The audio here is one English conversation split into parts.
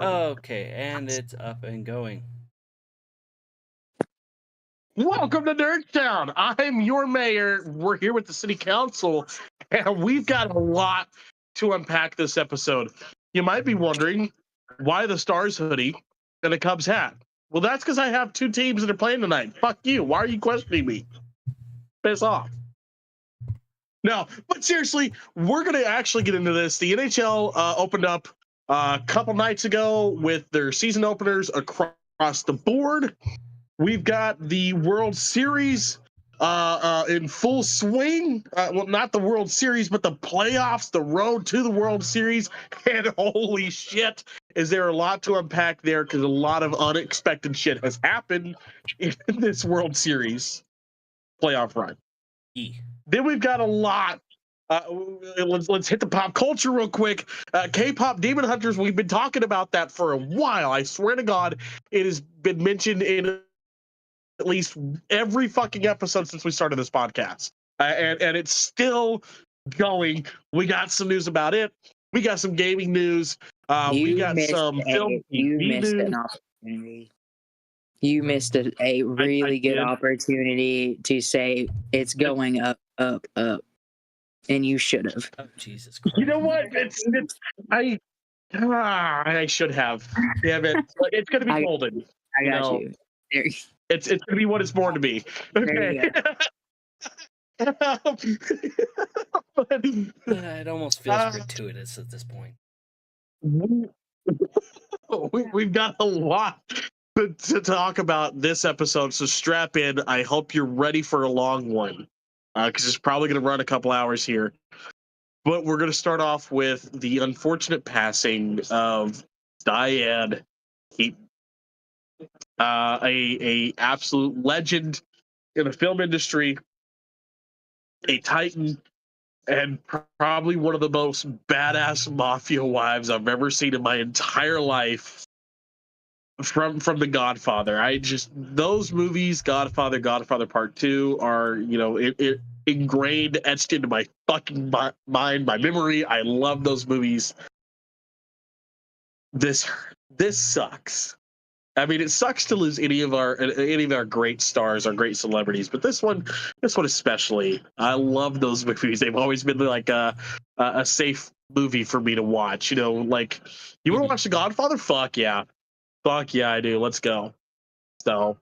Okay, and it's up and going. Welcome to Nerdstown. I'm your mayor. We're here with the city council, and we've got a lot to unpack this episode. You might be wondering why the Stars hoodie and a Cubs hat. Well, that's because I have two teams that are playing tonight. Fuck you. Why are you questioning me? Piss off. No, but seriously, we're going to actually get into this. The NHL opened up a couple nights ago with their season openers across the board. We've got the World Series in full swing. Well, not the World Series, but the playoffs, the road to the World Series. And holy shit, is there a lot to unpack there, because a lot of unexpected shit has happened in this World Series playoff run. Then we've got a lot. Let's hit the pop culture real quick. K-pop Demon Hunters, we've been talking about that for a while. I swear to God, it has been mentioned in at least every fucking episode since we started this podcast. And it's still going. We got some news about it. We got some gaming news. We got some film news. An opportunity. You missed a really good opportunity to say it's going up, up, up. And you should have. Oh, Jesus Christ. You know what? I should have. Damn it. It's going to be golden. I got you. It's going to be what it's born to be. Okay. It almost feels gratuitous at this point. We've got a lot to talk about this episode, so strap in. I hope you're ready for a long one, because it's probably going to run a couple hours here. But we're going to start off with the unfortunate passing of Diane Keaton, a absolute legend in the film industry, a titan, and probably one of the most badass mafia wives I've ever seen in my entire life. From The Godfather, those movies, Godfather Part 2, are it ingrained, etched into my fucking mind, my memory. I love those movies. This sucks. I mean, it sucks to lose any of our great stars, our great celebrities, but this one especially. I love those movies. They've always been like a safe movie for me to watch. Like, you want to watch The Godfather? Fuck yeah, I do. Let's go. So.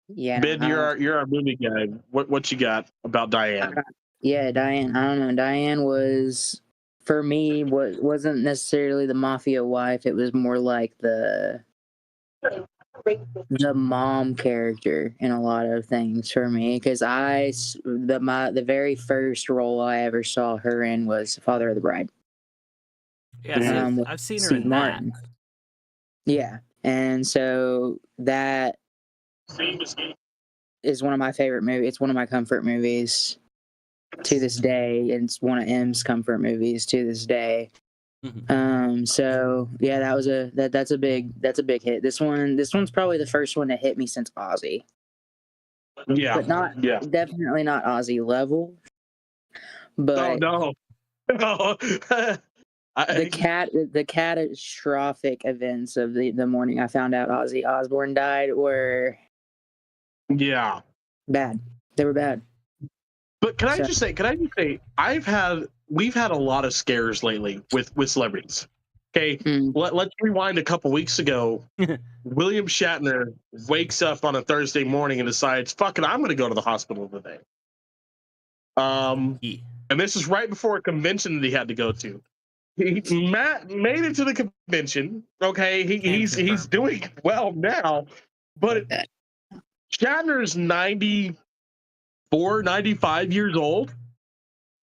Yeah, Ben, you're our movie guy. What you got about Diane? Yeah, Diane. I don't know. Diane was, for me, wasn't necessarily the mafia wife. It was more like the mom character in a lot of things for me. Because the very first role I ever saw her in was Father of the Bride. Yeah, I've seen her in Martin. That. Yeah, and so that is one of my favorite movies. It's one of my comfort movies to this day. It's one of M's comfort movies to this day. Mm-hmm. So yeah, that's a big hit. This one's probably the first one to hit me since Ozzy. Yeah, but definitely not Ozzy level. But no. The catastrophic events of the morning I found out Ozzy Osbourne died were bad. They were bad. But can I just say, we've had a lot of scares lately with celebrities. Okay, let's rewind a couple weeks ago. William Shatner wakes up on a Thursday morning and decides, "Fuck it, I'm going to go to the hospital today." And this is right before a convention that he had to go to. Matt made it to the convention. Okay, he's doing well now, but Shatner's 94, 95 years old.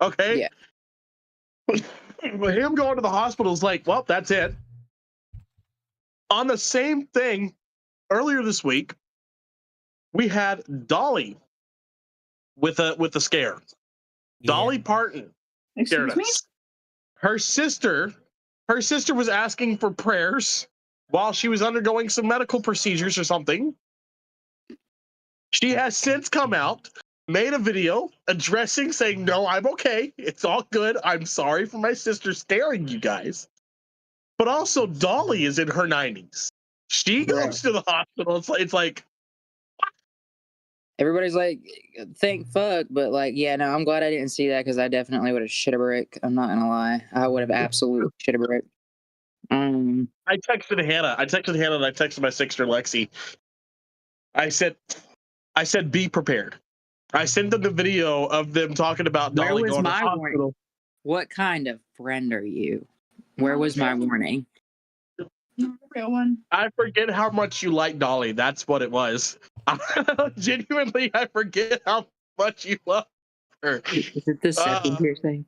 Okay. Yeah. Him going to the hospital is like, well, that's it. On the same thing, earlier this week, we had Dolly with a scare. Yeah. Dolly Parton scared us. Her sister was asking for prayers while she was undergoing some medical procedures or something. She has since come out, made a video addressing, saying, "No, I'm okay. It's all good. I'm sorry for my sister staring you guys." But also, Dolly is in her 90s. She goes to the hospital. It's like everybody's like, thank fuck, but like, yeah, no, I'm glad I didn't see that because I definitely would have shit a brick. I'm not gonna lie, I would have absolutely shit a brick. I texted Hannah. And I texted my sister Lexi. I said, be prepared. I sent them the video of them talking about Dolly going to the hospital. Warning? What kind of friend are you? Where was my warning? Real one. I forget how much you like Dolly. That's what it was. Genuinely, I forget how much you love her. Is it the second piercing?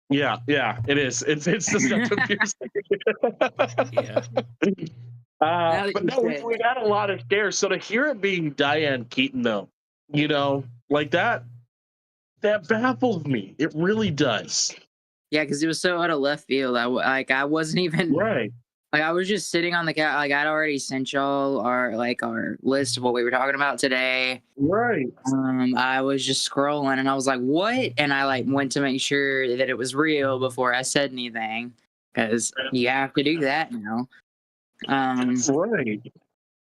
Yeah, it is. It's the septum piercing. Yeah. But no, we've had a lot of scares. So to hear it being Diane Keaton, though, like that baffles me. It really does. Yeah, because it was so out of left field. I wasn't even right. Like I was just sitting on the couch. Like I'd already sent y'all our list of what we were talking about today. Right. I was just scrolling and I was like, "What?" And I went to make sure that it was real before I said anything because you have to do that now. Right.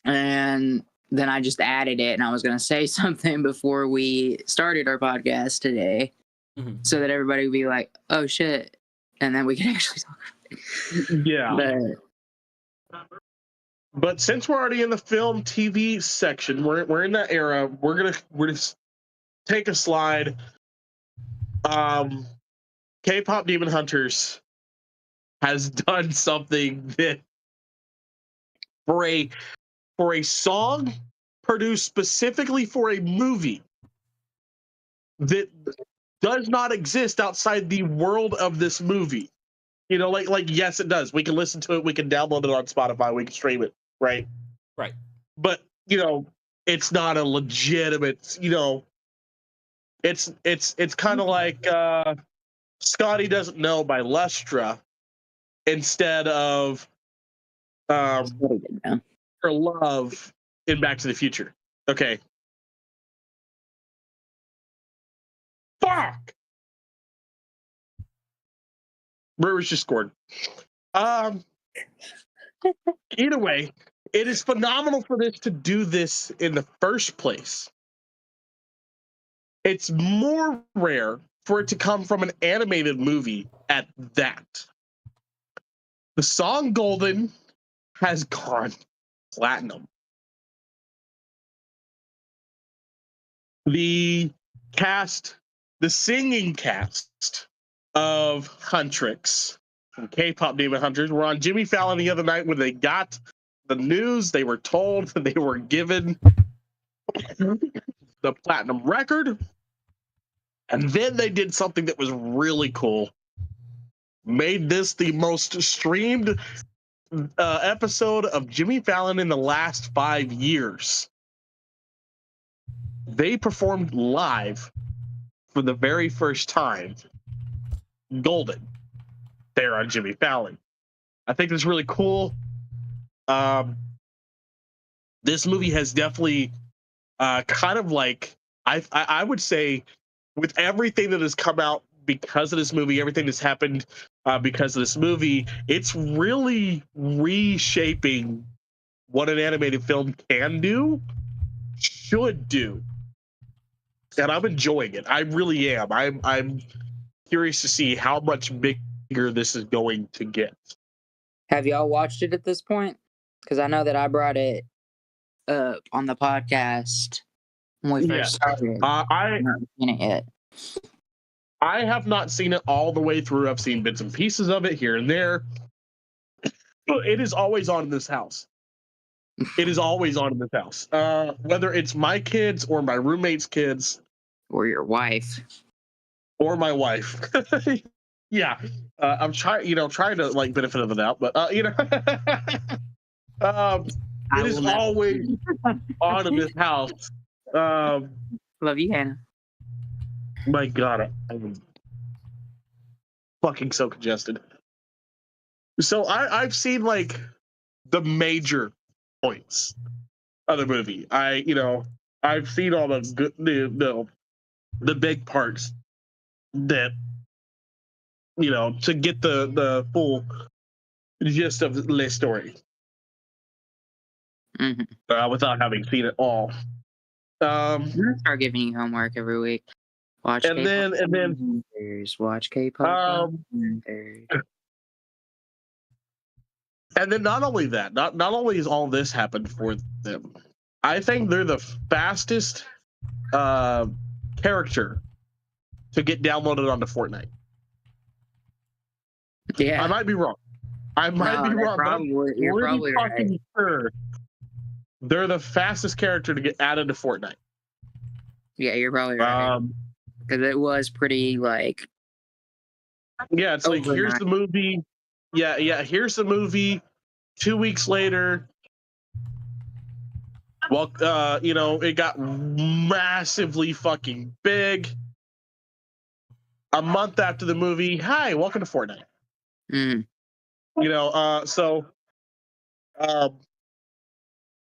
And then I just added it, and I was gonna say something before we started our podcast today, so that everybody would be like, "Oh shit," and then we can actually talk. Yeah. But since we're already in the film TV section, we're in that era. We're gonna take a slide. K-pop Demon Hunters has done something that for a song produced specifically for a movie that does not exist outside the world of this movie. Like yes, it does. We can listen to it. We can download it on Spotify. We can stream it. Right. But it's not a legitimate. It's kind of like Scotty Doesn't Know by Lustra instead of Her Love in Back to the Future. Okay. Fuck. Brewers just scored. Either way, it is phenomenal for this to do this in the first place. It's more rare for it to come from an animated movie at that. The song Golden has gone platinum. The singing cast of Huntrix from K-pop Demon Hunters were on Jimmy Fallon the other night when they got the news. They were told that they were given the platinum record, and then they did something that was really cool. Made this the most streamed episode of Jimmy Fallon in the last 5 years. They performed live for the very first time Golden there on Jimmy Fallon. I think it's really cool. This movie has definitely kind of like I would say with everything that has come out because of this movie, everything that's happened because of this movie, it's really reshaping what an animated film can do, should do. And I'm enjoying it. I really am. I'm curious to see how much bigger this is going to get. Have y'all watched it at this point? Because I know that I brought it up on the podcast when we first started. I haven't seen it yet. I have not seen it all the way through. I've seen bits and pieces of it here and there. It is always on in this house. It is always on in this house. Whether it's my kids or my roommate's kids. Or your wife. Or my wife. Yeah. I'm trying to like benefit of the doubt, but it is always on in this house. Love you, Hannah. My God, I'm fucking so congested. So I've seen like the major points of the movie. I've seen all the good, the big parts that to get the full gist of the story without having seen it all. I'm gonna start giving you homework every week. Watch and then watch K-pop. And then not only that, not only has all this happened for them, I think they're the fastest character to get downloaded onto Fortnite. Yeah, I might be wrong. But you're probably right. Sure they're the fastest character to get added to Fortnite. Yeah, you're probably right. Because it was pretty like. Yeah, it's overnight. Like here's the movie. Yeah. Here's the movie. 2 weeks later, well, it got massively fucking big. A month after the movie, hi, welcome to Fortnite. So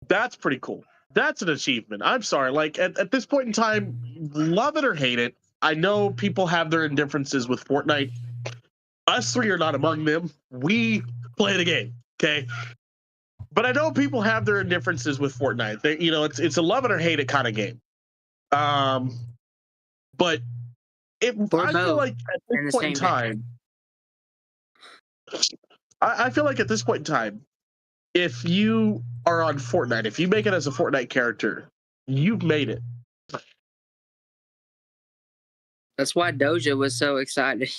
that's pretty cool. That's an achievement. I'm sorry. Like at this point in time, love it or hate it, I know people have their indifferences with Fortnite. Us three are not among them. We play the game, okay? But I know people have their indifferences with Fortnite. It's a love it or hate it kind of game. But I feel like at this point in time, I feel like at this point in time, if you are on Fortnite, if you make it as a Fortnite character, you've made it. That's why Doja was so excited.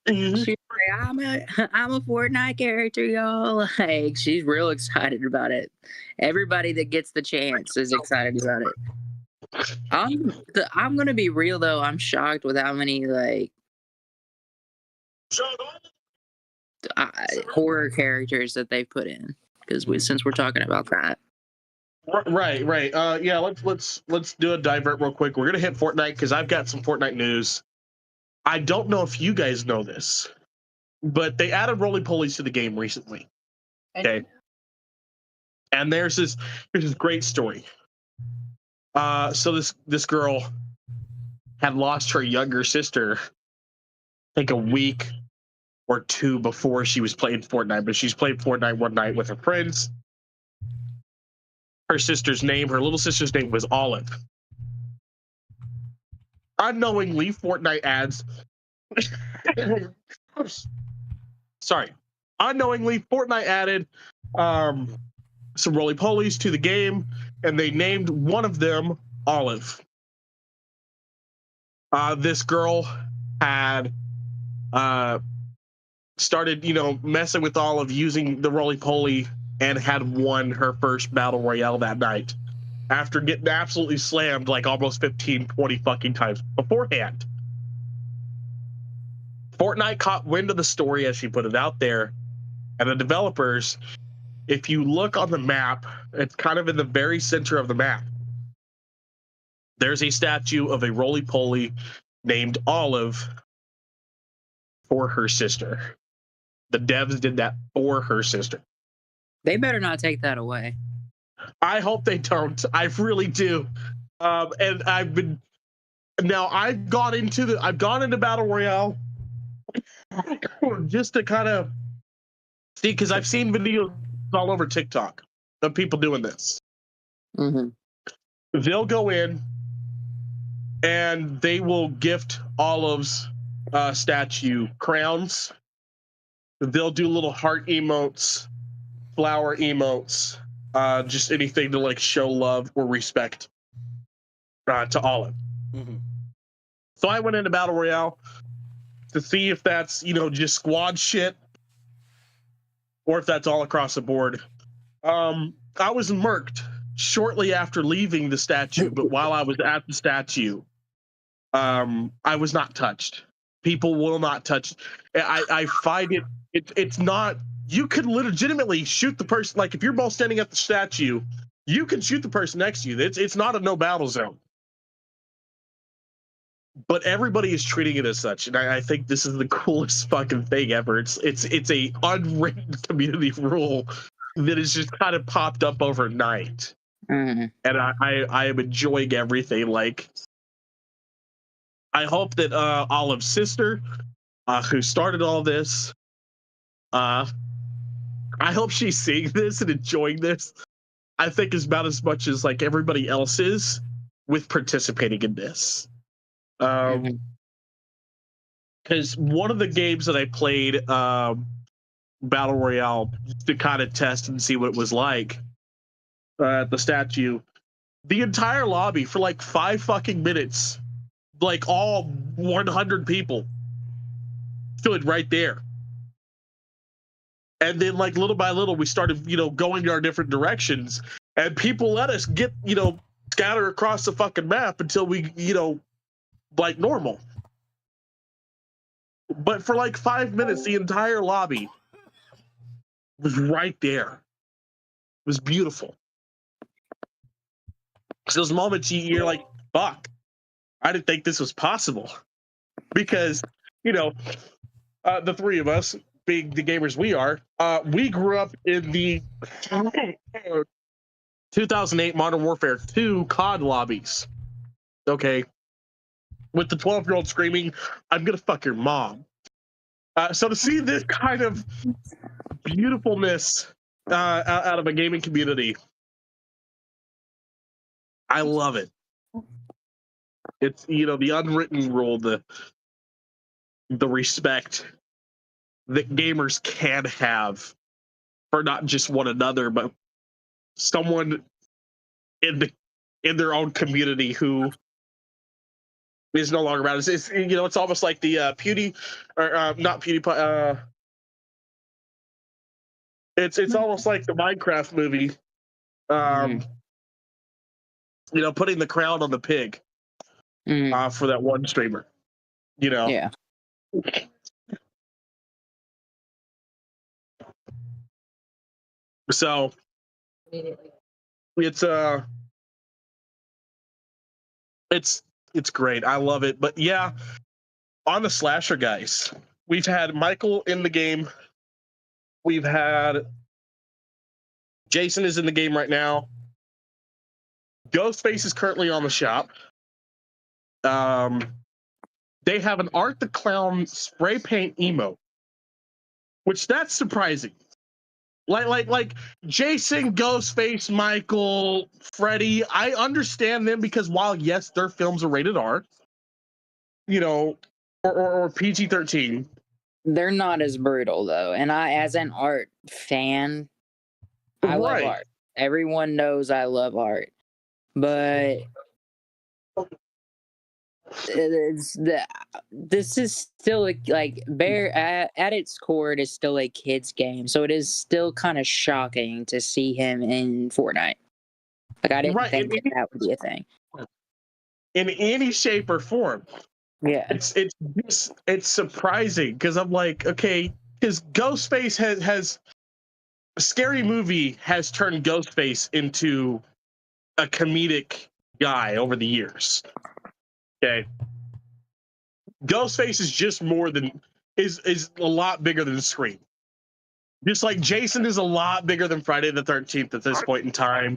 She's like, I'm a Fortnite character, y'all. Like, she's real excited about it. Everybody that gets the chance is excited about it. I'm gonna be real though. I'm shocked with how many like horror characters that they've put in. Because since we're talking about that. Right. Yeah, let's do a divert real quick. We're gonna hit Fortnite because I've got some Fortnite news. I don't know if you guys know this, but they added roly-polies to the game recently. Okay. And there's this great story. So this girl had lost her younger sister, I think a week or two before she was playing Fortnite, but she's played Fortnite one night with her friends. Her little sister's name was Olive. Unknowingly, Fortnite adds Unknowingly, Fortnite added some roly-polies to the game, and they named one of them Olive. This girl had started, messing with Olive using the roly-poly and had won her first battle royale that night after getting absolutely slammed like almost 15, 20 fucking times beforehand. Fortnite caught wind of the story as she put it out there, and the developers, if you look on the map, it's kind of in the very center of the map. There's a statue of a roly-poly named Olive for her sister. The devs did that for her sister. They better not take that away. I hope they don't. I really do. And I've gone into Battle Royale just to kind of see, because I've seen videos all over TikTok of people doing this. They'll go in and they will gift Olive's statue crowns. They'll do little heart emotes, flower emotes, just anything to like show love or respect to Olive. So I went into Battle Royale to see if that's just squad shit or if that's all across the board. I was murked shortly after leaving the statue, but while I was at the statue, I was not touched. People will not touch. I find it's not. You could legitimately shoot the person. Like if you're both standing at the statue, you can shoot the person next to you. It's not a no battle zone. But everybody is treating it as such, and I think this is the coolest fucking thing ever. It's a unwritten community rule that has just kind of popped up overnight. Mm. and I am enjoying everything. Like, I hope that Olive's sister, who started all this, I hope she's seeing this and enjoying this. I think is about as much as like everybody else is with participating in this. Because one of the games that I played, Battle Royale, to kind of test and see what it was like at the statue, the entire lobby for like 5 fucking minutes, like all 100 people stood right there. And then, like, little by little, we started, going our different directions, and people let us get, scatter across the fucking map until we, like normal. But for like 5 minutes, the entire lobby was right there. It was beautiful. So those moments you're like, fuck, I didn't think this was possible. Because, the three of us, being the gamers we are, we grew up in the 2008 Modern Warfare 2 COD lobbies. Okay. With the 12-year-old screaming, I'm going to fuck your mom. So to see this kind of beautifulness out of a gaming community, I love it. It's, the unwritten rule, the respect that gamers can have for not just one another, but someone in their own community who is no longer around. It's almost like the not PewDiePie. It's almost like the Minecraft movie. Putting the crown on the pig for that one streamer. Yeah. So it's great. I love it. But yeah, on the slasher guys, we've had Michael in the game. We've had Jason is in the game right now. Ghostface is currently on the shop. They have an Art the Clown spray paint emote, which that's surprising. Like Jason, Ghostface, Michael, Freddy, I understand them because while yes, their films are rated R, or PG-13. They're not as brutal though, and I, as an art fan, I love art. Everyone knows I love art, but this is still like Bear at its core. It is still a kid's game, so it is still kind of shocking to see him in Fortnite. Like I didn't think that would be a thing in any shape or form. Yeah, it's surprising because I'm like, okay, because Ghostface has Scary Movie has turned Ghostface into a comedic guy over the years. Okay, Ghostface is just more than is a lot bigger than Scream. Just like Jason is a lot bigger than Friday the 13th at this point in time.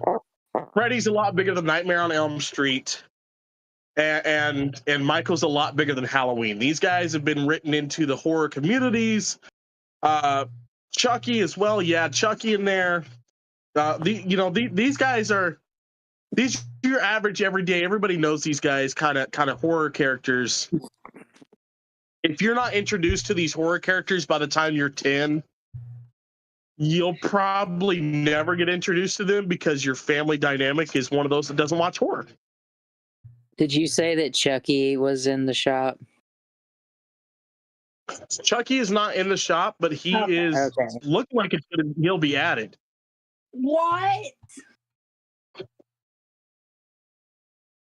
Freddy's a lot bigger than Nightmare on Elm Street. And Michael's a lot bigger than Halloween. These guys have been written into the horror communities. Chucky as well. Yeah, Chucky in there. These guys are your average everyday. Everybody knows these guys kind of horror characters. If you're not introduced to these horror characters by the time you're 10, you'll probably never get introduced to them because your family dynamic is one of those that doesn't watch horror. Did you say that Chucky was in the shop? Chucky is not in the shop, but he is looking like he'll be added. What?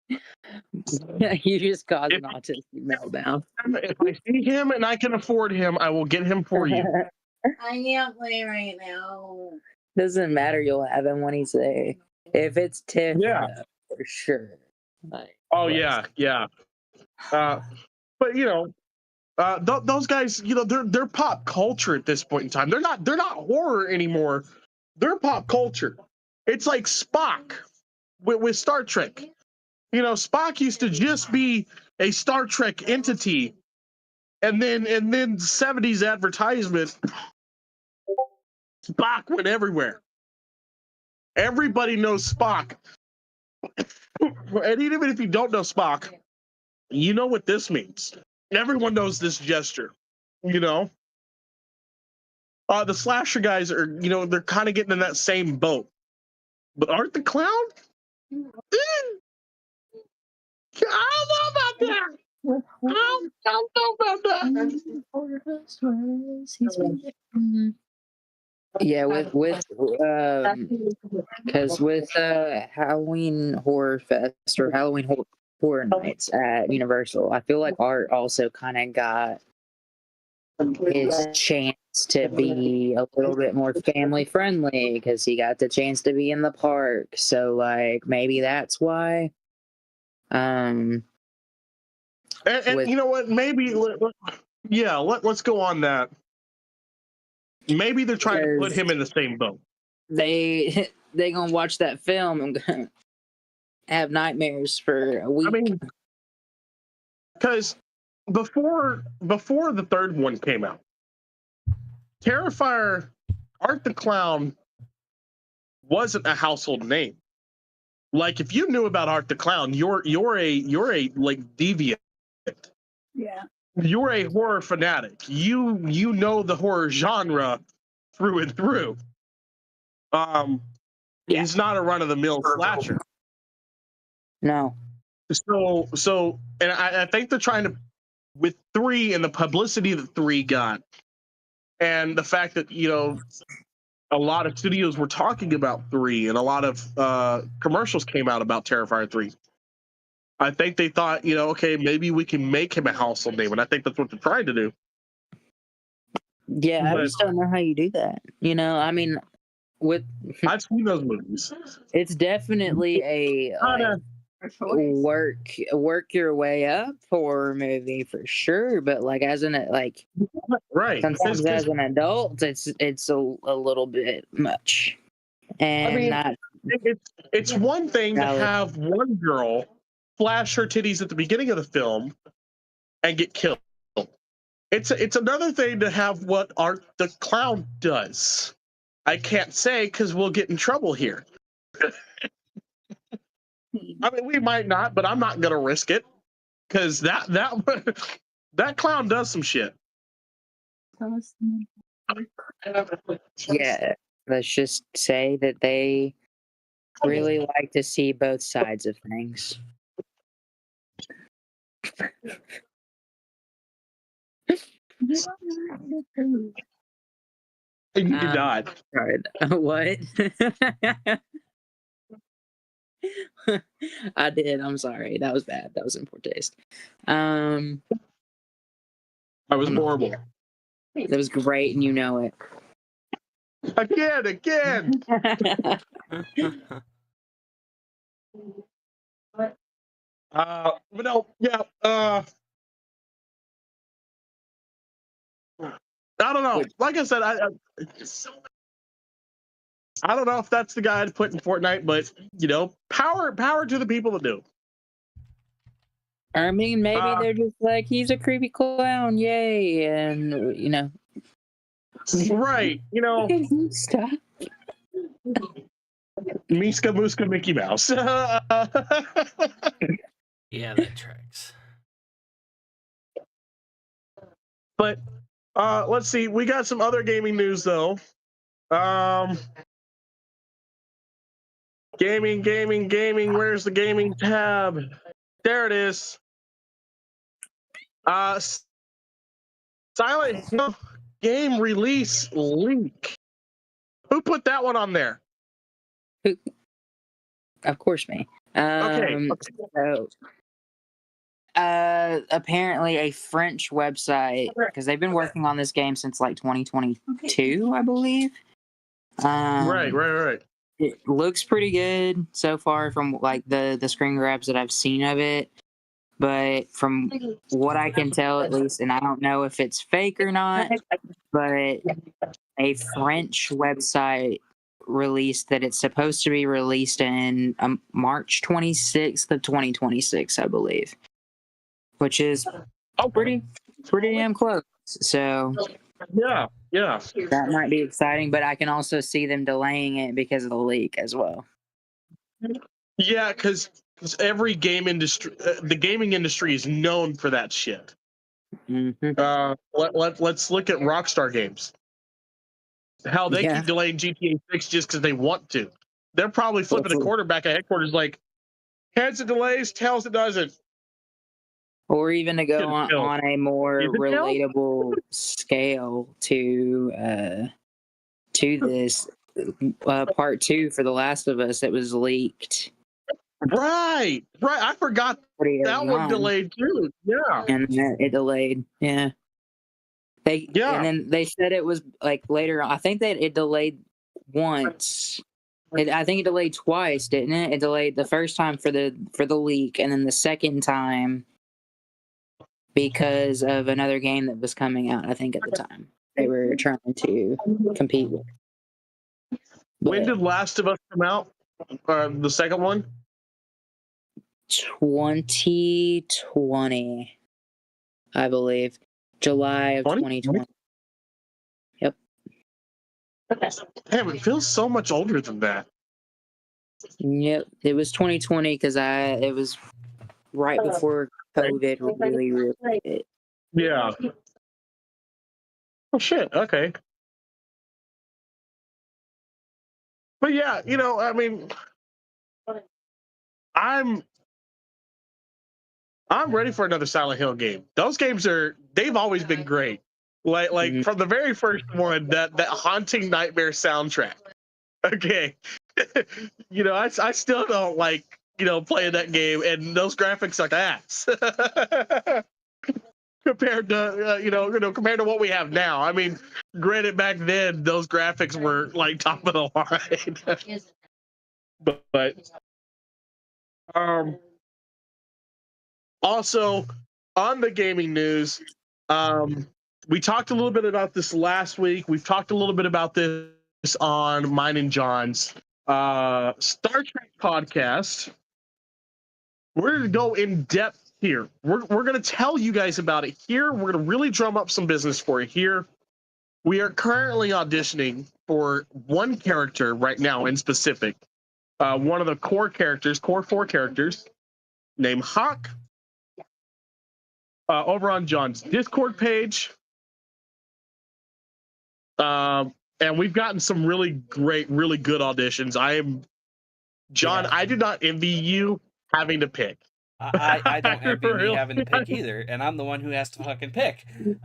You just caused an autistic meltdown. If I see him and I can afford him, I will get him for you. I can't play right now. Doesn't matter. You'll have him when he's there. If it's Tiff, for sure. Yeah. But those guys, they're pop culture at this point in time. They're not horror anymore. They're pop culture. It's like Spock with Star Trek. You know, Spock used to just be a Star Trek entity, and then 70s advertisement, Spock went everywhere. Everybody knows Spock. And even if you don't know Spock, you know what this means. Everyone knows this gesture, you know? The slasher guys are, you know, they're kind of getting in that same boat. But Art the Clown? I don't know about that. I don't know about that. Yeah, because with Halloween Horror Fest or Halloween Horror Nights at Universal, I feel like Art also kind of got his chance to be a little bit more family friendly because he got the chance to be in the park. So like maybe that's why. And you know what? Maybe let's go on that. Maybe they're trying to put him in the same boat. They gonna watch that film and have nightmares for a week. I mean, because before the third one came out, Terrifier, Art the Clown wasn't a household name. Like if you knew about Art the Clown, you're a like deviant. Yeah. You're a horror fanatic. You know the horror genre through and through. He's not a run of the mill slasher. No. So, and I think they're trying to, with 3 and the publicity that 3 got, and the fact that, you know, a lot of studios were talking about 3 and a lot of commercials came out about Terrifier 3. I think they thought, you know, okay, maybe we can make him a household name, and I think that's what they're trying to do. Yeah, I just don't know how you do that. You know, I mean, I've seen those movies. It's definitely a work your way up horror movie for sure, but like as an right, sometimes as an adult, it's a little bit much. And I mean, it's one thing to have one girl flash her titties at the beginning of the film and get killed. It's another thing to have what Art the Clown does. I can't say because we'll get in trouble here. I mean, we might not, but I'm not gonna risk it because that clown does some shit. Yeah, let's just say that they really like to see both sides of things. You died. What? I did. I'm sorry. That was bad. That was in poor taste. That was horrible. That was great, and you know it. Again. But no, yeah. I don't know. Like I said, I don't know if that's the guy I'd put in Fortnite, but you know, power to the people that do. I mean, maybe they're just like, he's a creepy clown, yay, and you know. Right, you know. Stop. Miska Mooska Mickey Mouse. Yeah, that tracks. But let's see. We got some other gaming news though. Gaming. Where's the gaming tab? There it is. Silent Hill game release leak. Who put that one on there? Of course, me. Okay. So, apparently a French website, because they've been working on this game since like 2022, I believe. Right. It looks pretty good so far from like the screen grabs that I've seen of it. But from what I can tell, at least, and I don't know if it's fake or not, but a French website released that it's supposed to be released in March 26th of 2026, I believe, which is pretty damn close. So yeah. That might be exciting, but I can also see them delaying it because of the leak as well. Yeah, because every game industry, the gaming industry is known for that shit. Let's look at Rockstar Games. How they keep delaying GTA 6 just because they want to. They're probably flipping a quarterback at headquarters like, heads it delays, tails it doesn't. Or even to go on a more relatable scale to this part 2 for The Last of Us that was leaked. Right. I forgot that one delayed too. Yeah. And it delayed. Yeah. And then they said it was like later. I think that it delayed once. I think it delayed twice, didn't it? It delayed the first time for the leak, and then the second time because of another game that was coming out. I think at the time they were trying to compete with. When did Last of Us come out? The second one? 2020, I believe. July of 2020. Yep. Damn, it feels so much older than that. Yep, it was 2020 because it was right before COVID really hit. Yeah. Oh shit. Okay. But yeah, I mean, I'm ready for another Silent Hill game. Those games they've always been great. Like from the very first one, that haunting nightmare soundtrack. Okay. I still don't like, playing that game, and those graphics are ass. compared to compared to what we have now. I mean, granted, back then those graphics were like top of the line. but also on the gaming news, we talked a little bit about this last week. We've talked a little bit about this on mine and John's Star Trek podcast. We're going to go in depth here. We're going to tell you guys about it here. We're going to really drum up some business for you here. We are currently auditioning for one character right now in specific. One of the core 4 characters, named Hawk. Over on John's Discord page. And we've gotten some really great, really good auditions. John, I do not envy you having to pick. I don't envy me having to pick either, and I'm the one who has to fucking pick. You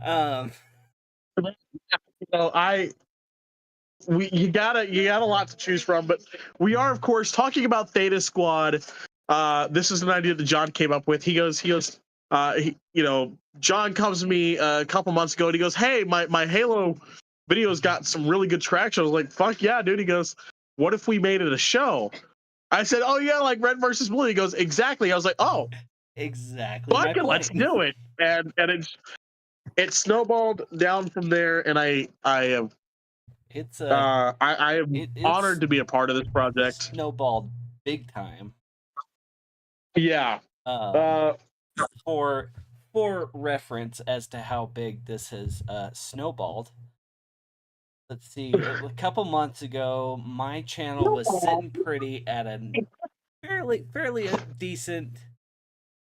got a lot to choose from, but we are, of course, talking about Theta Squad. This is an idea that John came up with. He goes, John comes to me a couple months ago and he goes, hey, my Halo videos got some really good traction. I was like, fuck yeah, dude. He goes, what if we made it a show? I said, oh yeah, like Red versus Blue. He goes, exactly. I was like, oh, exactly. Fuck it, let's do it. And it snowballed down from there, and I am honored to be a part of this project. Snowballed big time. Yeah. For reference as to how big this has snowballed, let's see. A couple months ago, my channel was sitting pretty at a fairly decent,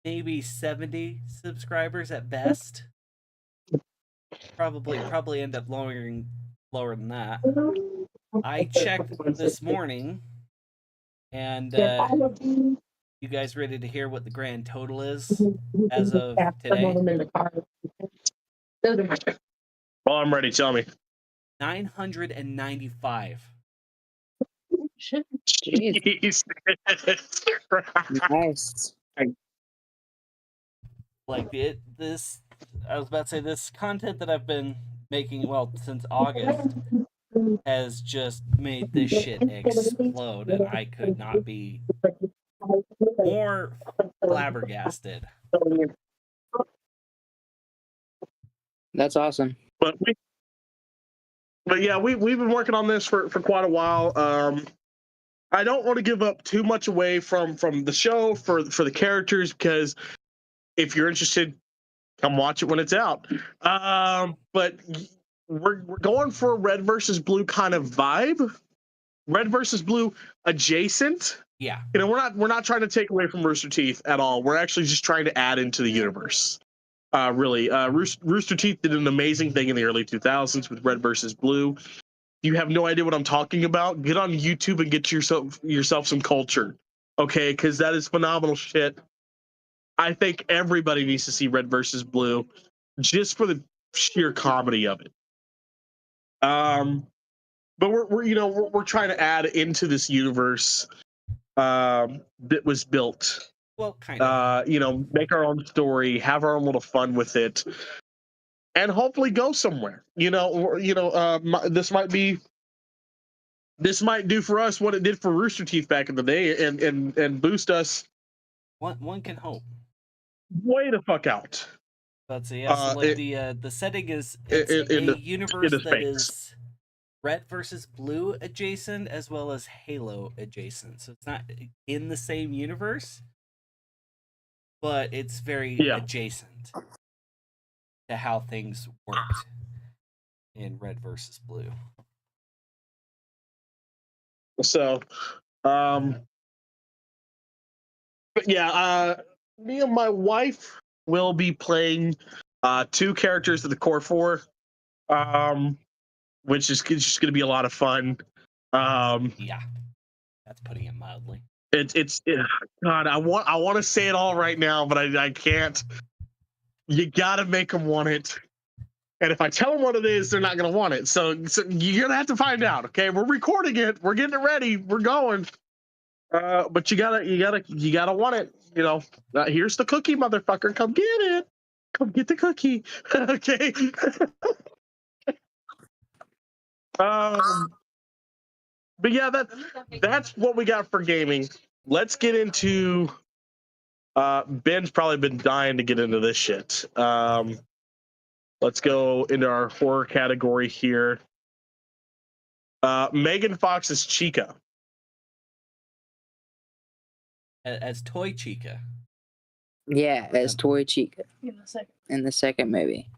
maybe 70 subscribers at best. Probably end up lower than that. I checked this morning, and you guys ready to hear what the grand total is as of today? Well, I'm ready. Tell me. 995. Jeez. Nice. Like this, I was about to say, this content that I've been making, since August, has just made this shit explode, and I could not be more flabbergasted. That's awesome. But But yeah, we've been working on this for quite a while. I don't want to give up too much away from the show for the characters, because if you're interested, come watch it when it's out. But we're going for a red versus blue kind of vibe. Red versus blue adjacent. Yeah. You know, we're not trying to take away from Rooster Teeth at all. We're actually just trying to add into the universe. Really, Rooster Teeth did an amazing thing in the early 2000s with Red versus Blue. You have no idea what I'm talking about? Get on YouTube and get yourself some culture, okay? Because that is phenomenal shit. I think everybody needs to see Red versus Blue, just for the sheer comedy of it. But we're trying to add into this universe that was built. Well, kind of. Make our own story, have our own little fun with it, and hopefully go somewhere. This might do for us what it did for Rooster Teeth back in the day, and boost us. One can hope. Way the fuck out. But so yeah, so like the setting is a universe that is Red versus Blue adjacent as well as Halo adjacent. So it's not in the same universe, but it's very adjacent to how things worked in Red versus Blue. So, but yeah, me and my wife will be playing two characters of the core four, which is just going to be a lot of fun. Yeah, that's putting it mildly. It's God, I want to say it all right now, but I can't. You gotta make them want it, and if I tell them what it is, they're not gonna want it. So you're gonna have to find out. Okay, we're recording it, we're getting it ready, we're going. But you gotta want it. Here's the cookie, motherfucker. Come get it. Come get the cookie. Okay. But yeah, that's what we got for gaming. Let's get into. Ben's probably been dying to get into this shit. Let's go into our horror category here. Megan Fox's Chica. As Toy Chica. Yeah, as Toy Chica. In the second movie.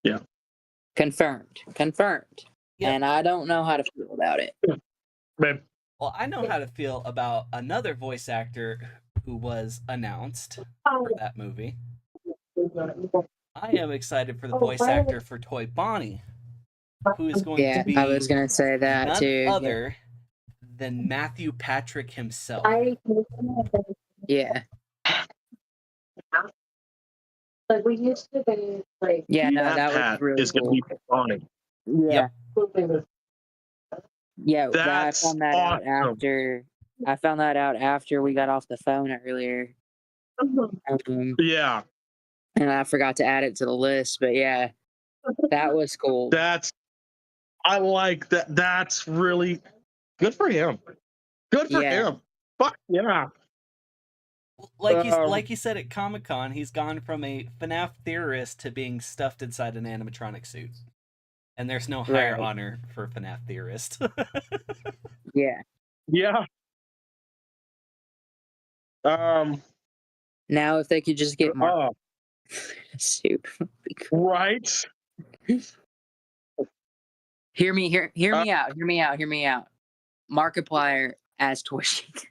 Yeah. Confirmed. Yep. And I don't know how to feel about it. Man. Well, I know how to feel about another voice actor who was announced for that movie. I am excited for the voice actor for Toy Bonnie, who is going to be I was going to say that none too. other than Matthew Patrick himself. Yeah. Like we used to be like. Yeah, no, that was really is going to be Bonnie. Yeah. Yep. Yeah, That's I found that out awesome. after. I found that out after we got off the phone earlier. Yeah. And I forgot to add it to the list, but yeah, that was cool. I like that. That's really good for him. Good for him. Fuck yeah. Like you said at Comic-Con, he's gone from a FNAF theorist to being stuffed inside an animatronic suit. And there's no higher honor for FNAF theorist. Yeah. Yeah. Now, if they could just get Mark suit, right. Hear me out. Markiplier as Toy Chica.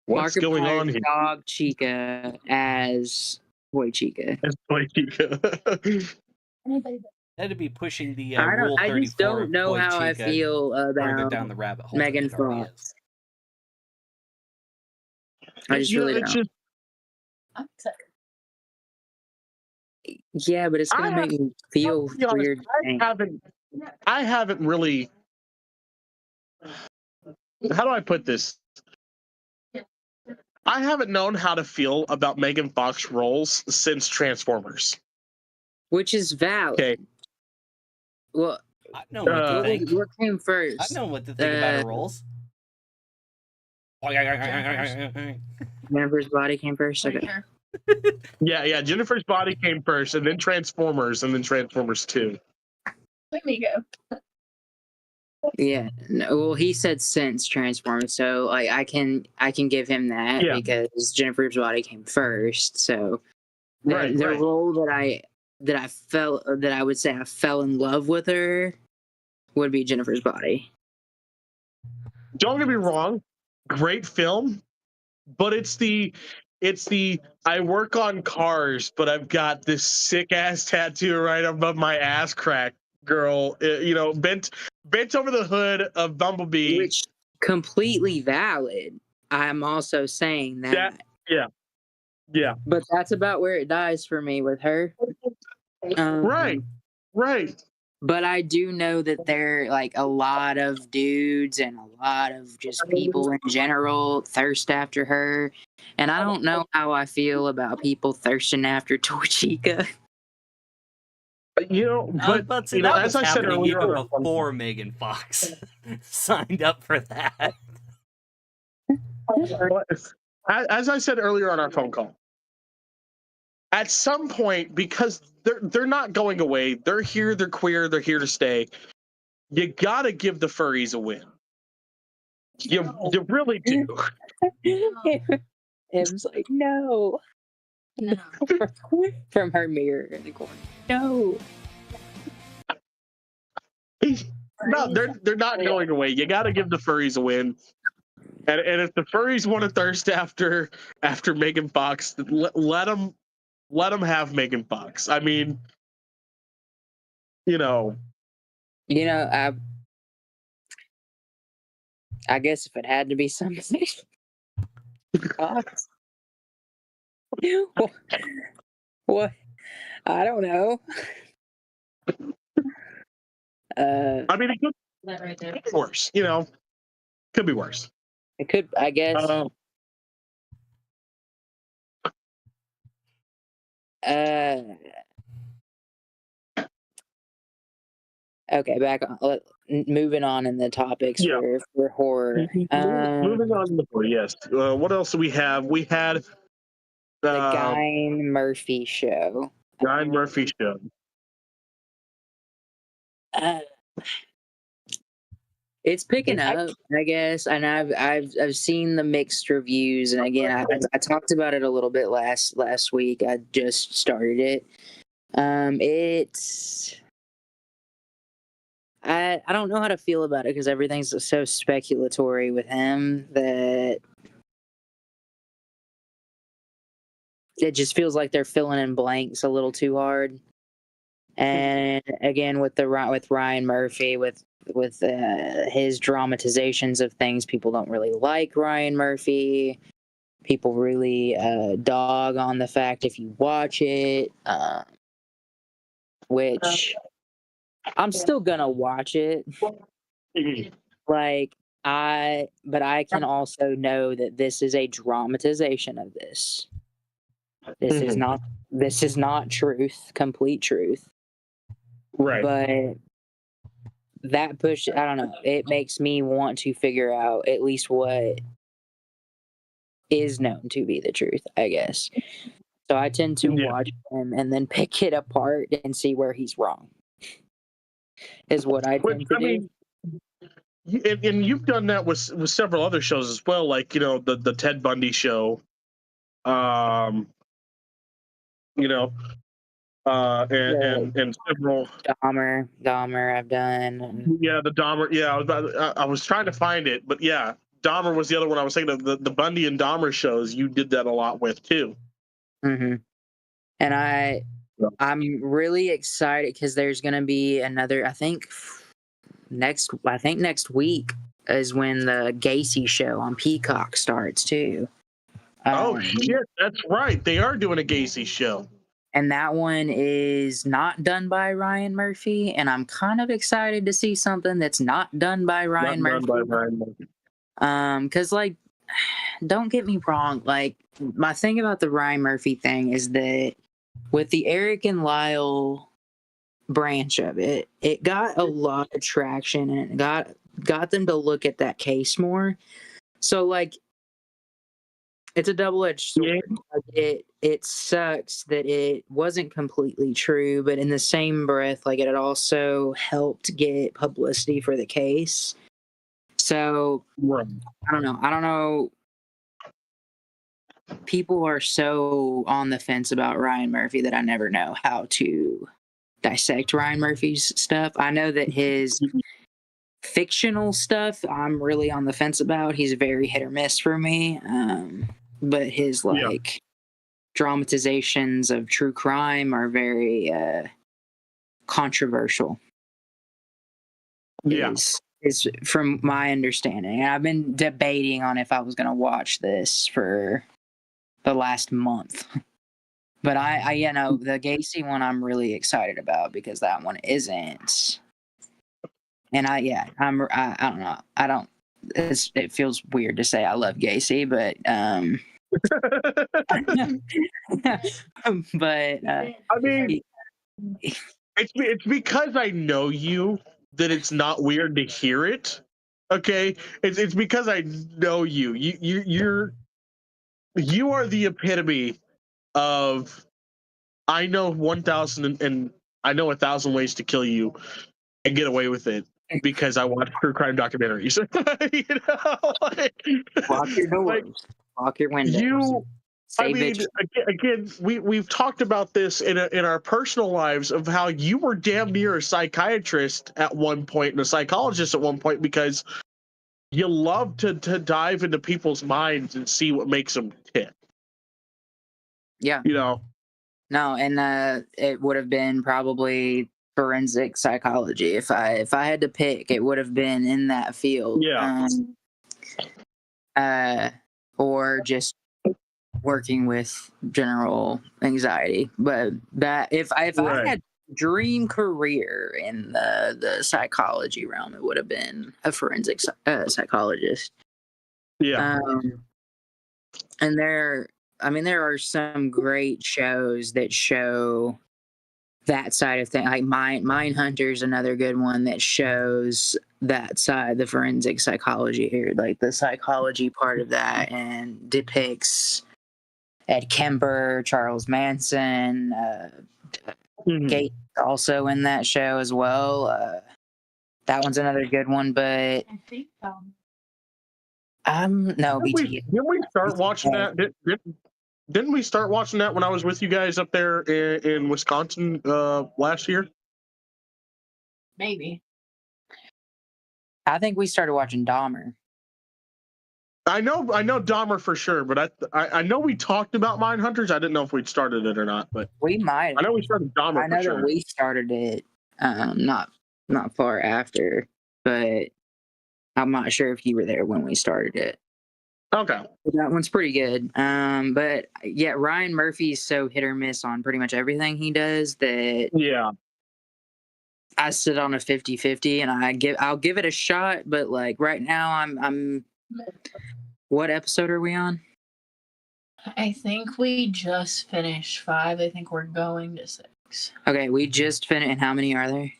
What's going on here? Dog Chica as Toy Chica. As Toy Chica. That'd be pushing the I Rule 34 just don't know Toy how I Chica feel further about down the rabbit hole. Megan than it already Fox. I just really don't. Yeah, but it's gonna make me feel weird. I haven't really. How do I put this? I haven't known how to feel about Megan Fox roles since Transformers. Which is valid. Okay. Well, I know what to think. What came first? I know what to think about her roles. Jennifer's Body came first. Okay. Yeah. Jennifer's Body came first, and then Transformers, and then Transformers 2. Let me go. Yeah. No, well, he said since Transformers, so like I can give him that Yeah. because Jennifer's Body came first. So Right. the role that I would say I fell in love with her would be Jennifer's Body. Don't get me wrong, great film, but it's the I work on cars, but I've got this sick ass tattoo right above my ass crack, girl. Bent over the hood of Bumblebee. Which completely valid. I'm also saying that. Yeah. But that's about where it dies for me with her. Right. But I do know that there like a lot of dudes and a lot of just people in general thirst after her. And I don't know how I feel about people thirsting after Torchica. But that as was I said happening earlier, even before Megan Fox signed up for that. as I said earlier on our phone call, at some point, because they're not going away, they're here, they're queer, they're here to stay. You gotta give the furries a win. You really do. Em's like, no. From her mirror in the corner. No. No, they're not going away. You gotta give the furries a win. And if the furries want to thirst after Megan Fox, let them have Megan Fox. I mean, I guess if it had to be something. What? I don't know. I mean, it could That right there. be worse. Could be worse. It could, I guess. Okay, back on. Moving on in the topics for horror. Moving on to the horror, yes. What else do we have? We had the Guy Murphy show. Guy Murphy show. It's picking up, I guess, and I've seen the mixed reviews, and again, I talked about it a little bit last week. I just started it. I don't know how to feel about it because everything's so speculatory with him that it just feels like they're filling in blanks a little too hard. And again, with Ryan Murphy, with his dramatizations of things, people don't really like Ryan Murphy. People really dog on the fact if you watch it, which I'm still gonna watch it. But I can also know that this is a dramatization of this. This is not truth, complete truth. Right. But that push, I don't know, it makes me want to figure out at least what is known to be the truth, I guess. So I tend to watch him and then pick it apart and see where he's wrong. Is what I tend to do. And you've done that with several other shows as well, like the Ted Bundy show, and several Dahmer I've done. Yeah, the Dahmer. Yeah, I was trying to find it, but yeah, Dahmer was the other one I was thinking of. The Bundy and Dahmer shows you did that a lot with too. Mm-hmm. And I'm really excited because there's gonna be another. I think next week is when the Gacy show on Peacock starts too. Oh shit, that's right. They are doing a Gacy show. And that one is not done by Ryan Murphy, and I'm kind of excited to see something that's not done by Ryan Murphy. Because don't get me wrong, my thing about the Ryan Murphy thing is that with the Eric and Lyle branch of it, it got a lot of traction and it got them to look at that case more. So It's a double-edged sword. Yeah. Like, it sucks that it wasn't completely true, but in the same breath, like it also helped get publicity for the case. So Right. I don't know. I don't know. People are so on the fence about Ryan Murphy that I never know how to dissect Ryan Murphy's stuff. I know that his fictional stuff I'm really on the fence about. He's very hit or miss for me. But his like dramatizations of true crime are very controversial. Yeah. Is from my understanding. And I've been debating on if I was going to watch this for the last month. But I the Gacy one I'm really excited about because that one isn't. And I don't know. I don't. It feels weird to say I love Gacy, but but I mean, it's because I know you that it's not weird to hear it. Okay, it's because I know you. You are the epitome of I know 1,000 and I know 1,000 ways to kill you and get away with it because I watch true crime documentaries. You know, lock your doors, lock your windows. I mean, again, we've talked about this in our personal lives of how you were damn near a psychiatrist at one point and a psychologist at one point because you love to dive into people's minds and see what makes them tick. Yeah. You know. No, and it would have been probably forensic psychology if I had to pick. It would have been in that field. Yeah. Or just working with general anxiety. But that if I had dream career in the psychology realm, it would have been a forensic psychologist. Yeah. And there are some great shows that show that side of things. Like Mindhunter's another good one that shows that side, the forensic psychology here, like the psychology part of that, and depicts Ed Kemper, Charles Manson, Kate also in that show as well. That one's another good one, but I think no, BT. Didn't we start watching that? Didn't we start watching that when I was with you guys up there in Wisconsin last year? maybe. I think we started watching Dahmer. I know Dahmer for sure, but I know we talked about Mindhunters. I didn't know if we'd started it or not, but We might. I know we started Dahmer. I know for sure. that we started it not far after, but I'm not sure if you were there when we started it. Okay. That one's pretty good. But yeah, Ryan Murphy's so hit or miss on pretty much everything he does that I sit on a 50-50 and I'll give it a shot, but like right now I'm what episode are we on? I think we just finished 5. I think we're going to 6. Okay, we just finished. And how many are there?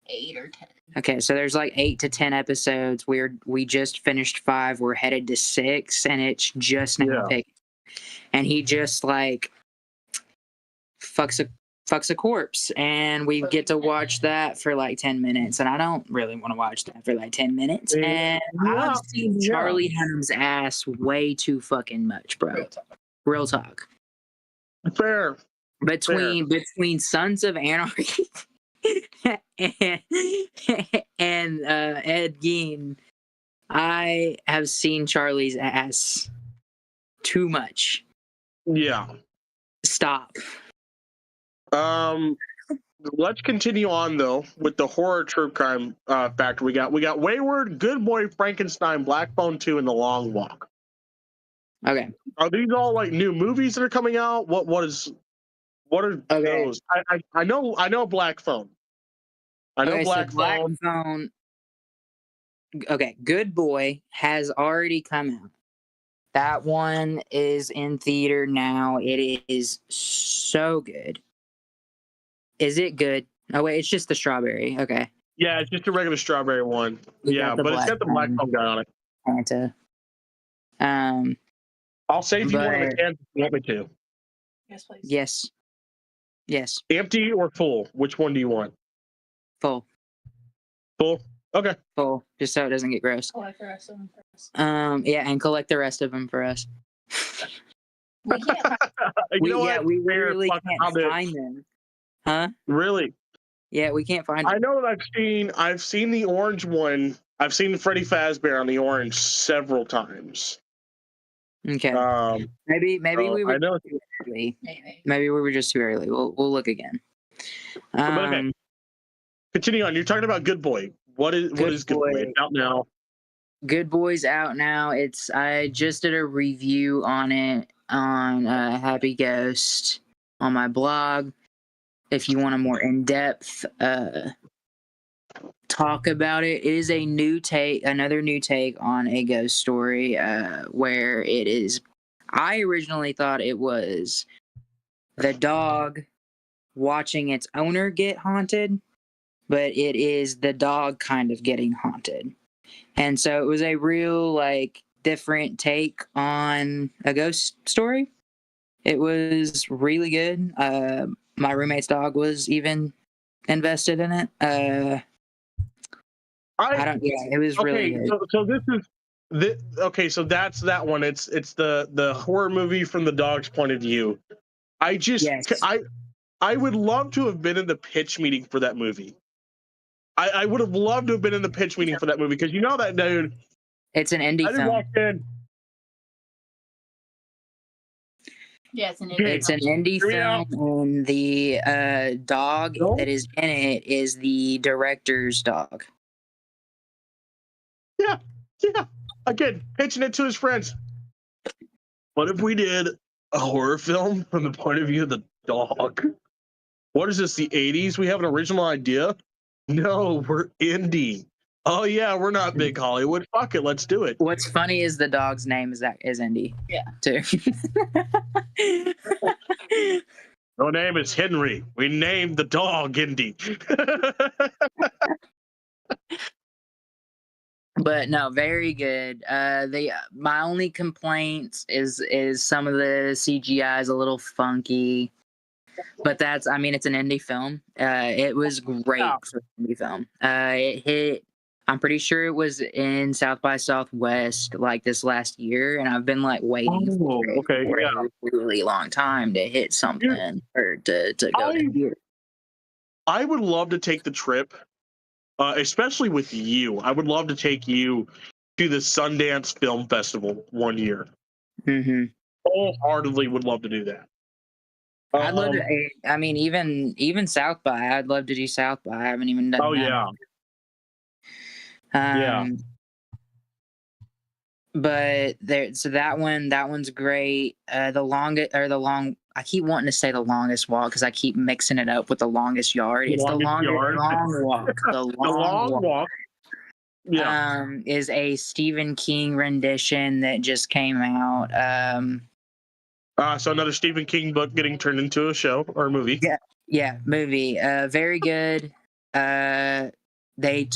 8 or 10. Okay, so there's like 8 to 10 episodes. We just finished 5. We're headed to 6, and it's just now picking. And he just like fucks a corpse, and we get to watch that for like 10 minutes. And I don't really want to watch that for like 10 minutes. And I've seen Charlie Hunnam's ass way too fucking much, bro. Real talk. Fair. Between Sons of Anarchy and Ed Gein, I have seen Charlie's ass too much. Yeah. Stop. Let's continue on though with the horror true crime factor. We got Wayward, Good Boy, Frankenstein, Black Phone 2, and The Long Walk. Okay. Are these all like new movies that are coming out? What are those? I know Black Phone. I know Black Phone. Okay, Good Boy has already come out. That one is in theater now. It is so good. Is it good? Oh wait, it's just the strawberry. Okay. Yeah, it's just a regular strawberry one. Yeah, but it's got the Black Phone guy on it. I'll save you one of the But cans if you want me to. Yes, please. yes, yes, Empty or full? Which one do you want? full, Full? Okay. full, just so it doesn't get gross. Collect the rest of them for us. Yeah, and collect the rest of them for us. We can't. You know what? We Fair, literally fuck it, I'll can't do it. find them. Huh? Really? Yeah, we can't find I them. know that I've seen the orange one. I've seen Freddy Fazbear on the orange several times. Okay. Um, Maybe so we were I know. too early. Maybe. Maybe we were just too early. We'll look again. But okay. Continue on. You're talking about Good Boy. What is Good Boy? It's out now. Good Boy's out now. I just did a review on it on Happy Ghost on my blog. If you want a more in-depth talk about it, it is another new take on a ghost story where it is. I originally thought it was the dog watching its owner get haunted, but it is the dog kind of getting haunted. And so it was a real, like, different take on a ghost story. It was really good. My roommate's dog was even invested in it. Yeah, it was really good. So this is okay. So that's that one. It's the horror movie from the dog's point of view. Yes. I would love to have been in the pitch meeting for that movie. I would have loved to have been in the pitch meeting for that movie because you know that dude. It's an indie I just film. walked in. Yeah, it's an indie. It's an indie film, and the dog that is in it is the director's dog. Yeah. Again, pitching it to his friends. What if we did a horror film from the point of view of the dog? What is this, the 80s? We have an original idea? No, we're indie. Oh, yeah, we're not big Hollywood. Fuck it, let's do it. What's funny is the dog's name is Indy. Yeah. Too. Your name is Henry. We named the dog Indy. But no, very good. My only complaints is some of the CGI is a little funky, but it's an indie film. It was great for an indie film. It hit. I'm pretty sure it was in South by Southwest like this last year, and I've been like waiting for a really long time to hit something or to go to here. I would love to take the trip. Especially with you, I would love to take you to the Sundance Film Festival one year. Mm-hmm. Wholeheartedly would love to do that. I'd love to. I mean, even South by, I'd love to do South by. I haven't even done. Oh that. Yeah. But that one's great. I keep wanting to say the longest walk because I keep mixing it up with the longest yard. It's the longest long walk. The long walk. Yeah. Is a Stephen King rendition that just came out. So another Stephen King book getting turned into a show or a movie. Yeah, movie. Very good. They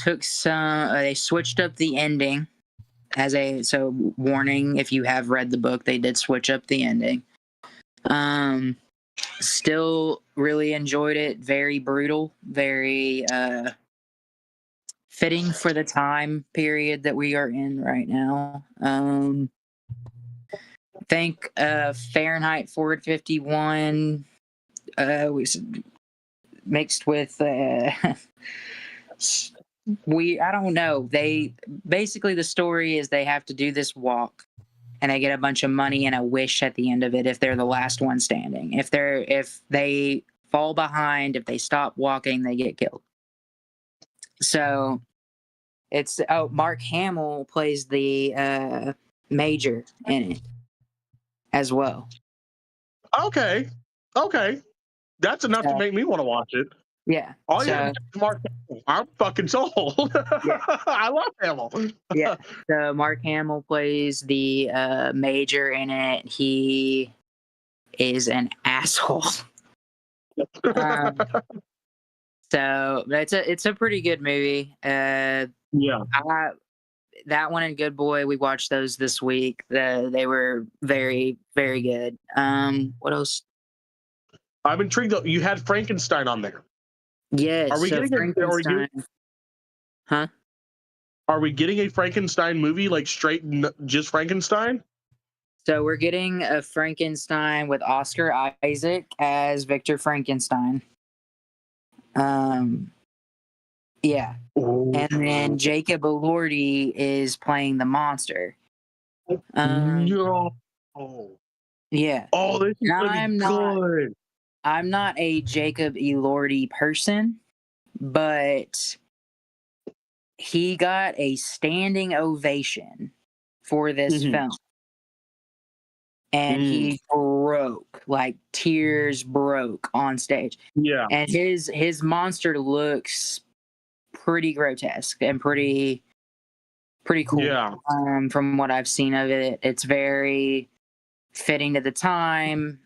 switched up the ending warning, if you have read the book, they did switch up the ending. Still really enjoyed it. Very brutal, very fitting for the time period that we are in right now. I think Fahrenheit 451 was mixed with I don't know. Basically the story is they have to do this walk and they get a bunch of money and a wish at the end of it if they're the last one standing. If they fall behind, if they stop walking, they get killed. So it's Mark Hamill plays the major in it as well. Okay. That's enough to make me want to watch it. Yeah. Mark Hamill. I'm fucking sold. Yeah. I love Hamill. Yeah. So Mark Hamill plays the major in it. He is an asshole. So it's a pretty good movie. Yeah. that one and Good Boy, we watched those this week. They were very, very good. What else? I'm intrigued though. You had Frankenstein on there. Yes. Are we so getting Frankenstein? Huh? Are we getting a Frankenstein movie like straight just Frankenstein? So we're getting a Frankenstein with Oscar Isaac as Victor Frankenstein. Yeah. Ooh. And then Jacob Elordi is playing the monster. No. Yeah. Oh, this is gonna I'm be good. I'm not a Jacob Elordi person, but he got a standing ovation for this film. And he broke, like tears broke on stage. Yeah. And his monster looks pretty grotesque and pretty cool. Yeah. From what I've seen of it, it's very fitting to the time.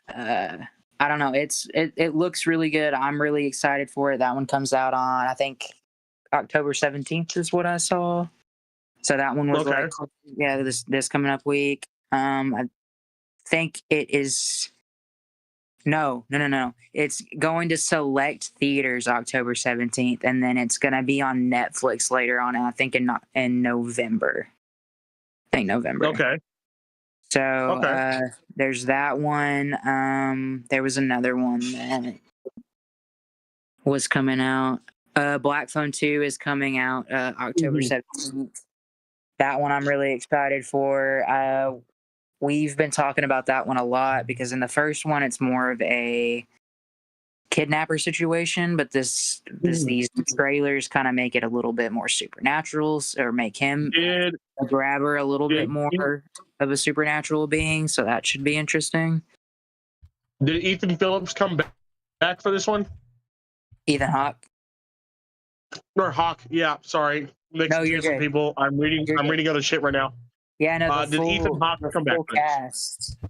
I don't know. It looks really good. I'm really excited for it. That one comes out on, I think, October 17th is what I saw. So that one was Okay. like, this coming up week. I think it is. No. It's going to select theaters October 17th, and then it's going to be on Netflix later on, and I think in November. I think November. Okay. So there's that one. There was another one that was coming out. Black Phone 2 is coming out October 17th. That one I'm really excited for. We've been talking about that one a lot because in the first one it's more of a kidnapper situation, but these trailers kind of make it a little bit more supernatural, or make him a grabber a little bit more of a supernatural being. So that should be interesting. Did Ethan Phillips come back for this one? Ethan Hawke. Or Hawk? Yeah. Sorry. No, you're good. People. I'm reading other shit right now. Yeah, no. Did Ethan Hawke come back?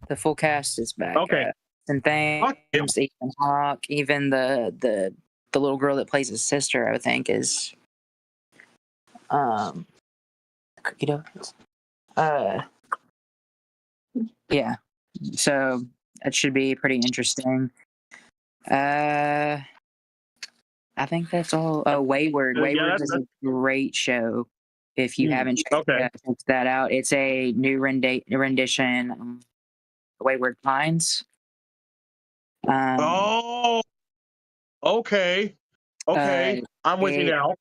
The full cast is back. Okay. And thanks, Ethan Hawke. Even the little girl that plays his sister, I think, is cookie donuts. Yeah. So that should be pretty interesting. I think that's all. Oh, Wayward. Wayward is a great show. If you haven't checked that out, it's a new rendition of Wayward Pines. Okay. I'm with you now.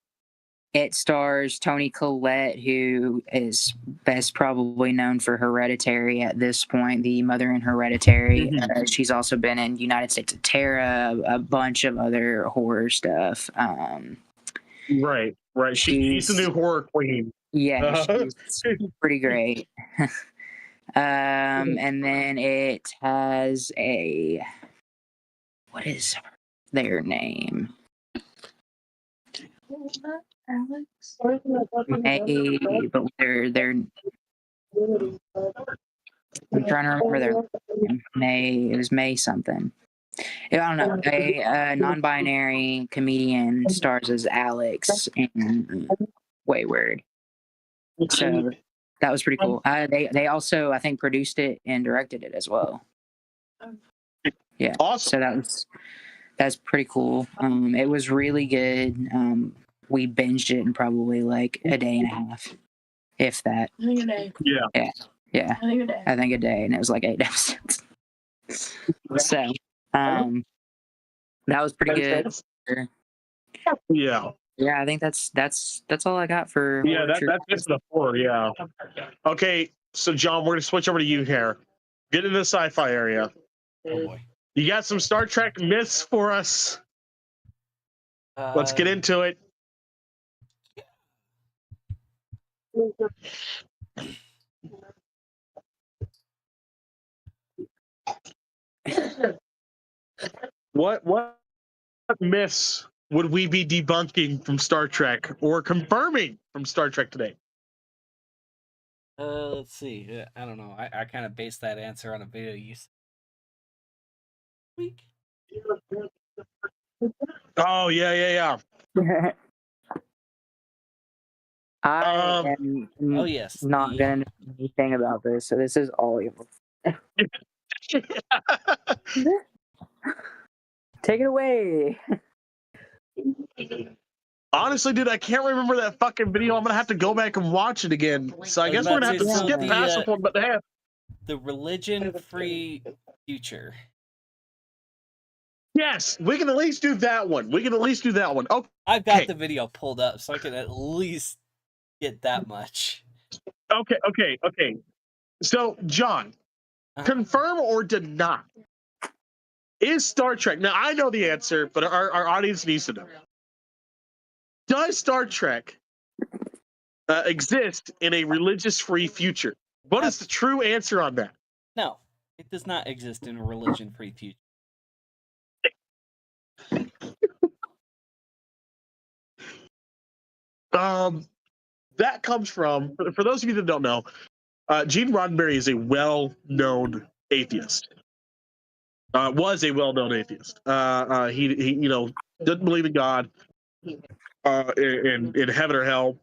It stars Toni Collette, who is best probably known for Hereditary at this point, the mother in Hereditary. She's also been in United States of Terror, a bunch of other horror stuff. Right. She's the new horror queen. Yeah, she's pretty great. And then it has what is their name? Alex? May, but they're I'm trying to remember their name. May. It was May something. I don't know. A non-binary comedian stars as Alex in Wayward. So that was pretty cool. They also, I think, produced it and directed it as well. Yeah. Awesome. So that's pretty cool. It was really good. We binged it in probably like a day and a half, if that. I think a day. Yeah. I think a day, and it was like 8 episodes. So, that was pretty good. Yeah. Yeah, I think that's all I got for. Yeah, that's it for the horror. Yeah. Okay, so John, we're gonna switch over to you here. Get in the sci-fi area. Oh boy. You got some Star Trek myths for us. Let's get into it. What myths would we be debunking from Star Trek or confirming from Star Trek today? Let's see. I don't know. I kind of based that answer on a video you week. Oh, yeah. I I Um, am Oh yes, not gonna know anything about this, so this is all evil. Take it away. Honestly, dude, I can't remember that fucking video. I'm gonna have to go back and watch it again. So I I was guess we're about gonna have to to say, so skip past this one, but yeah. the religion-free future. Yes, we can at least do that one. Okay. I've got the video pulled up, so I can at least get that much. Okay. So, John, confirm or deny? Is Star Trek, now I know the answer, but our audience needs to know. Does Star Trek exist in a religious-free future? What is the true answer on that? No, it does not exist in a religion-free future. That comes from, for those of you that don't know, Gene Roddenberry is a well-known atheist. Was a well-known atheist. He doesn't believe in God, in heaven or hell.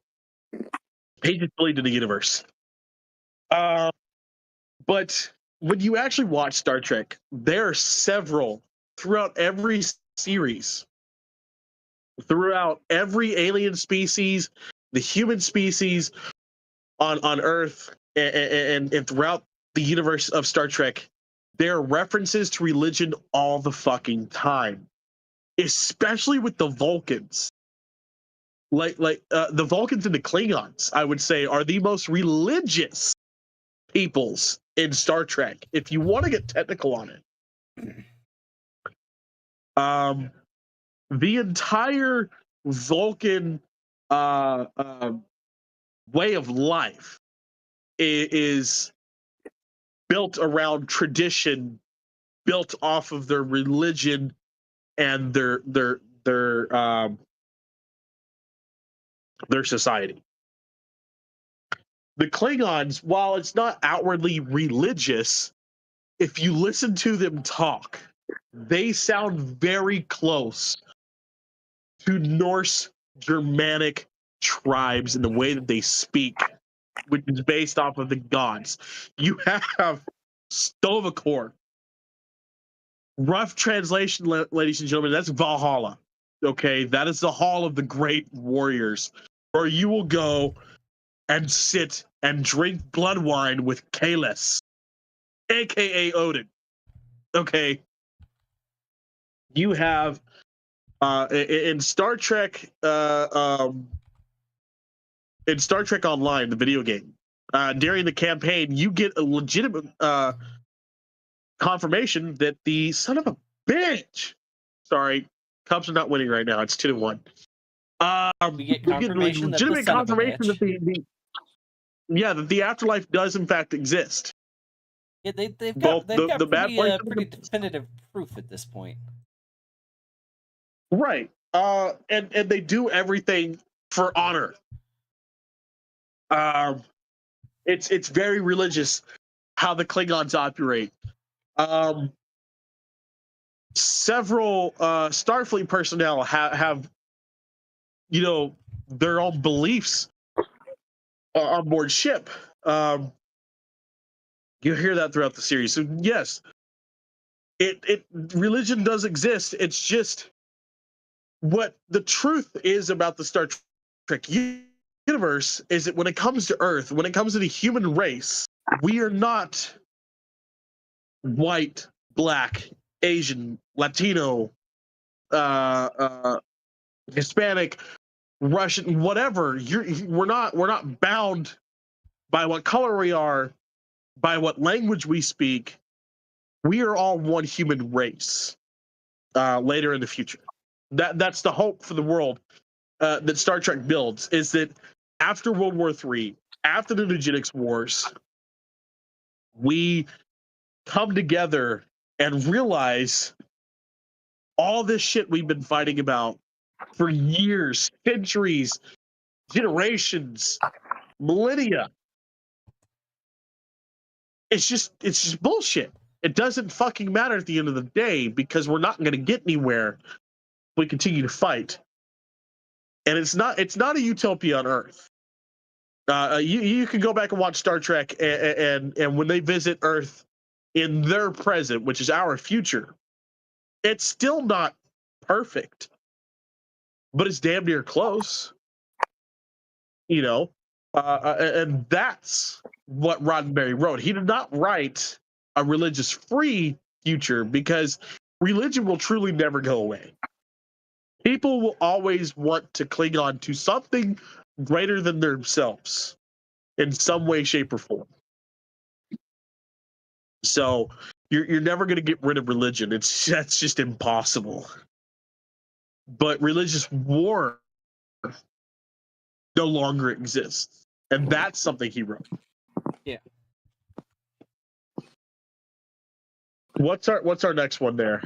He just believed in the universe. But when you actually watch Star Trek, there are several throughout every series, throughout every alien species, the human species on Earth, and throughout the universe of Star Trek, there are references to religion all the fucking time, especially with the Vulcans. Like the Vulcans and the Klingons, I would say, are the most religious peoples in Star Trek, if you want to get technical on it. The entire Vulcan way of life is built around tradition, built off of their religion and their society. The Klingons, while it's not outwardly religious, if you listen to them talk, they sound very close to Norse Germanic tribes in the way that they speak, which is based off of the gods. You have Stovacor. Rough translation, ladies and gentlemen, that's Valhalla. Okay, that is the hall of the great warriors, where you will go and sit and drink blood wine with Kalis, aka Odin. Okay, you have in Star Trek, in Star Trek Online, the video game, during the campaign, you get a legitimate confirmation that the son of a bitch. Sorry, Cubs are not winning right now. It's 2-1. We get confirmation that the legitimate son of a confirmation bitch. that the afterlife does in fact exist. Yeah, they've got pretty definitive proof at this point. Right. And they do everything for honor. It's very religious how the Klingons operate. Several Starfleet personnel have their own beliefs on board ship. You hear that throughout the series. So yes, it religion does exist. It's just what the truth is about the Star Trek universe is that when it comes to Earth, when it comes to the human race, we are not white, black, Asian, Latino, Hispanic, Russian, whatever. We're not bound by what color we are, by what language we speak. We are all one human race. Later in the future, that's the hope for the world that Star Trek builds. Is that after World War III, after the Eugenics Wars, we come together and realize all this shit we've been fighting about for years, centuries, generations, millennia. It's just bullshit. It doesn't fucking matter at the end of the day because we're not going to get anywhere if we continue to fight. And it's not a utopia on Earth. You can go back and watch Star Trek, and when they visit Earth in their present, which is our future, it's still not perfect, but it's damn near close. And that's what Roddenberry wrote. He did not write a religious-free future because religion will truly never go away. People will always want to cling on to something greater than themselves in some way, shape, or form. So you're never going to get rid of religion. That's just impossible. But religious war no longer exists, and that's something he wrote. Yeah. What's our next one there?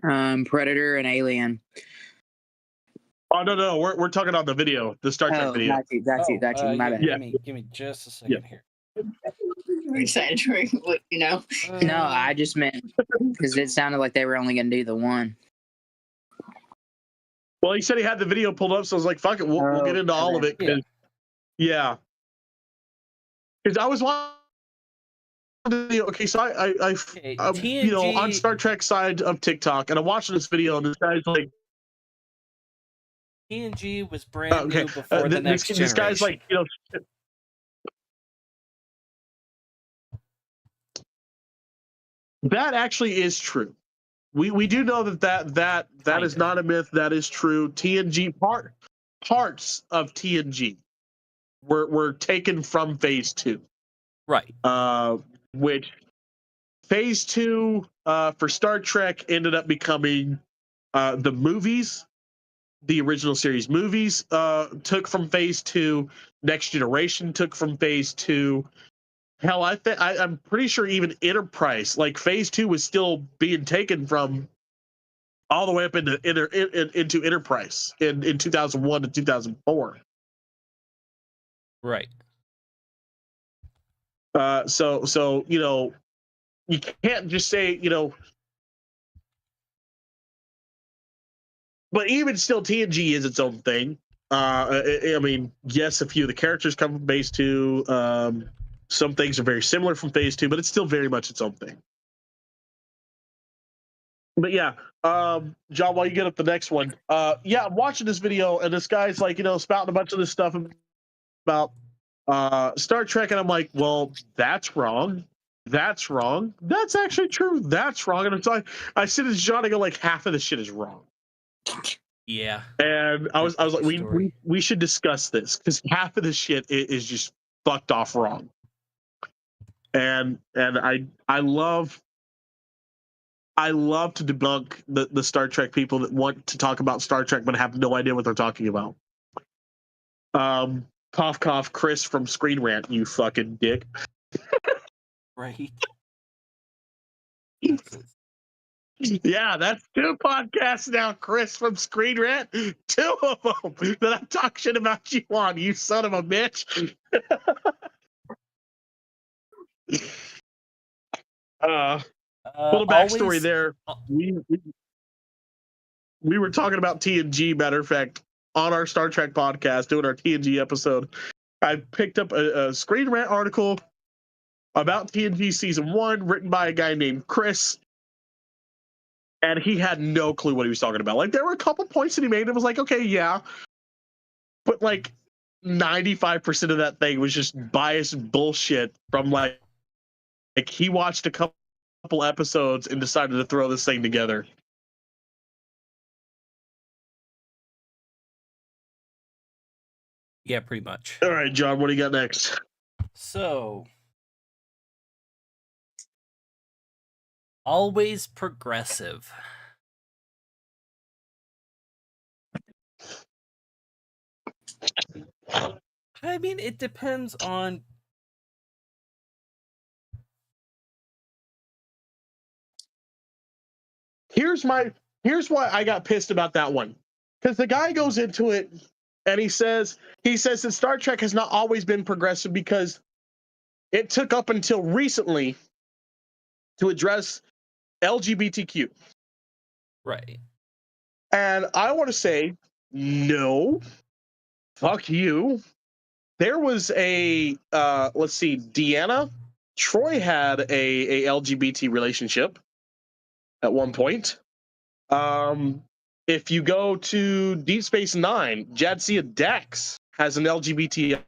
Predator and Alien. Oh no, we're talking on the video, the Star Trek video. Got you. My bad. Give me just a second here. I'm excited to let you know. No, I just meant because it sounded like they were only going to do the one. Well, he said he had the video pulled up, so I was like, "Fuck it, we'll get into all of it." Yeah, because I was watching. Okay, so I TNG... on Star Trek side of TikTok, and I'm watching this video, and this guy's like, TNG was brand new before the next generation. This guy's like, that actually is true. We do know that is not a myth. That is true. TNG parts of TNG were taken from Phase 2. Right. Which Phase 2 for Star Trek ended up becoming the movies. The original series movies took from Phase 2. Next Generation took from Phase 2. Hell, I'm pretty sure even Enterprise, like Phase 2, was still being taken from all the way up into Enterprise in 2001 to 2004. Right. So you can't just say but even still, TNG is its own thing. I mean, yes, a few of the characters come from Phase 2. Some things are very similar from Phase 2, but it's still very much its own thing. But yeah, John, while you get up the next one, I'm watching this video, and this guy's like, spouting a bunch of this stuff about Star Trek, and I'm like, well, that's wrong. That's wrong. That's actually true. That's wrong. And it's like, I sit as John and go, like, half of the shit is wrong. Yeah. And I was like, we should discuss this because half of the shit is just fucked off wrong. And I love to debunk the Star Trek people that want to talk about Star Trek but have no idea what they're talking about. Cough cough, Chris from Screen Rant, you fucking dick. Right. Yeah, that's 2 podcasts now, Chris from Screen Rant. 2 of them that I talk shit about you on, you son of a bitch. Little backstory there. We were talking about TNG, matter of fact, on our Star Trek podcast, doing our TNG episode. I picked up a Screen Rant article about TNG Season 1, written by a guy named Chris. And he had no clue what he was talking about. Like, there were a couple points that he made that was like, okay, yeah. But, like, 95% of that thing was just biased bullshit from, like he watched a couple episodes and decided to throw this thing together. Yeah, pretty much. All right, John, what do you got next? So, always progressive. I mean, it depends on... Here's why I got pissed about that one. Because the guy goes into it and he says that Star Trek has not always been progressive because it took up until recently to address LGBTQ. Right. And I want to say, no, fuck you. There was a let's see, Deanna. Troy had a LGBT relationship at one point. If you go to Deep Space Nine, Jadzia Dax has an LGBT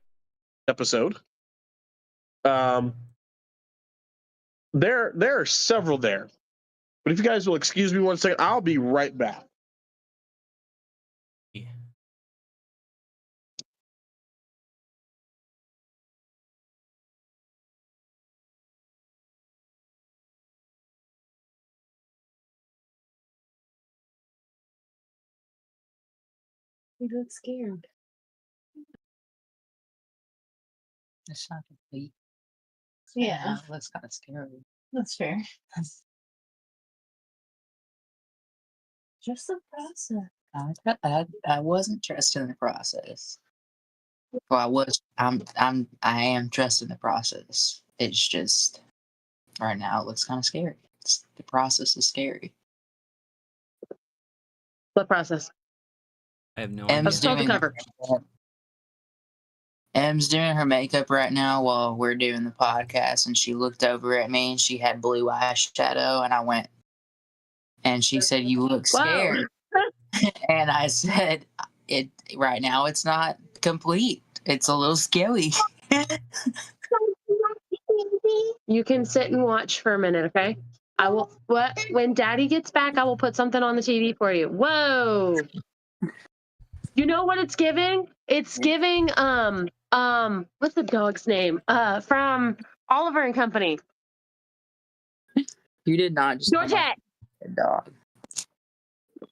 episode. There are several there. But if you guys will excuse me 1 second, I'll be right back. Yeah. You look scared. It's not complete. Yeah, It looks kind of scary. that's fair. Just the process. I wasn't trusting the process. Well, I am trusting the process. It's just right now it looks kind of scary. The process is scary. What process? I have no M's idea. Of doing cover. M's doing her makeup right now while we're doing the podcast, and she looked over at me and she had blue eyeshadow, and I went, and she said, "You look scared," and I said, "It right now it's not complete. It's a little scary." You can sit and watch for a minute, okay? I will. What? When Daddy gets back, I will put something on the TV for you. Whoa! You know what it's giving? It's giving what's the dog's name? From Oliver and Company. You did not just Georgette. dog.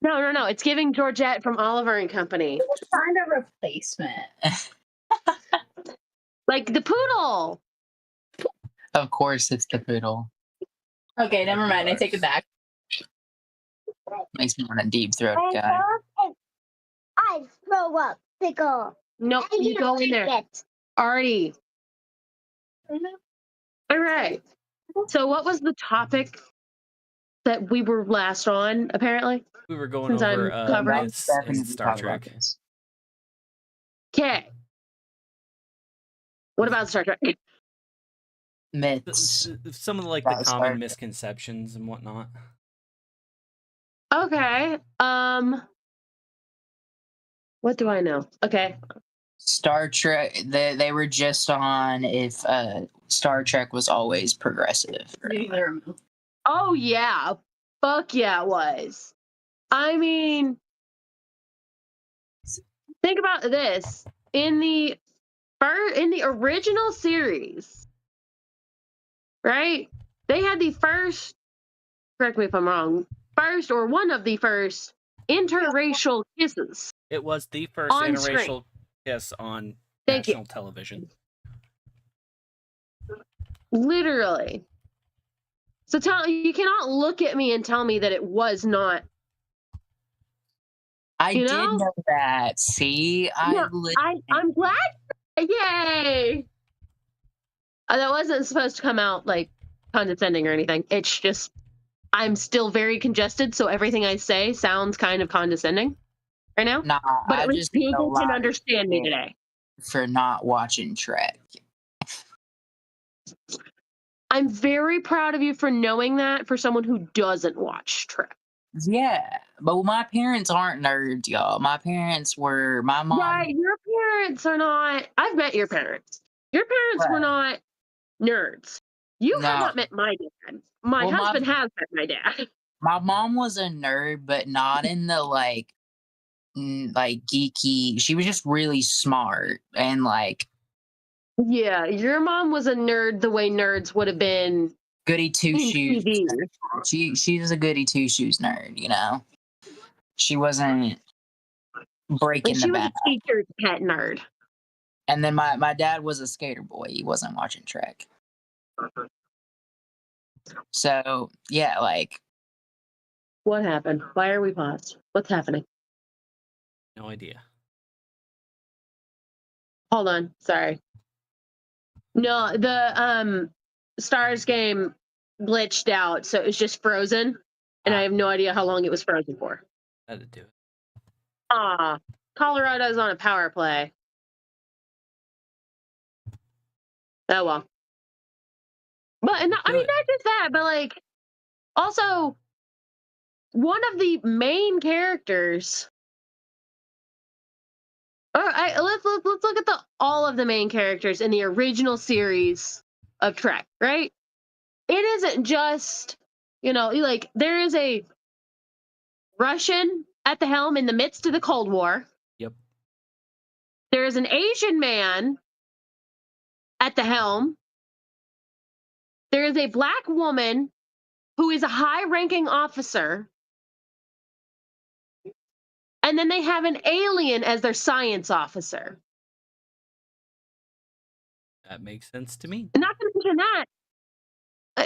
No. It's giving Georgette from Oliver and Company. Find a replacement. Like the poodle. Of course, it's the poodle. Okay, never mind. I take it back. Makes me want a deep throat guy. I throw up, pickle. No, you go in there. Artie. All right. So what was the topic that we were last on, apparently? We were going Since over I'm covering. myths in Star Trek. Okay. What about Star Trek? Myths. Some of the About Star common Trek. misconceptions and whatnot. Okay. What do I know? Okay. Star Trek. They were just on if Star Trek was always progressive. Oh yeah. Fuck yeah, it was. I mean, think about this. In the original series, right? They had the first, correct me if I'm wrong, first or one of the first interracial kisses. It was the first On interracial screen. kiss on Thank you. national television. Literally. So you cannot look at me and tell me that it was not. I You did know? know that. See, Yeah, I'm glad. Yay! That wasn't supposed to come out like condescending or anything. It's just I'm still very congested, so everything I say sounds kind of condescending right now. Nah, But I at least just know a people lot can of understand me shit today. for not watching Trek. I'm very proud of you for knowing that for someone who doesn't watch Trek. Yeah, but my parents aren't nerds, y'all. My parents were my mom. Right, your parents are not. I've met your parents. Your parents were not nerds. You have No. not met my dad. My Well, husband has met my dad. My mom was a nerd, but not in the like geeky. She was just really smart and like Yeah, your mom was a nerd the way nerds would have been goody two in shoes. TV. She was a goody two shoes nerd, you know. She wasn't breaking And the she was bank. a teacher's pet nerd. And then my dad was a skater boy. He wasn't watching Trek. So yeah, like What happened? Why are we paused? What's happening? No idea. Hold on, sorry. No, the Stars game glitched out, so it was just frozen, and I have no idea how long it was frozen for. Had to do it. Colorado's on a power play. Oh well. But not just that, but like also one of the main characters. Let's look at all of the main characters in the original series of Trek, right? It isn't just, like there is a Russian at the helm in the midst of the Cold War. Yep. There is an Asian man at the helm. There is a black woman who is a high-ranking officer. And then they have an alien as their science officer. That makes sense to me. Not to mention that.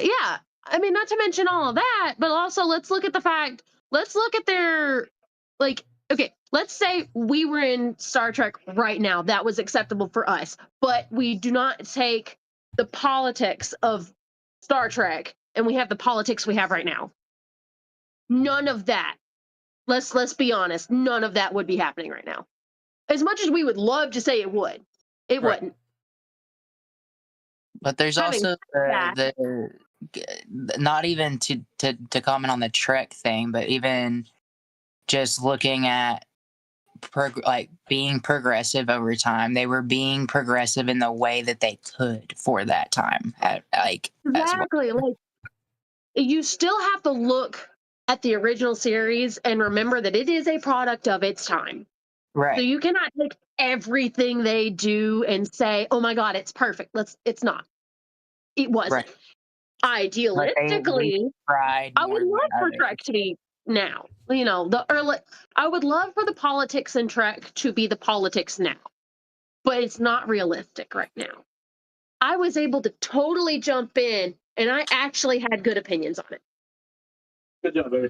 Yeah. I mean, not to mention all of that, but also let's look at their, like, okay, let's say we were in Star Trek right now. That was acceptable for us. But we do not take the politics of Star Trek and we have the politics we have right now. None of that. Let's be honest. None of that would be happening right now. As much as we would love to say it would, it wouldn't. But there's also the not even to comment on the Trek thing, but even just looking at being progressive over time. They were being progressive in the way that they could for that time. Exactly. Like you still have to look at the original series and remember that it is a product of its time. Right. So you cannot take everything they do and say, "Oh my God, it's perfect." It's not. It wasn't. Right. Idealistically, I would love for Trek to be now. I would love for the politics in Trek to be the politics now, but it's not realistic right now. I was able to totally jump in, and I actually had good opinions on it. Good job, baby.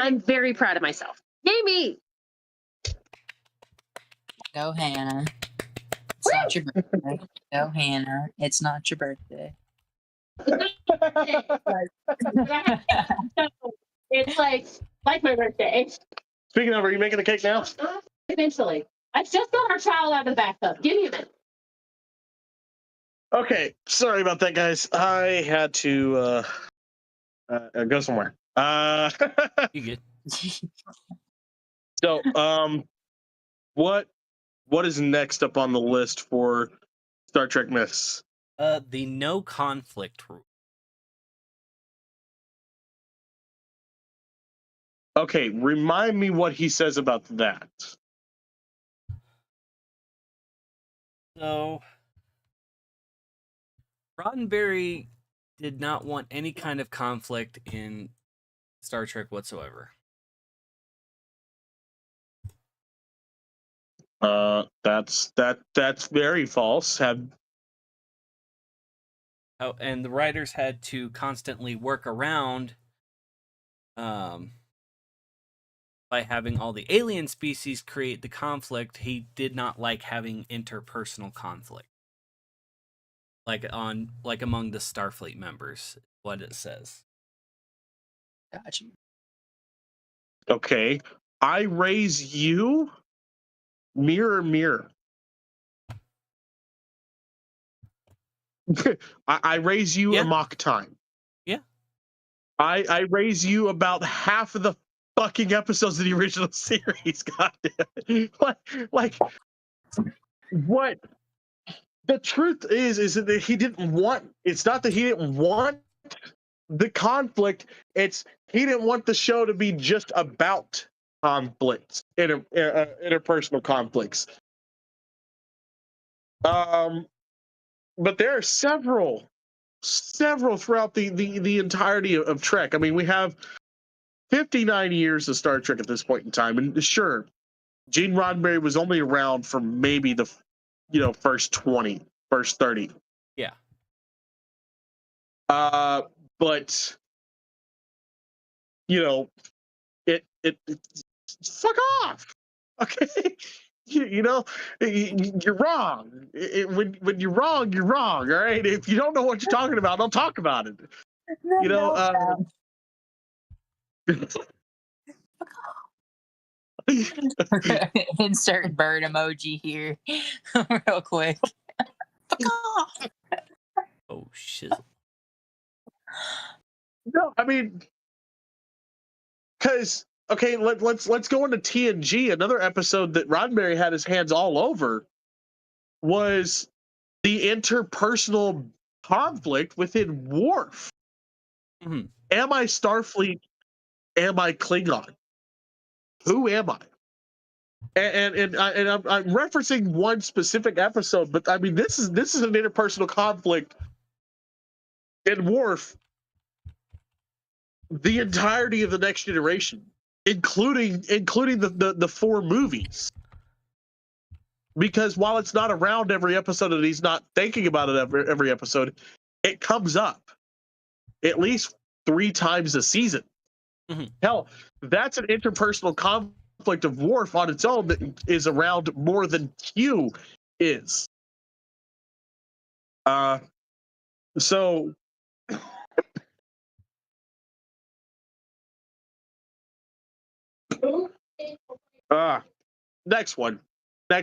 I'm very proud of myself. Yay me! Go, Hannah. It's not your birthday. Go, Hannah. It's not your birthday. It's like my birthday. Speaking of, are you making the cake now? Eventually. I just got our child out of the bathtub. Give me a minute. Okay, sorry about that, guys. I had to go somewhere. You good? So, what is next up on the list for Star Trek myths? The no conflict rule. Okay, remind me what he says about that. So, Roddenberry did not want any kind of conflict in Star Trek whatsoever. That's very false. And the writers had to constantly work around by having all the alien species create the conflict. He did not like having interpersonal conflict. Like among the Starfleet members, what it says. Gotcha. Okay. I raise you, mirror, mirror. I raise you a mock time. Yeah. I raise you about half of the fucking episodes of the original series. Goddamn. Like, what? The truth is that he didn't want. It's not that he didn't want the conflict. It's he didn't want the show to be just about conflicts, interpersonal conflicts. But there are several throughout the entirety of Trek. I mean, we have 59 years of Star Trek at this point in time, and sure, Gene Roddenberry was only around for maybe the first 20, first 30. Yeah. But it fuck off. Okay. You're wrong. When you're wrong, you're wrong. All right. If you don't know what you're talking about, don't talk about it. Insert bird emoji here, real quick. shizzle. No, I mean, because okay, let's go into TNG. Another episode that Roddenberry had his hands all over was the interpersonal conflict within Worf. Mhm. Am I Starfleet? Am I Klingon? Who am I? And I'm referencing one specific episode, but I mean this is an interpersonal conflict in Worf the entirety of the Next Generation, including the four movies. Because while it's not around every episode and he's not thinking about it every episode, it comes up at least 3 times a season. Mhm. Hell, that's an interpersonal conflict of Worf on its own that is around more than Q is. So next one. I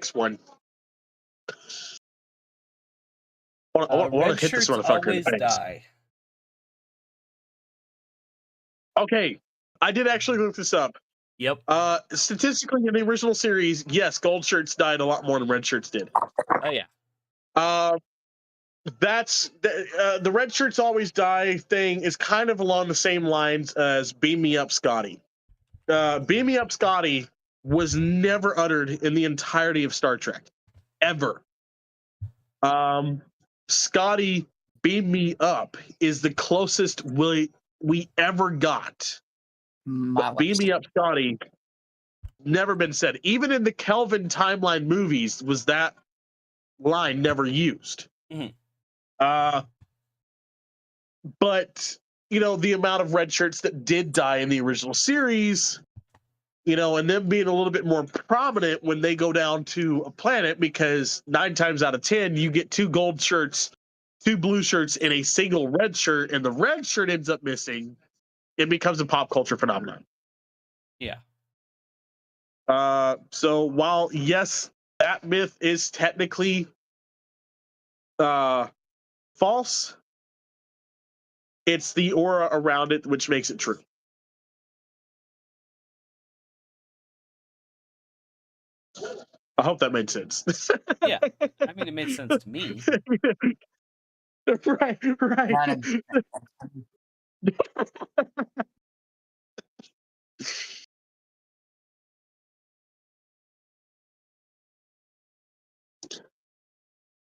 want Red to hit this shirts motherfucker in always the face. die. Okay, I did actually look this up. Yep. Statistically, in the original series, yes, gold shirts died a lot more than red shirts did. Oh yeah. That's the red shirts always die thing is kind of along the same lines as "Beam Me Up, Scotty." "Beam Me Up, Scotty" was never uttered in the entirety of Star Trek, ever. Scotty, beam me up is the closest we ever got. Beam me up, Scotty. Never been said. Even in the Kelvin timeline movies, was that line never used. Mhm. But you know, the amount of red shirts that did die in the original series, you know, and them being a little bit more prominent when they go down to a planet, because 9 times out of 10 you get 2 gold shirts, 2 blue shirts, and a single red shirt, and the red shirt ends up missing. It becomes a pop culture phenomenon. Yeah. So while yes, that myth is technically false, it's the aura around it which makes it true. I hope that made sense. Yeah. I mean, it made sense to me. Right.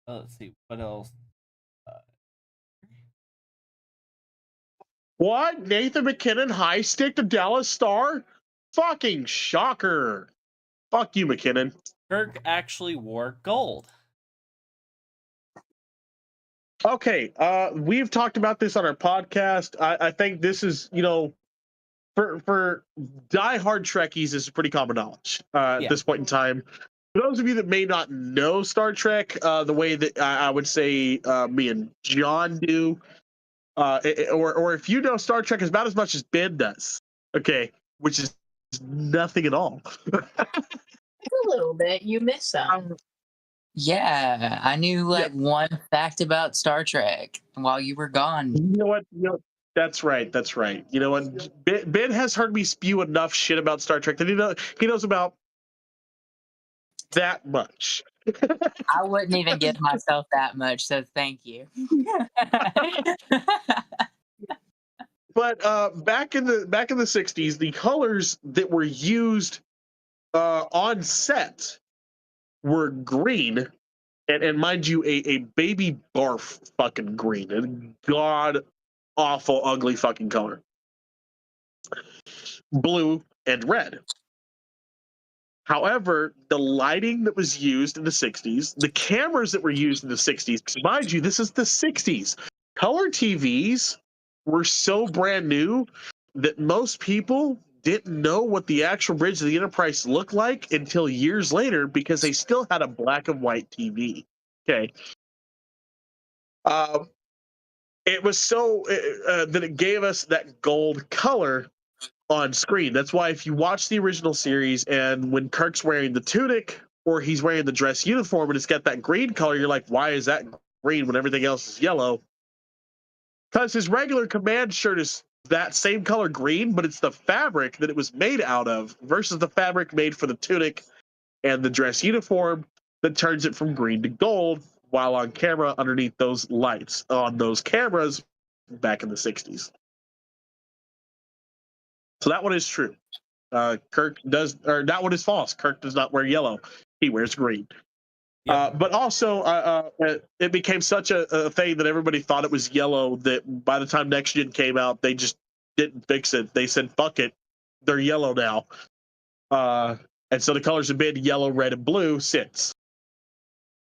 Let's see what else. What? Nathan McKinnon high stick to Dallas Star? Fucking shocker. Fuck you, McKinnon. Kirk actually wore gold. Okay, we've talked about this on our podcast. I think this is, you know, for diehard Trekkies, this is pretty common knowledge at this point in time. For those of you that may not know Star Trek the way that I would say me and John do, or if you know Star Trek as about as much as Ben does, okay, which is nothing at all. A little bit. You missed some. Yeah, I knew like one fact about Star Trek while you were gone. You know what? That's right. You know what? Ben has heard me spew enough shit about Star Trek that he knows about that much. I wouldn't even give myself that much, so thank you. But back in the 60s, the colors that were used on set were green, and mind you, a baby barf fucking green, and god awful ugly fucking color. Blue and red. However, the lighting that was used in the 60s, the cameras that were used in the 60s, because mind you, this is the 60s. Color TVs were so brand new that most people didn't know what the actual bridge of the Enterprise looked like until years later, because they still had a black and white TV. Okay. It was so that it gave us that gold color on screen. That's why if you watch the original series and when Kirk's wearing the tunic or he's wearing the dress uniform and it's got that green color, you're like, why is that green when everything else is yellow? Because his regular command shirt is that same color green, but it's the fabric that it was made out of versus the fabric made for the tunic and the dress uniform that turns it from green to gold while on camera underneath those lights on those cameras back in the 60s. So that one is true. Kirk does, or that one is false. Kirk does not wear yellow. He wears green. Yep. But also, it became such a thing that everybody thought it was yellow that by the time Next Gen came out, they just didn't fix it. They said, fuck it. They're yellow now. And so the colors have been yellow, red, and blue since.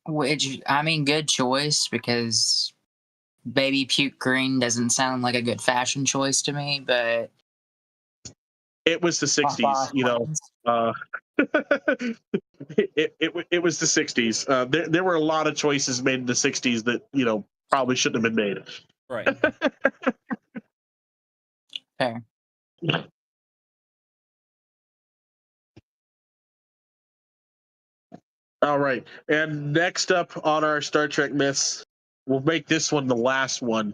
Which, I mean, good choice, because baby puke green doesn't sound like a good fashion choice to me, but It was the 60s, you know. It was the 60s. There were a lot of choices made in the 60s that, you know, probably shouldn't have been made. Right. fair. All right. And next up on our Star Trek myths, we'll make this one the last one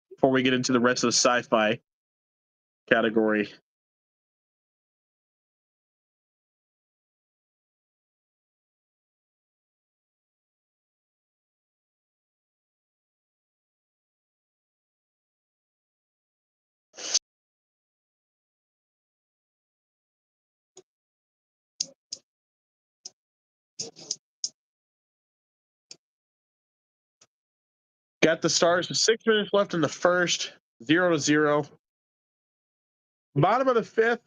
before we get into the rest of the sci-fi category. Got the stars with 6 minutes left in the first, 0-0. Bottom of the fifth,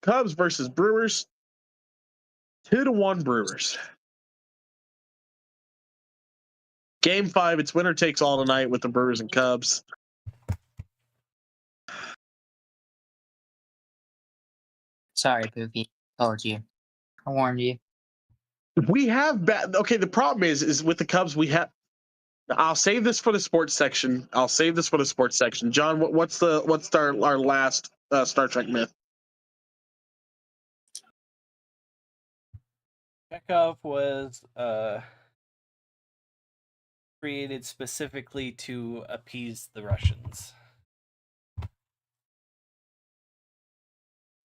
Cubs versus Brewers, 2-1 Brewers. Game 5, it's winner takes all tonight with the Brewers and Cubs. Sorry, Pookie. Told you. I warned you. We have okay, the problem is with the Cubs, we have. I'll save this for the sports section. John, what's our last Star Trek myth? Chekhov was created specifically to appease the Russians.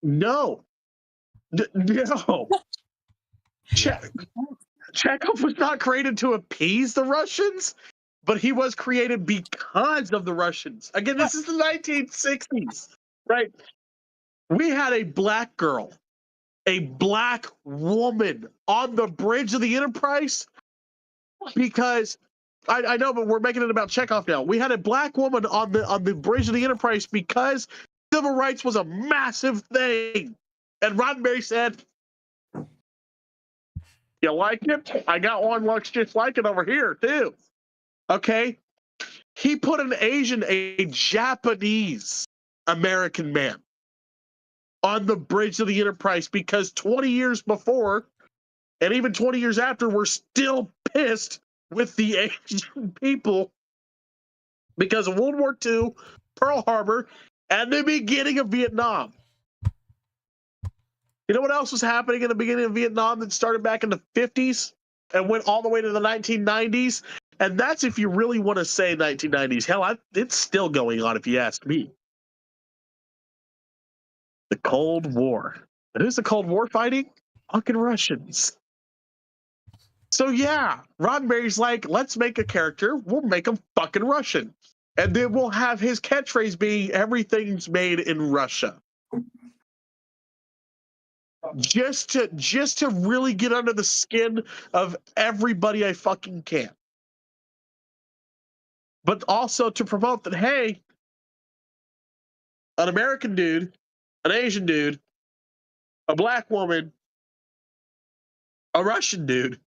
No. No. Chekhov was not created to appease the Russians, but he was created because of the Russians. Again, this is the 1960s, right? We had a black girl, a black woman on the bridge of the Enterprise because I know, but we're making it about Chekhov now. We had a black woman on the bridge of the Enterprise because civil rights was a massive thing. And Roddenberry said, you like it? I got one looks just like it over here, too. Okay. He put an Asian, a Japanese American man on the bridge of the Enterprise because 20 years before, and even 20 years after, we're still pissed with the Asian people because of World War II, Pearl Harbor, and the beginning of Vietnam. You know what else was happening in the beginning of Vietnam that started back in the 50s and went all the way to the 1990s? And that's if you really want to say 1990s. Hell, it's still going on if you ask me. The Cold War. And who's the Cold War fighting? Fucking Russians. So yeah, Roddenberry's like, let's make a character. We'll make him fucking Russian. And then we'll have his catchphrase be, everything's made in Russia. Just to really get under the skin of everybody I fucking can. But also to promote that, hey, an American dude, an Asian dude, a black woman, a Russian dude,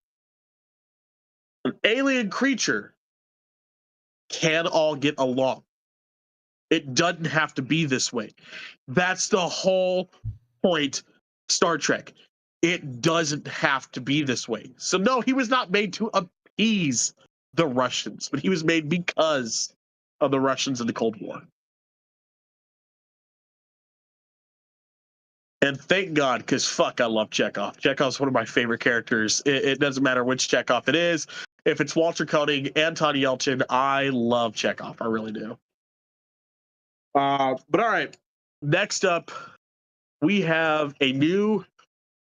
an alien creature can all get along. It doesn't have to be this way. That's the whole point, Star Trek. It doesn't have to be this way. So no, he was not made to appease the Russians, but he was made because of the Russians in the Cold War. And thank God, because fuck, I love Chekhov. Chekhov's one of my favorite characters. It doesn't matter which Chekhov it is. If it's Walter Koenig, Anton Yelchin, I love Chekhov. I really do. But all right, next up, we have a new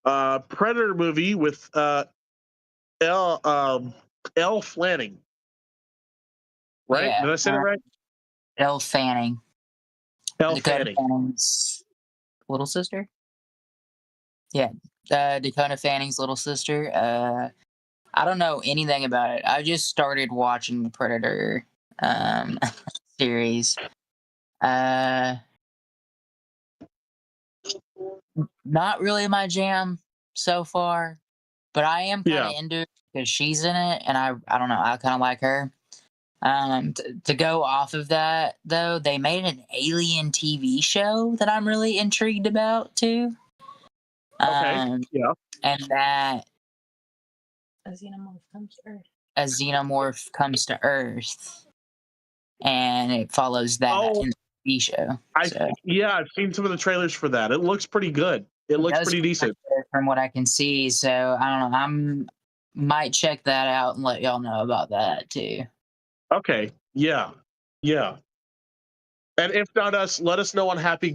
Predator movie with Elle Fanning. Right? Yeah, Did I say that right? Elle Fanning. Elle Dakota Fanning. Fanning's little sister. Yeah, Dakota Fanning's little sister. I don't know anything about it. I just started watching the Predator series. Not really my jam so far, but I am kind of Yeah. into it because she's in it, and I don't know, I kind of like her. To go off of that though, they made an Alien TV show that I'm really intrigued about too. Okay. Yeah. And that A xenomorph comes to Earth. a xenomorph comes to Earth, and it follows that Oh, in the TV show. So I've seen some of the trailers for that. It looks pretty good. It looks does pretty look decent. good from what I can see. So I don't know. Might check that out and let y'all know about that too. Okay. Yeah. Yeah. And if not us, let us know on Happy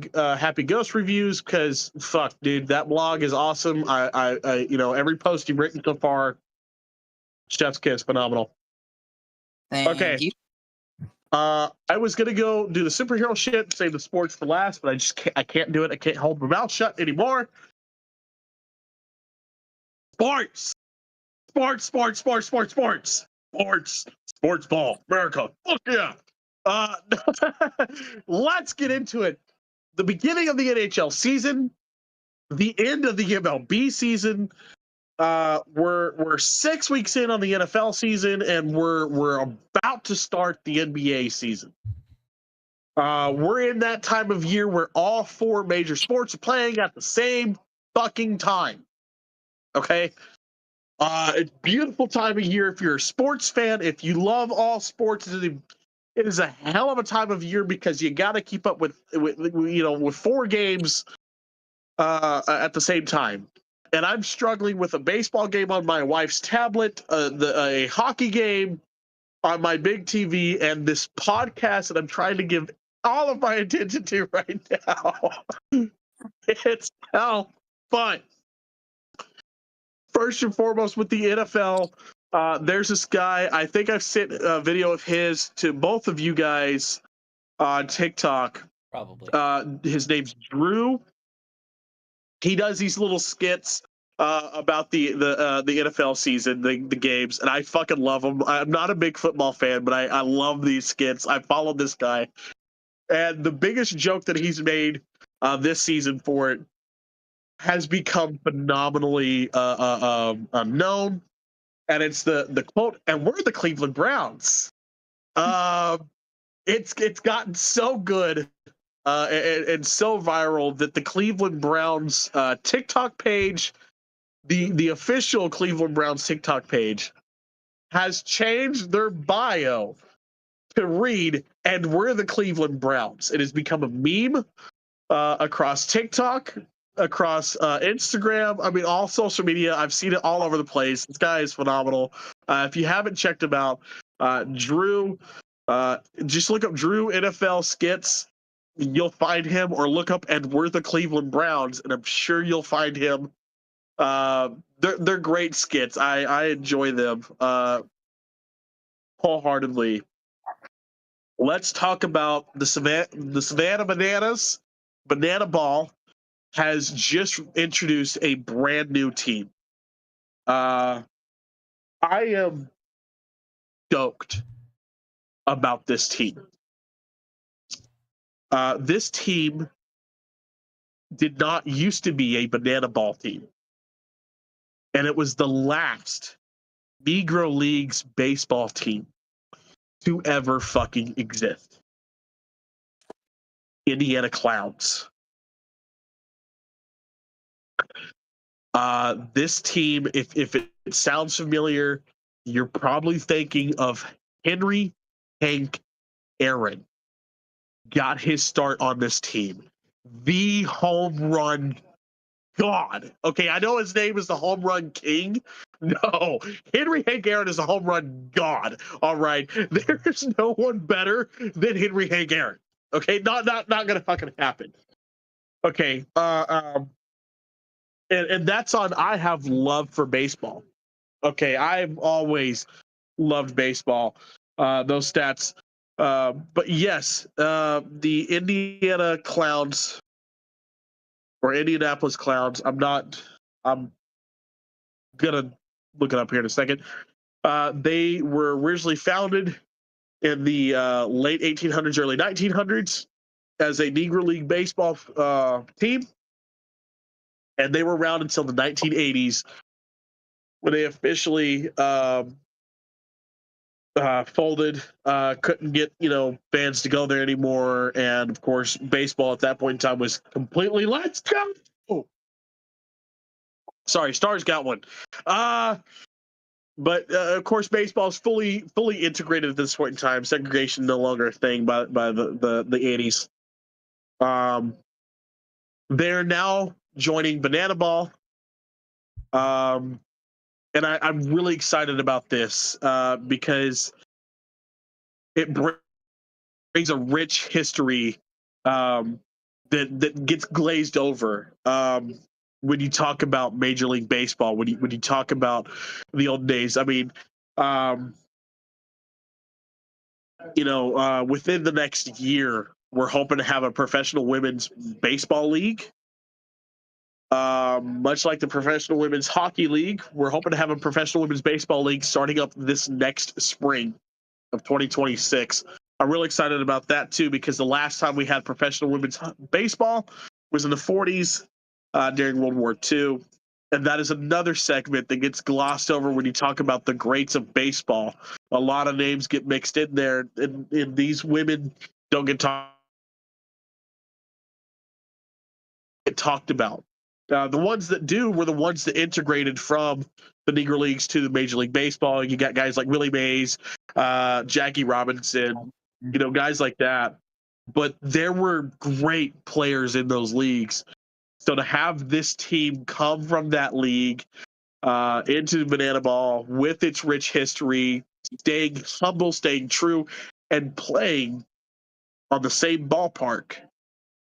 Ghost Reviews, because fuck, dude, that blog is awesome. I every post you've written so far, chef's kiss, phenomenal. Thank Okay. you. I was gonna go do the superhero shit, save the sports for last, but I can't do it. I can't hold my mouth shut anymore. Sports, sports, sports, sports, sports, sports, sports, sports ball, America. Fuck yeah. Let's get into it. The beginning of the NHL season, the end of the MLB season. We're 6 weeks in on the NFL season, and we're about to start the NBA season. We're in that time of year where all 4 major sports are playing at the same fucking time. Okay. It's a beautiful time of year if you're a sports fan. If you love all sports, it is a hell of a time of year because you got to keep up with 4 games at the same time. And I'm struggling with a baseball game on my wife's tablet, a hockey game on my big TV, and this podcast that I'm trying to give all of my attention to right now. It's hell fun. First and foremost, with the NFL, there's this guy. I think I've sent a video of his to both of you guys on TikTok. Probably. His name's Drew. He does these little skits about the NFL season, the games, and I fucking love them. I'm not a big football fan, but I love these skits. I followed this guy, and the biggest joke that he's made this season for it has become phenomenally known, and it's the quote, "And we're the Cleveland Browns." It's gotten so good and so viral that the Cleveland Browns TikTok page, the official Cleveland Browns TikTok page, has changed their bio to read, "And we're the Cleveland Browns." It has become a meme across TikTok, across Instagram. I mean, all social media. I've seen it all over the place. This guy is phenomenal. If you haven't checked him out, Drew, just look up Drew NFL skits. You'll find him, or look up "And we're the Cleveland Browns," and I'm sure you'll find him. They're great skits. I enjoy them wholeheartedly. Let's talk about the Savannah Bananas. Banana Ball has just introduced a brand new team. I am stoked about this team. This team did not used to be a Banana Ball team, and it was the last Negro Leagues baseball team to ever fucking exist. Indiana Clowns. This team, if it sounds familiar, you're probably thinking of Henry Hank Aaron. Got his start on this team. The home run god. Okay, I know his name is the home run king, No, Henry Hank Aaron is a home run god. All right, there's no one better than Henry Hank Aaron. Okay, not gonna fucking happen. Okay, and that's on. I have love for baseball. Okay, I've always loved baseball. Those stats. But yes, the Indiana Clowns or Indianapolis Clowns. I'm gonna look it up here in a second. They were originally founded in the late 1800s, early 1900s as a Negro League baseball team, and they were around until the 1980s when they officially folded. Couldn't get fans to go there anymore, and of course, baseball at that point in time was completely let's go. Oh. Sorry, Stars got one. But of course, baseball is fully integrated at this point in time. Segregation no longer a thing by the 80s. They're now joining Banana Ball, and I'm really excited about this because it brings a rich history that gets glazed over. When you talk about Major League Baseball, when you talk about the old days, I mean, within the next year, we're hoping to have a professional women's baseball league. Much like the professional women's hockey league, we're hoping to have a professional women's baseball league starting up this next spring of 2026. I'm really excited about that too, because the last time we had professional women's baseball was in the 40s during World War II. And that is another segment that gets glossed over when you talk about the greats of baseball. A lot of names get mixed in there, and these women don't get talked about. The ones that do were the ones that integrated from the Negro Leagues to the Major League Baseball. You got guys like Willie Mays, Jackie Robinson, guys like that. But there were great players in those leagues. So to have this team come from that league into Banana Ball with its rich history, staying humble, staying true, and playing on the same ballpark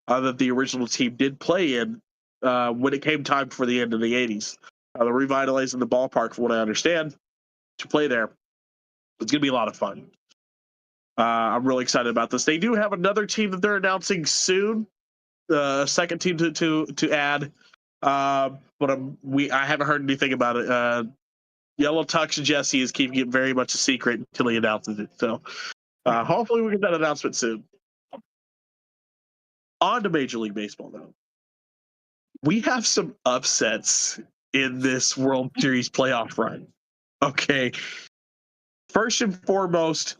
that the original team did play in when it came time for the end of the 80s. They're revitalizing the ballpark, from what I understand, to play there. It's going to be a lot of fun. I'm really excited about this. They do have another team that they're announcing soon, a second team to add, but I haven't heard anything about it. Yellow Tux Jesse is keeping it very much a secret until he announces it. So hopefully we get that announcement soon. On to Major League Baseball, though. We have some upsets in this World Series playoff run. Okay. First and foremost,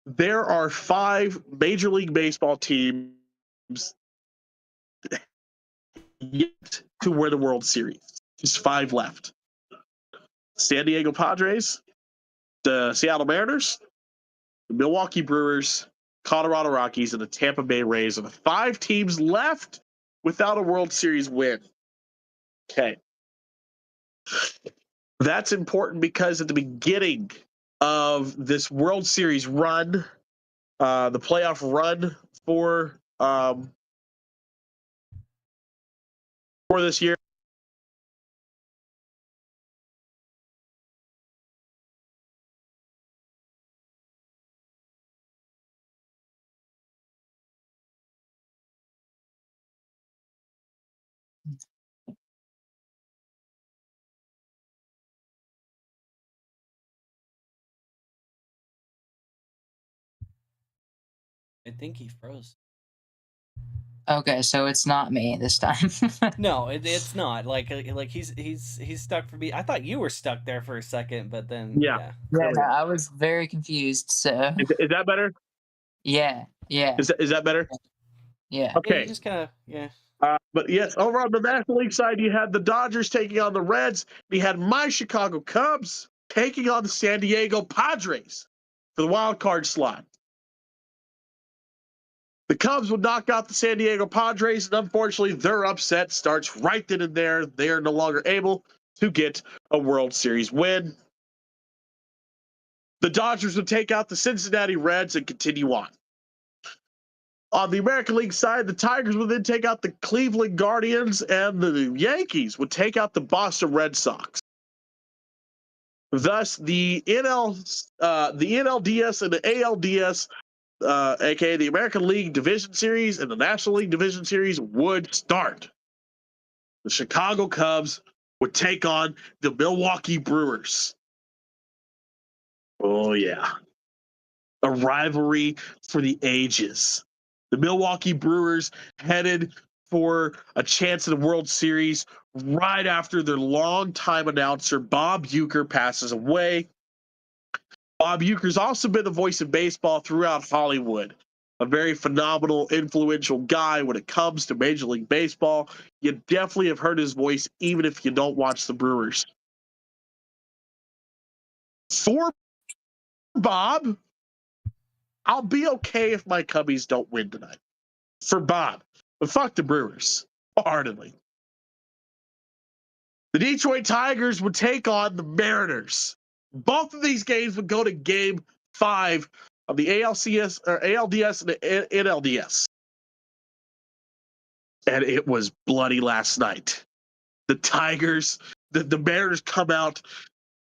there are 5 Major League Baseball teams yet to win the World Series. Just 5 left. San Diego Padres, the Seattle Mariners, the Milwaukee Brewers, Colorado Rockies, and the Tampa Bay Rays are the 5 teams left without a World Series win. Okay. That's important because at the beginning of this World Series run, the playoff run for this year, I think he froze. Okay, so it's not me this time. No, it's not. Like he's stuck for me. I thought you were stuck there for a second, but then Yeah. Yeah, no, I was very confused. So Is that better? yeah. Is that better? Yeah. yeah, Okay. you just kind of But yes, over on the National League side, you had the Dodgers taking on the Reds. You had my Chicago Cubs taking on the San Diego Padres for the wild card slot. The Cubs would knock out the San Diego Padres, and unfortunately, their upset starts right then and there. They are no longer able to get a World Series win. The Dodgers would take out the Cincinnati Reds and continue on. On the American League side, the Tigers would then take out the Cleveland Guardians, and the Yankees would take out the Boston Red Sox. Thus, the NLDS and the ALDS, aka the American League Division Series and the National League Division Series, would start. The Chicago Cubs would take on the Milwaukee Brewers. Oh, yeah. A rivalry for the ages. The Milwaukee Brewers headed for a chance at the World Series right after their longtime announcer, Bob Uecker, passes away. Bob Uecker's also been the voice of baseball throughout Hollywood. A very phenomenal, influential guy when it comes to Major League Baseball. You definitely have heard his voice, even if you don't watch the Brewers. For Bob, I'll be okay if my Cubbies don't win tonight. For Bob. But fuck the Brewers. Wholeheartedly. The Detroit Tigers would take on the Mariners. Both of these games would go to Game 5 of the ALDS and the NLDS. And it was bloody last night. The Tigers, the Mariners come out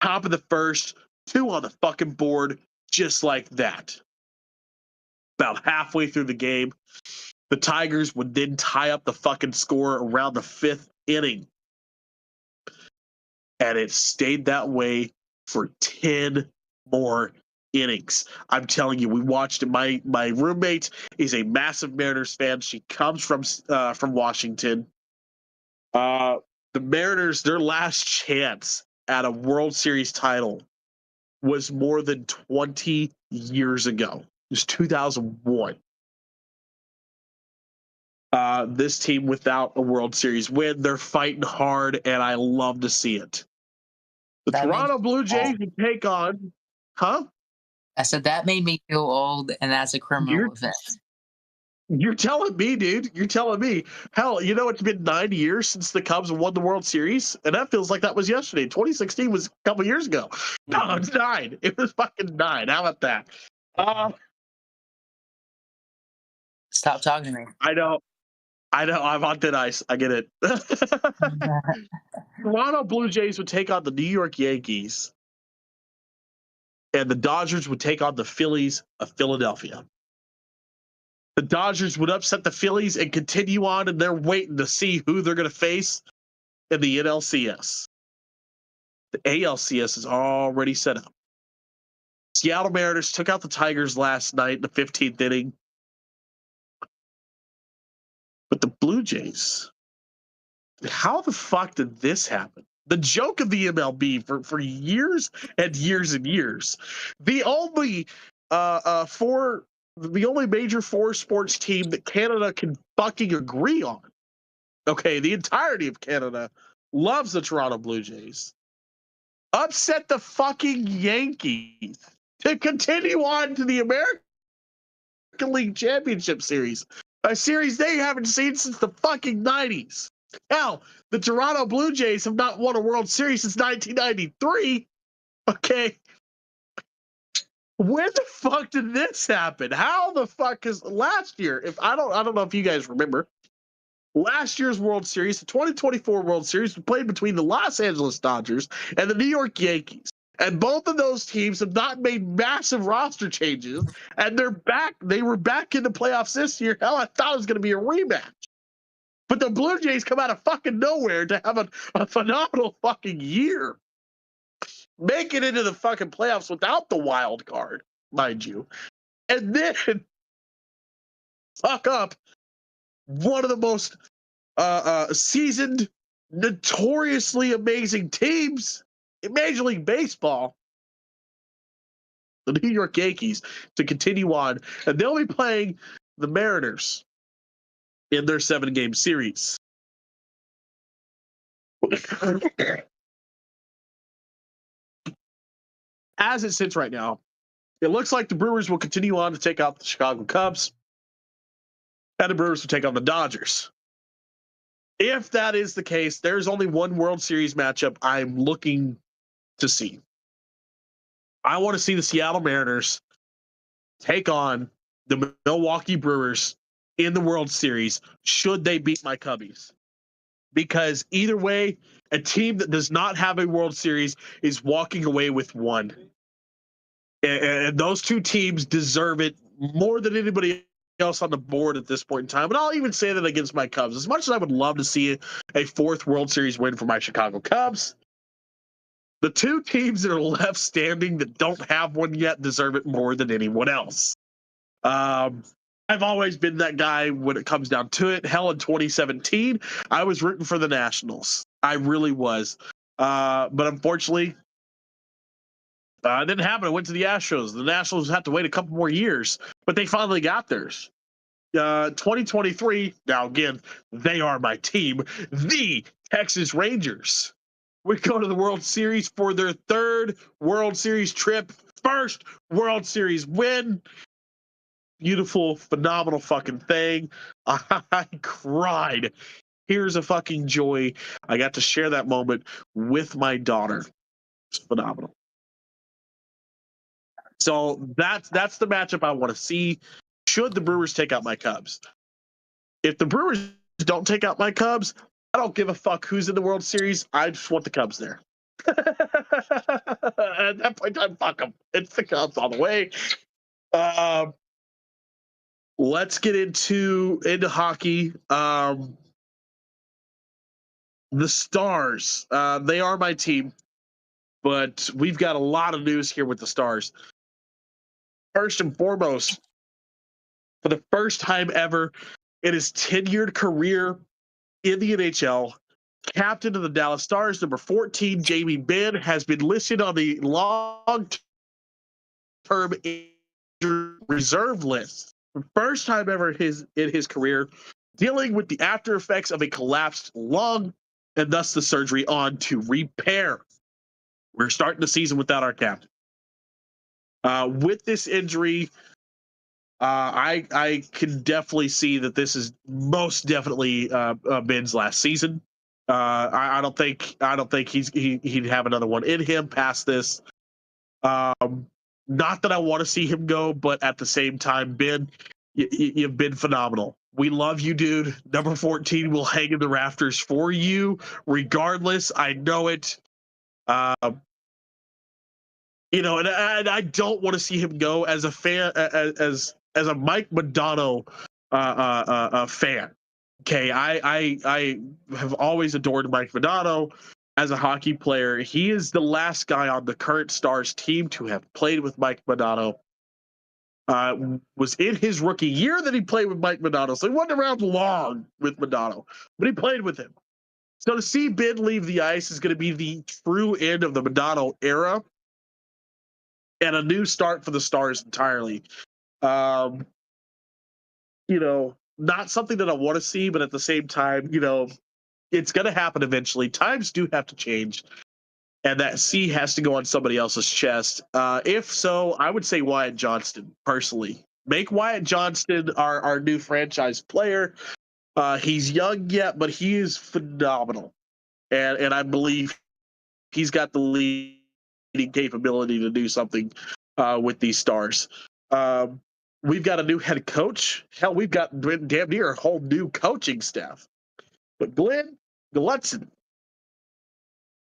top of the first, 2 on the fucking board, just like that. About halfway through the game, the Tigers would then tie up the fucking score around the 5th inning. And it stayed that way for 10 more innings. I'm telling you, we watched it. My roommate is a massive Mariners fan. She comes from Washington. The Mariners, their last chance at a World Series title was more than 20 years ago. It was 2001. This team without a World Series win, they're fighting hard, and I love to see it. The Toronto Blue Jays would take on, huh? I said that made me feel old, and that's a criminal offense. You're telling me, dude. You're telling me. Hell, you know, it's been 9 years since the Cubs won the World Series, and that feels like that was yesterday. 2016 was a couple years ago. No, it's 9. It was fucking 9. How about that? Stop talking to me. I know. I'm on thin ice. I get it. Toronto Blue Jays would take on the New York Yankees, and the Dodgers would take on the Phillies of Philadelphia. The Dodgers would upset the Phillies and continue on, and they're waiting to see who they're going to face in the NLCS. The ALCS is already set up. Seattle Mariners took out the Tigers last night in the 15th inning. But the Blue Jays, how the fuck did this happen? The joke of the MLB for years and years and years. The only major 4 sports team that Canada can fucking agree on. Okay, the entirety of Canada loves the Toronto Blue Jays. Upset the fucking Yankees to continue on to the American League Championship Series. A series they haven't seen since the fucking 90s. Hell, the Toronto Blue Jays have not won a World Series since 1993. Okay. When the fuck did this happen? How the fuck is last year? I don't know if you guys remember. Last year's World Series, the 2024 World Series, was played between the Los Angeles Dodgers and the New York Yankees. And both of those teams have not made massive roster changes, and they're back. They were back in the playoffs this year. Hell, I thought it was going to be a rematch. But the Blue Jays come out of fucking nowhere to have a phenomenal fucking year. Make it into the fucking playoffs without the wild card, mind you. And then fuck up one of the most seasoned, notoriously amazing teams in Major League Baseball, the New York Yankees, to continue on. And they'll be playing the Mariners in their 7-game series. As it sits right now, it looks like the Brewers will continue on to take out the Chicago Cubs, and the Brewers will take on the Dodgers. If that is the case, there's only one World Series matchup I'm looking to see. I want to see the Seattle Mariners take on the Milwaukee Brewers in the World Series should they beat my Cubbies. Because either way, a team that does not have a World Series is walking away with one. And those two teams deserve it more than anybody else on the board at this point in time. And I'll even say that against my Cubs. As much as I would love to see a fourth World Series win for my Chicago Cubs, the two teams that are left standing that don't have one yet deserve it more than anyone else. I've always been that guy when it comes down to it. Hell, in 2017, I was rooting for the Nationals. I really was. But unfortunately, it didn't happen. I went to the Astros. The Nationals had to wait a couple more years, but they finally got theirs. 2023, now again, they are my team, the Texas Rangers. We go to the World Series for their third World Series trip, first World Series win. Beautiful, phenomenal fucking thing. I cried. Here's a fucking joy. I got to share that moment with my daughter. It's phenomenal. So that's the matchup I want to see. Should the Brewers take out my Cubs? If the Brewers don't take out my Cubs, I don't give a fuck who's in the World Series. I just want the Cubs there. At that point in time, fuck them. It's the Cubs all the way. Let's get into hockey. The Stars. They are my team, but we've got a lot of news here with the Stars. First and foremost, for the first time ever in his tenured career in the NHL, captain of the Dallas Stars, number 14, Jamie Benn, has been listed on the long-term reserve list. For the first time ever in his career, dealing with the after effects of a collapsed lung and thus the surgery on to repair. We're starting the season without our captain. With this injury, I can definitely see that this is most definitely Ben's last season. I don't think he'd have another one in him past this. Not that I want to see him go, but at the same time, Ben, you've been phenomenal. We love you, dude. Number 14 will hang in the rafters for you, regardless. I know it. And I don't want to see him go as a fan, as a Mike Modano fan. Okay, I have always adored Mike Modano as a hockey player. He is the last guy on the current Stars team to have played with Mike Modano. Was in his rookie year that he played with Mike Modano, so he wasn't around long with Modano, but he played with him. So to see Ben leave the ice is going to be the true end of the Modano era and a new start for the Stars entirely. Not something that I want to see, but at the same time, it's going to happen eventually. Times do have to change, and that C has to go on somebody else's chest. If so, I would say Wyatt Johnston, personally. Make Wyatt Johnston our new franchise player. He's young yet, but he is phenomenal. And I believe he's got the leading capability to do something with these Stars. We've got a new head coach. Hell, we've got damn near a whole new coaching staff. But Glenn Glutzen,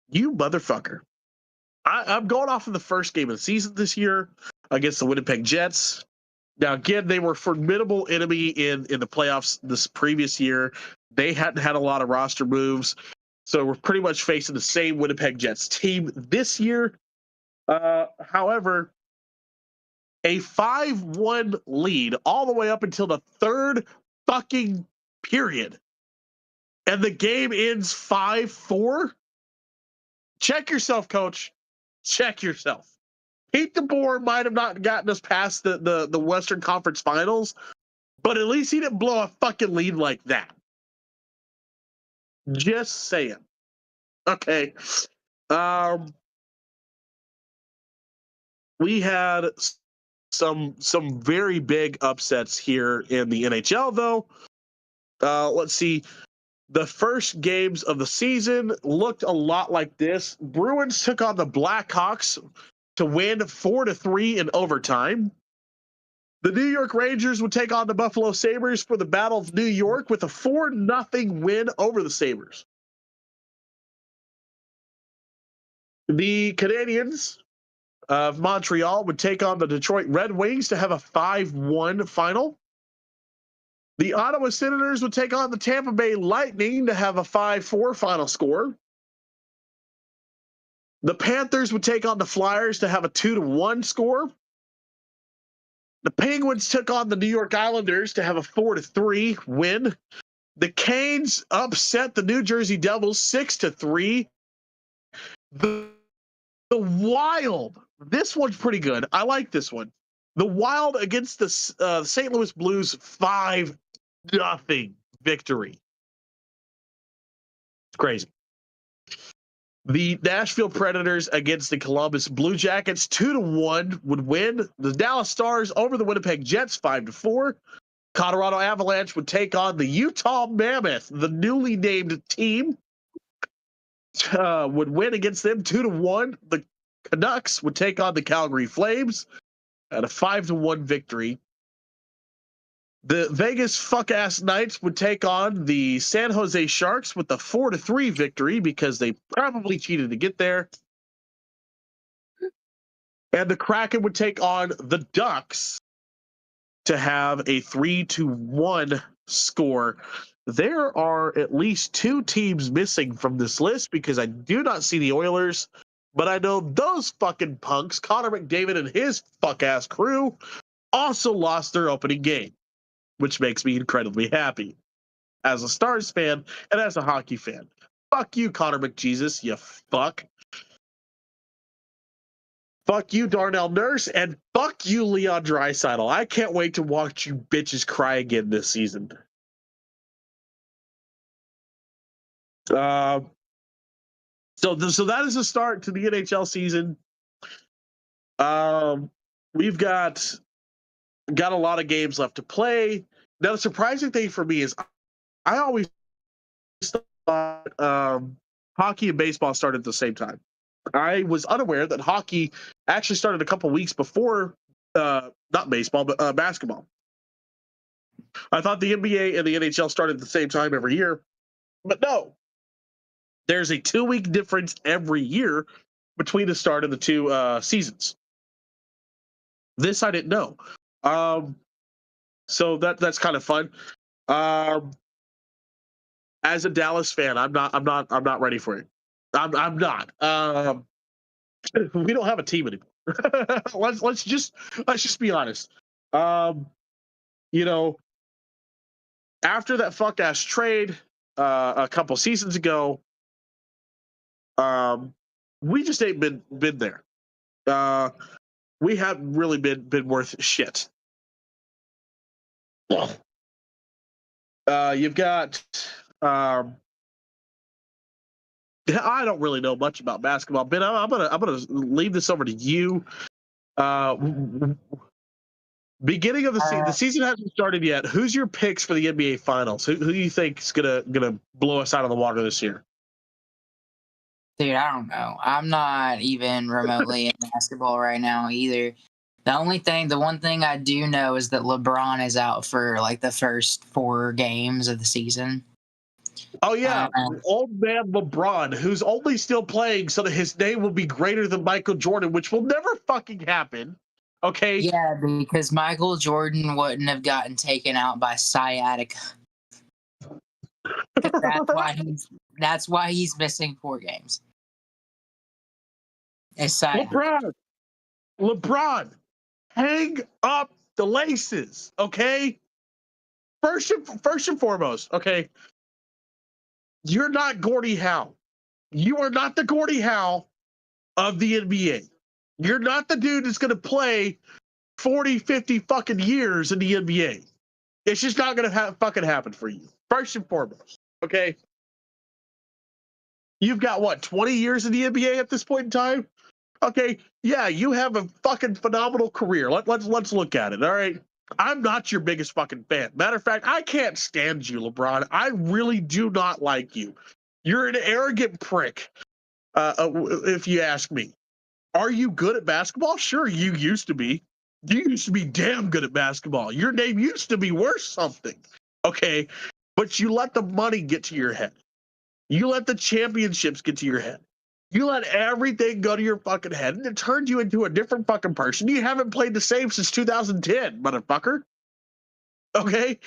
you motherfucker. I'm going off of the first game of the season this year against the Winnipeg Jets. Now, again, they were a formidable enemy in the playoffs this previous year. They hadn't had a lot of roster moves. So we're pretty much facing the same Winnipeg Jets team this year. However, a 5-1 lead all the way up until the third fucking period. And the game ends 5-4. Check yourself, coach. Check yourself. Pete DeBoer might have not gotten us past the Western Conference Finals, but at least he didn't blow a fucking lead like that. Just saying. Okay. We had some very big upsets here in the NHL, though. Let's see. The first games of the season looked a lot like this. Bruins took on the Blackhawks to win 4-3 in overtime. The New York Rangers would take on the Buffalo Sabres for the Battle of New York with a 4-0 win over the Sabres. The Canadiens of Montreal would take on the Detroit Red Wings to have a 5-1 final. The Ottawa Senators would take on the Tampa Bay Lightning to have a 5-4 final score. The Panthers would take on the Flyers to have a 2-1 score. The Penguins took on the New York Islanders to have a 4-3 win. The Canes upset the New Jersey Devils 6-3. The Wild, this one's pretty good. I like this one. The Wild against the St. Louis Blues 5-0 victory. It's crazy. The Nashville Predators against the Columbus Blue Jackets 2-1 would win. The Dallas Stars over the Winnipeg Jets 5-4. Colorado Avalanche would take on the Utah Mammoth, the newly named team. Would win against them 2-1. The Canucks would take on the Calgary Flames at a 5-1 victory. The Vegas fuck-ass Knights would take on the San Jose Sharks with a 4-3 victory because they probably cheated to get there. And the Kraken would take on the Ducks to have a 3-1 score. There are at least 2 teams missing from this list because I do not see the Oilers, but I know those fucking punks, Connor McDavid and his fuck-ass crew, also lost their opening game, which makes me incredibly happy as a Stars fan and as a hockey fan. Fuck you, Connor McJesus, you fuck. Fuck you, Darnell Nurse, and fuck you, Leon Draisaitl. I can't wait to watch you bitches cry again this season. So that is a start to the NHL season. We've got a lot of games left to play. Now, the surprising thing for me is I always thought hockey and baseball started at the same time. I was unaware that hockey actually started a couple weeks before, not baseball, but basketball. I thought the NBA and the NHL started at the same time every year, but no. There's a 2-week difference every year between the start of the 2 seasons. This I didn't know. So that's kind of fun. As a Dallas fan, I'm not ready for it. I'm not. We don't have a team anymore. let's just be honest. You know, after that fuck ass trade a couple seasons ago, we just ain't been there. We haven't really been worth shit. You've got I don't really know much about basketball, Ben. I'm gonna leave this over to you. Beginning of the season hasn't started yet. Who's your picks for the NBA Finals? Who do you think is gonna blow us out of the water this year? Dude, I don't know. I'm not even remotely in basketball right now either. The one thing I do know is that LeBron is out for like the first 4 games of the season. Oh yeah, old man LeBron, who's only still playing so that his name will be greater than Michael Jordan, which will never fucking happen. Okay. Yeah, because Michael Jordan wouldn't have gotten taken out by sciatica. That's why he's missing 4 games. It's sciatica. LeBron, hang up the laces, okay? First and foremost, okay? You're not Gordie Howe. You are not the Gordie Howe of the NBA. You're not the dude that's going to play 40, 50 fucking years in the NBA. It's just not going to fucking happen for you. First and foremost, okay? You've got, what, 20 years in the NBA at this point in time? Okay, yeah, you have a fucking phenomenal career. Let's look at it, all right? I'm not your biggest fucking fan. Matter of fact, I can't stand you, LeBron. I really do not like you. You're an arrogant prick, if you ask me. Are you good at basketball? Sure, you used to be. You used to be damn good at basketball. Your name used to be worth something. Okay, but you let the money get to your head. You let the championships get to your head. You let everything go to your fucking head, and it turned you into a different fucking person. You haven't played the same since 2010, motherfucker. Okay?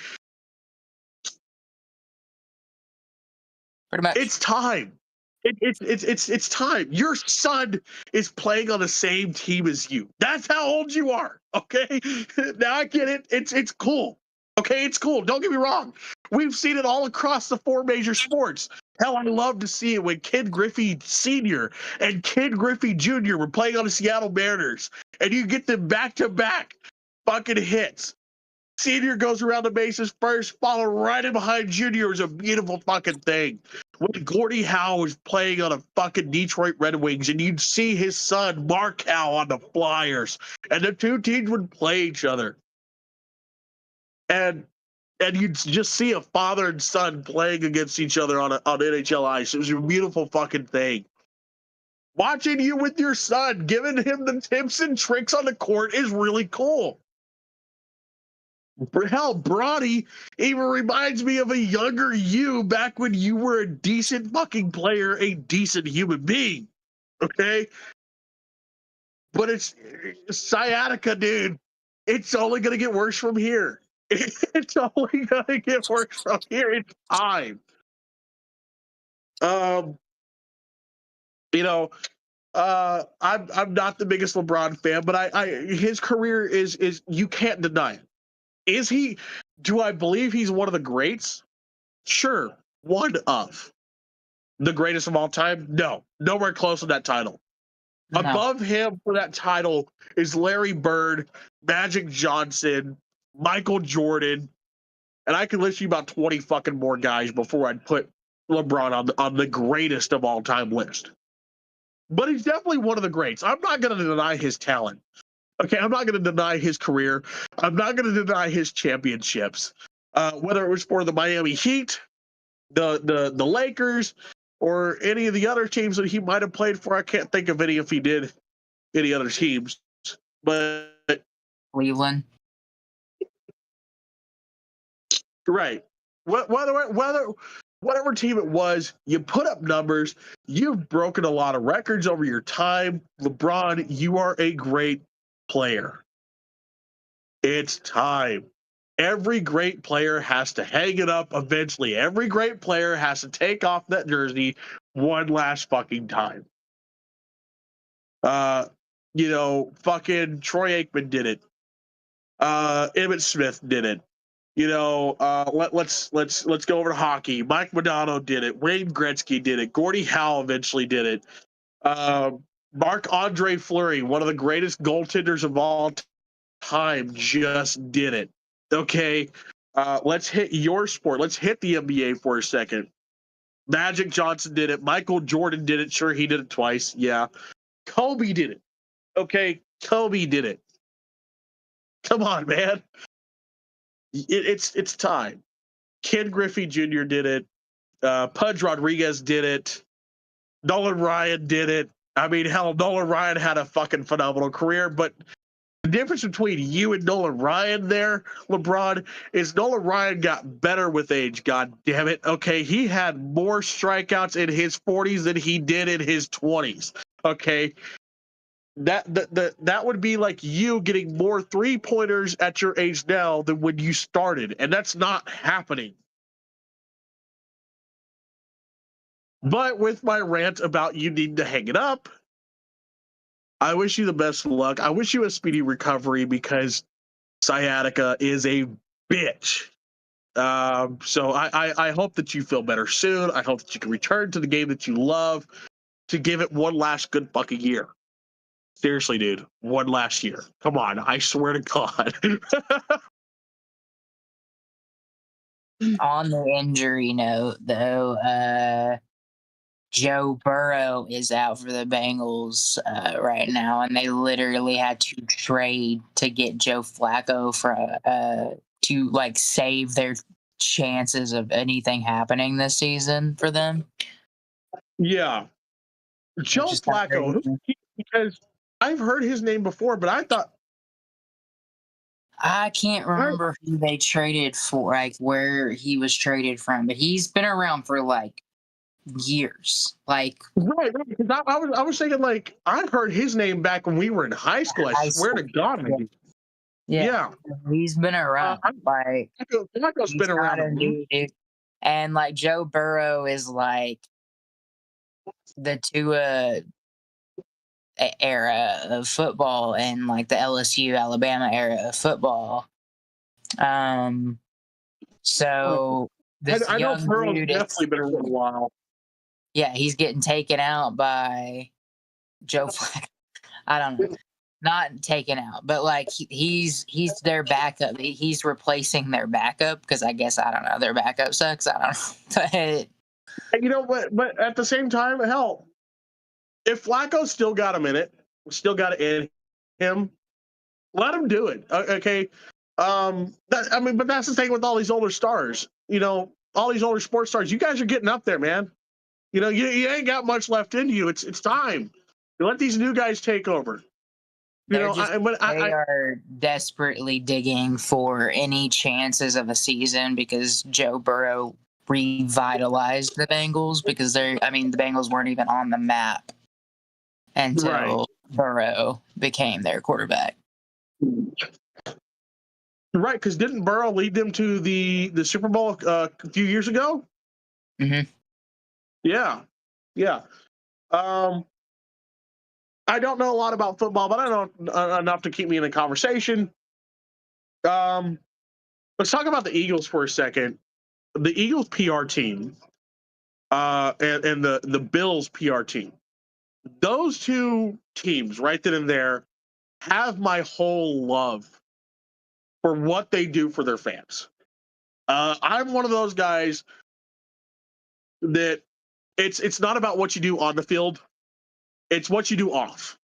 Pretty much. It's time. It's time. Your son is playing on the same team as you. That's how old you are. Okay? Now I get it. It's cool. Okay, it's cool. Don't get me wrong. We've seen it all across the 4 major sports. Hell, I love to see it when Ken Griffey Sr. and Ken Griffey Jr. were playing on the Seattle Mariners, and you get them back-to-back fucking hits. Senior goes around the bases first, followed right in behind Junior. It was a beautiful fucking thing. When Gordie Howe was playing on a fucking Detroit Red Wings, and you'd see his son, Mark Howe, on the Flyers, and the two teams would play each other. And you'd just see a father and son playing against each other on NHL ice. It was a beautiful fucking thing. Watching you with your son, giving him the tips and tricks on the court is really cool. Hell, Bronny even reminds me of a younger you back when you were a decent fucking player, a decent human being. Okay? But it's sciatica, dude. It's only going to get worse from here. It's only going to get worse from here. It's time. I'm not the biggest LeBron fan, but his career is you can't deny it. Is he? Do I believe he's one of the greats? Sure, one of the greatest of all time. No, nowhere close to that title. No. Above him for that title is Larry Bird, Magic Johnson, Michael Jordan, and I can list you about 20 fucking more guys before I'd put LeBron on the greatest of all time list. But he's definitely one of the greats. I'm not going to deny his talent. Okay, I'm not going to deny his career. I'm not going to deny his championships. Whether it was for the Miami Heat, the Lakers, or any of the other teams that he might have played for. I can't think of any if he did any other teams. But Cleveland. Right. Whatever team it was, you put up numbers. You've broken a lot of records over your time. LeBron, you are a great player. It's time. Every great player has to hang it up eventually. Every great player has to take off that jersey one last fucking time. Fucking Troy Aikman did it. Emmitt Smith did it. Let's go over to hockey. Mike Modano did it. Wayne Gretzky did it. Gordie Howe eventually did it. Marc-Andre Fleury, one of the greatest goaltenders of all time, just did it. Okay, let's hit your sport. Let's hit the NBA for a second. Magic Johnson did it. Michael Jordan did it. Sure, he did it twice. Yeah. Kobe did it. Okay, Kobe did it. Come on, man. It's time. Ken Griffey Jr. did it. Pudge Rodriguez did it. Nolan Ryan did it. I mean, hell, Nolan Ryan had a fucking phenomenal career, but the difference between you and Nolan Ryan there, LeBron, is Nolan Ryan got better with age, god damn it. Okay, he had more strikeouts in his 40s than he did in his 20s. Okay. That would be like you getting more 3-pointers at your age now than when you started, and that's not happening. But with my rant about you need to hang it up, I wish you the best of luck. I wish you a speedy recovery because sciatica is a bitch. So I hope that you feel better soon. I hope that you can return to the game that you love to give it one last good fucking year. Seriously, dude, one last year. Come on, I swear to God. On the injury note, though, Joe Burrow is out for the Bengals right now, and they literally had to trade to get Joe Flacco for to like save their chances of anything happening this season for them. Yeah. Joe Which is kinda Flacco, crazy. because I've heard his name before, but I thought I can't remember who they traded for, like where he was traded from, but he's been around for like years. Like right, because I was thinking like I heard his name back when we were in high school. I high swear to school. God, I did. Yeah. He's been around. Like Flacco's he's been around not a a new dude. And like Joe Burrow is like the Tua era of football and like the LSU Alabama era of football. So this I know young Burrow's dude definitely is, been around a while. yeah, he's getting taken out by Joe Flacco. I don't know. Not taken out, but like he's their backup. He's replacing their backup because I guess I don't know, their backup sucks. I don't know. And you know what? But at the same time, hell, if Flacco's still got a minute, still got it in him, let him do it. Okay. I mean, but that's the thing with all these older stars. You know, all these older sports stars. You guys are getting up there, man. You know, you ain't got much left in you. It's time. You let these new guys take over. You know, They are desperately digging for any chances of a season because Joe Burrow revitalized the Bengals because the Bengals weren't even on the map until Burrow became their quarterback. Right, because didn't Burrow lead them to the Super Bowl a few years ago? Mm-hmm. Yeah, yeah. I don't know a lot about football, but I know enough to keep me in the conversation. Let's talk about the Eagles for a second. The Eagles PR team and the Bills PR team. Those two teams right then and there have my whole love for what they do for their fans. I'm one of those guys that it's not about what you do on the field. It's what you do off.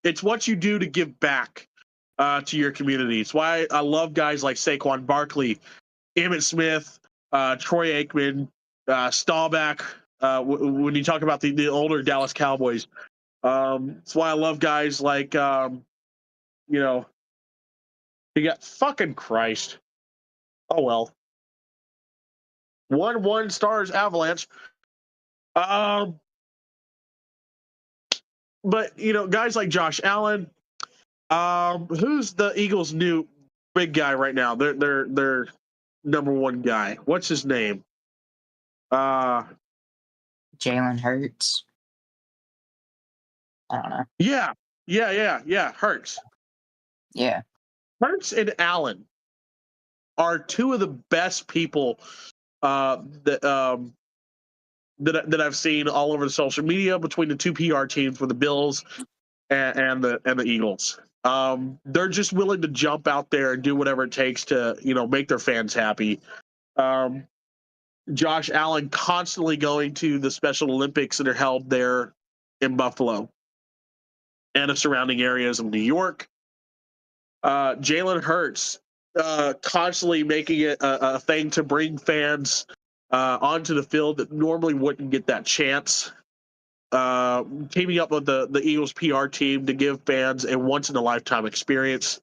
It's what you do to give back to your community. It's why I love guys like Saquon Barkley, Emmitt Smith, Troy Aikman, Staubach. When you talk about the older Dallas Cowboys, it's why I love guys like you know, you got fucking Christ. Oh well, 1-1 Stars Avalanche. But you know, guys like Josh Allen. Who's the Eagles' new big guy right now? Their number one guy. What's his name? Jalen Hurts. I don't know. Yeah. Hurts. Yeah. Hurts and Allen are two of the best people that I've seen all over the social media between the two PR teams for the Bills and the Eagles. They're just willing to jump out there and do whatever it takes to make their fans happy. Josh Allen constantly going to the Special Olympics that are held there in Buffalo and the surrounding areas of New York. Jalen Hurts constantly making it a thing to bring fans onto the field that normally wouldn't get that chance. Teaming up with the Eagles PR team to give fans a once-in-a-lifetime experience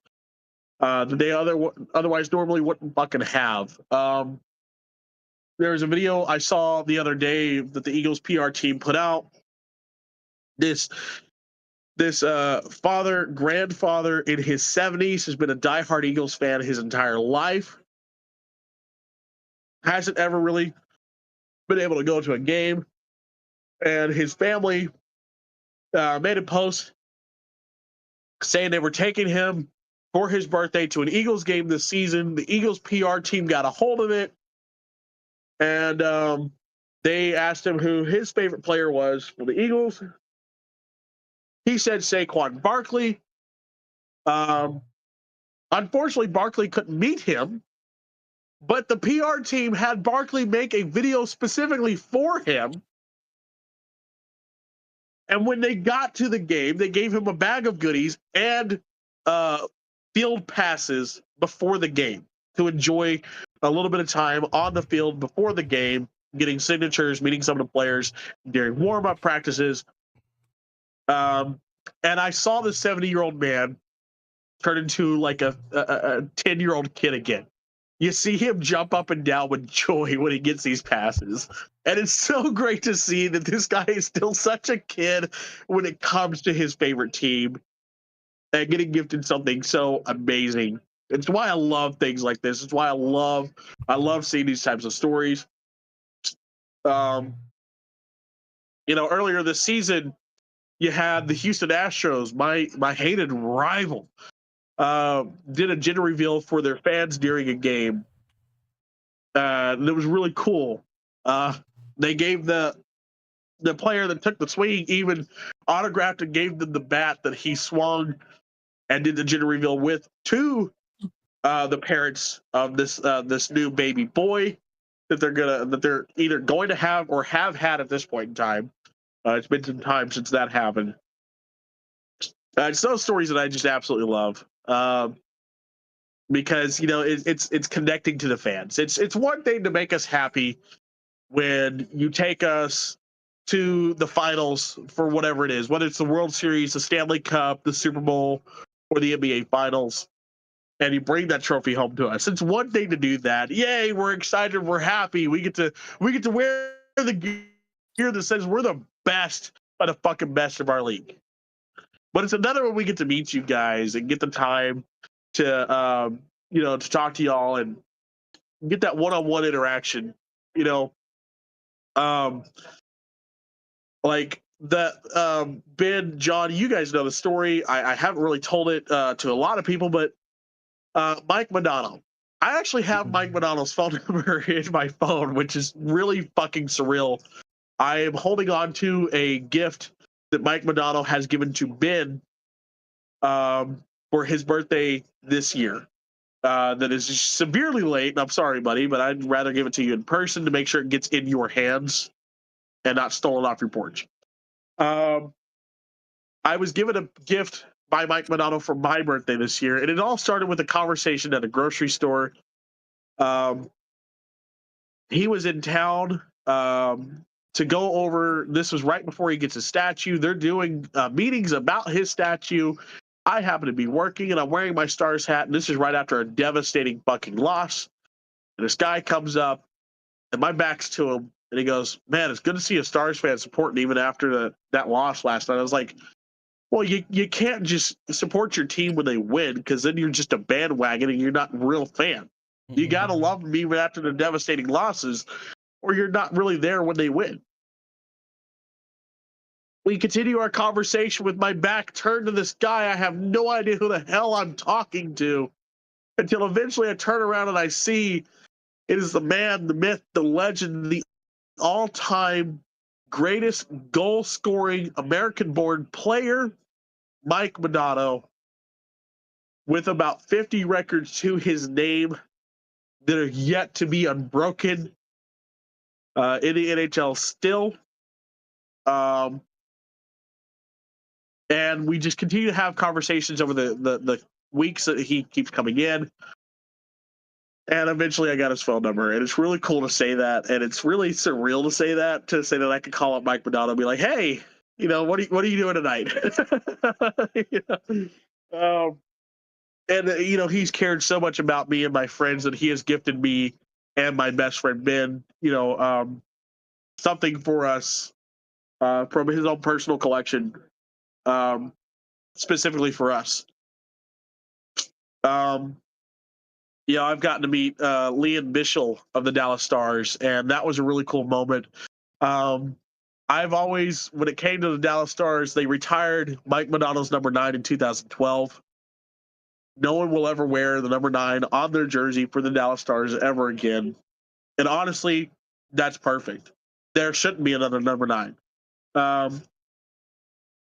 that they otherwise normally wouldn't fucking have. There was a video I saw the other day that the Eagles PR team put out. This grandfather in his 70s has been a diehard Eagles fan his entire life. Hasn't ever really been able to go to a game. And his family made a post saying they were taking him for his birthday to an Eagles game this season. The Eagles PR team got a hold of it. And they asked him who his favorite player was for the Eagles. He said Saquon Barkley. Unfortunately, Barkley couldn't meet him, but the PR team had Barkley make a video specifically for him And when they got to the game, they gave him a bag of goodies and field passes before the game to enjoy a little bit of time on the field before the game, getting signatures, meeting some of the players during warm-up practices. And I saw this 70-year-old man turn into like a 10-year-old kid again. You see him jump up and down with joy when he gets these passes. And it's so great to see that this guy is still such a kid when it comes to his favorite team and getting gifted something so amazing. It's why I love things like this. It's why I love seeing these types of stories. Earlier this season, you had the Houston Astros, my hated rival, did a gender reveal for their fans during a game. And it was really cool. They gave the player that took the swing even autographed and gave them the bat that he swung and did the gender reveal with to the parents of this new baby boy that they're either going to have or have had at this point in time. It's been some time since that happened. It's those stories that I just absolutely love. Because it's connecting to the fans. It's one thing to make us happy when you take us to the finals for whatever it is, whether it's the World Series, the Stanley Cup, the Super Bowl, or the NBA Finals, and you bring that trophy home to us. It's one thing to do that. Yay, we're excited, we're happy. We get to wear the gear that says we're the best of the fucking best of our league. But it's another when we get to meet you guys and get the time to to talk to y'all and get that one-on-one interaction. Like that. Ben, John, you guys know the story. I haven't really told it to a lot of people, but Mike Madonna. I actually have Mike Madonna's phone number in my phone, which is really fucking surreal. I am holding on to a gift that Mike Madonna has given to Ben for his birthday this year. That is severely late, and I'm sorry, buddy, but I'd rather give it to you in person to make sure it gets in your hands and not stolen off your porch. I was given a gift by Mike Madonna for my birthday this year, and it all started with a conversation at a grocery store. He was in town to go over. This was right before he gets a statue. They're doing meetings about his statue. I happen to be working, and I'm wearing my Stars hat, and this is right after a devastating fucking loss. And this guy comes up, and my back's to him, and he goes, "Man, it's good to see a Stars fan supporting even after that loss last night." I was like, well, you can't just support your team when they win, because then you're just a bandwagon and you're not a real fan. You got to love them even after the devastating losses, or you're not really there when they win. We continue our conversation with my back turned to this guy. I have no idea who the hell I'm talking to until eventually I turn around and I see it is the man, the myth, the legend, the all-time greatest goal-scoring American-born player, Mike Madonna, with about 50 records to his name that are yet to be unbroken in the NHL still. And we just continue to have conversations over the weeks that he keeps coming in. And eventually I got his phone number. And it's really cool to say that. And it's really surreal to say that I could call up Mike Madonna and be like, hey, what are you doing tonight? And he's cared so much about me and my friends that he has gifted me and my best friend Ben, something for us from his own personal collection, specifically for us. I've gotten to meet Leon Bischel of the Dallas Stars, and that was a really cool moment. I've always, when it came to the Dallas Stars, they retired Mike Madonna's number 9 in 2012. No one will ever wear the number 9 on their jersey for the Dallas Stars ever again. And honestly, that's perfect. There shouldn't be another number 9.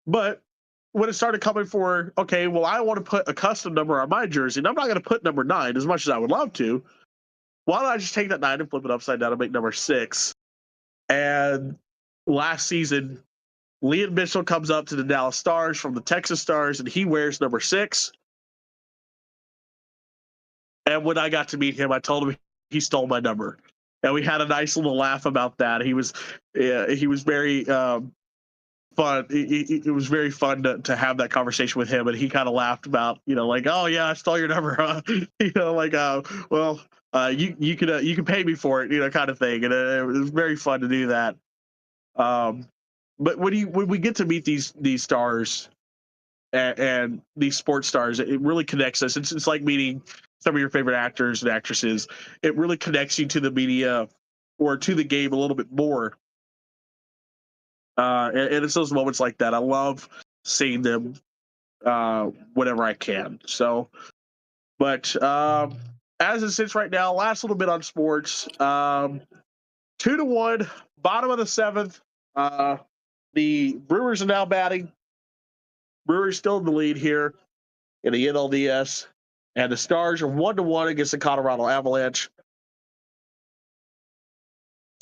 But when it started coming for, okay, well, I want to put a custom number on my jersey, and I'm not going to put number 9 as much as I would love to. Why don't I just take that 9 and flip it upside down and make number 6? And last season, Liam Mitchell comes up to the Dallas Stars from the Texas Stars, and he wears number 6. And when I got to meet him, I told him he stole my number, and we had a nice little laugh about that. He was very fun. It was very fun to have that conversation with him, and he kind of laughed about, like, oh yeah, I stole your number, huh? Like, well, you can pay me for it, kind of thing, and it was very fun to do that. But when we get to meet these stars and these sports stars, it really connects us. It's like meeting some of your favorite actors and actresses. It really connects you to the media or to the game a little bit more. And it's those moments like that. I love seeing them whenever I can. So, but as it sits right now, last little bit on sports. 2-1, bottom of the 7th. The Brewers are now batting. Brewers still in the lead here in the NLDS, and the Stars are 1-1 against the Colorado Avalanche.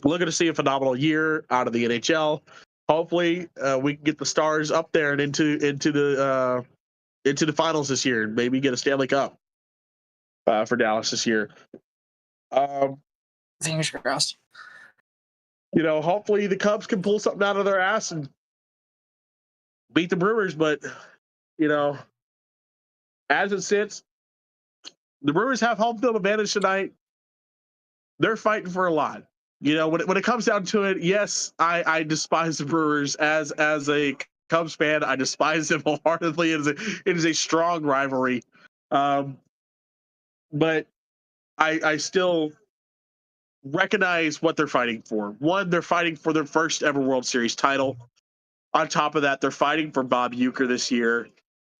Looking to see a phenomenal year out of the NHL. Hopefully, we can get the Stars up there and into the finals this year, and maybe get a Stanley Cup for Dallas this year. Fingers crossed. Hopefully the Cubs can pull something out of their ass and beat the Brewers. But as it sits, the Brewers have home field advantage tonight. They're fighting for a lot. When it comes down to it, yes, I despise the Brewers as a Cubs fan. I despise them wholeheartedly. It is a strong rivalry, but I still recognize what they're fighting for. One, they're fighting for their first ever World Series title. On top of that, they're fighting for Bob Uecker this year,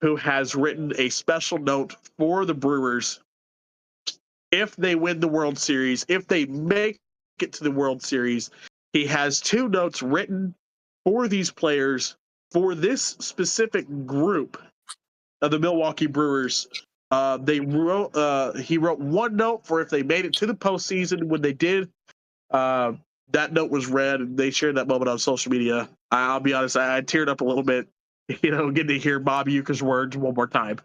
who has written a special note for the Brewers. If they win the World Series, if they make it to the World Series, he has 2 notes written for these players, for this specific group of the Milwaukee Brewers. He wrote 1 note for if they made it to the postseason. When they did, that note was read, and they shared that moment on social media. I'll be honest, I teared up a little bit, getting to hear Bob Uecker's words one more time.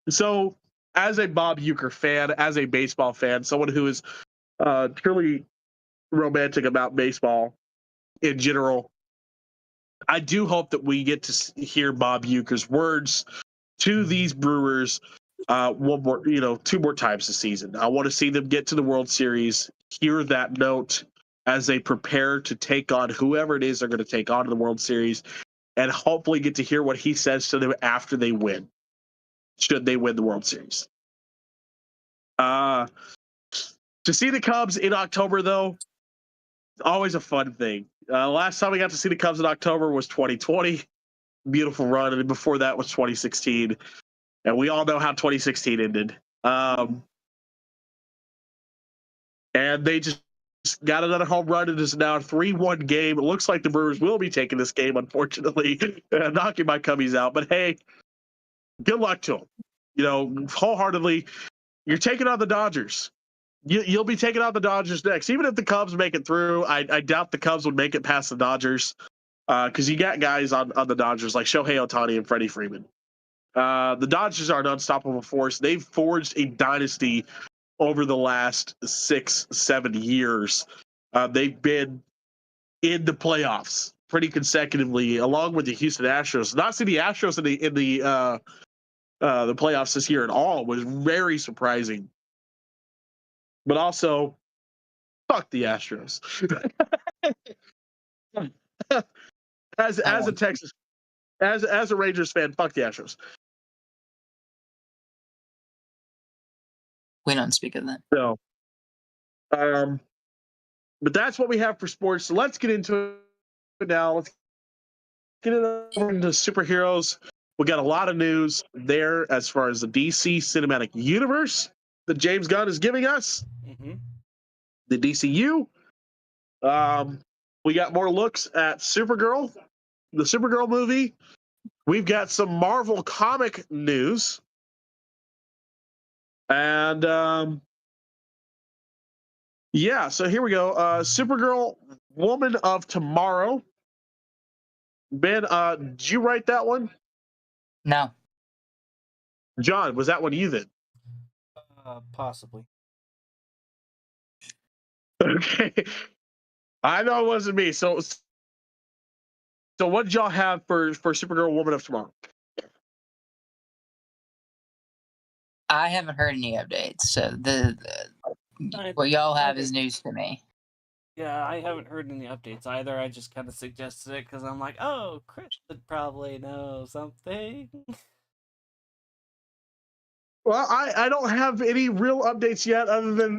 So, as a Bob Uecker fan, as a baseball fan, someone who is truly romantic about baseball in general, I do hope that we get to hear Bob Uecker's words to these Brewers 2 more times this season. I want to see them get to the World Series, hear that note as they prepare to take on whoever it is they're going to take on in the World Series, and hopefully get to hear what he says to them after they win, should they win the World Series. To see the Cubs in October, though, always a fun thing. Last time we got to see the Cubs in October was 2020. Beautiful run. And before that was 2016. And we all know how 2016 ended. And they just got another home run. It is now a 3-1 game. It looks like the Brewers will be taking this game, unfortunately, knocking my Cubbies out. But hey, good luck to them. Wholeheartedly, you're taking on the Dodgers. You'll be taking out the Dodgers next. Even if the Cubs make it through, I doubt the Cubs would make it past the Dodgers, because you got guys on the Dodgers like Shohei Ohtani and Freddie Freeman. The Dodgers are an unstoppable force. They've forged a dynasty over the last 6-7 years. They've been in the playoffs pretty consecutively, along with the Houston Astros. Not seeing the Astros in the playoffs this year at all was very surprising. But also, fuck the Astros. as a Texas, as a Rangers fan, fuck the Astros. We don't speak of that. So, but that's what we have for sports. So let's get into it now. Let's get into superheroes. We got a lot of news there as far as the DC Cinematic Universe that James Gunn is giving us. Mm-hmm. The DCU. We got more looks at Supergirl, the Supergirl movie. We've got some Marvel comic news. And so here we go. Supergirl, Woman of Tomorrow. Ben, did you write that one? No. John, was that one you then? Possibly. Okay. I know it wasn't me. So what did y'all have for Supergirl Woman of Tomorrow? I haven't heard any updates, so what y'all have is news to me. Yeah, I haven't heard any updates either. I just kind of suggested it because I'm like, oh, Chris would probably know something. Well, I don't have any real updates yet, other than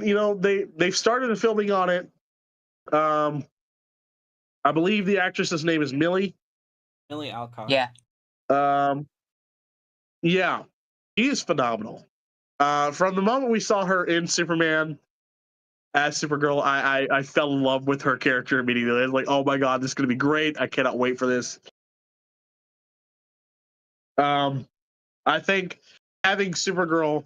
they've started the filming on it. I believe the actress's name is Millie. Millie Alcock. Yeah. Yeah, she is phenomenal. From the moment we saw her in Superman as Supergirl, I fell in love with her character immediately. I was like, oh my god, this is gonna be great! I cannot wait for this. I think having Supergirl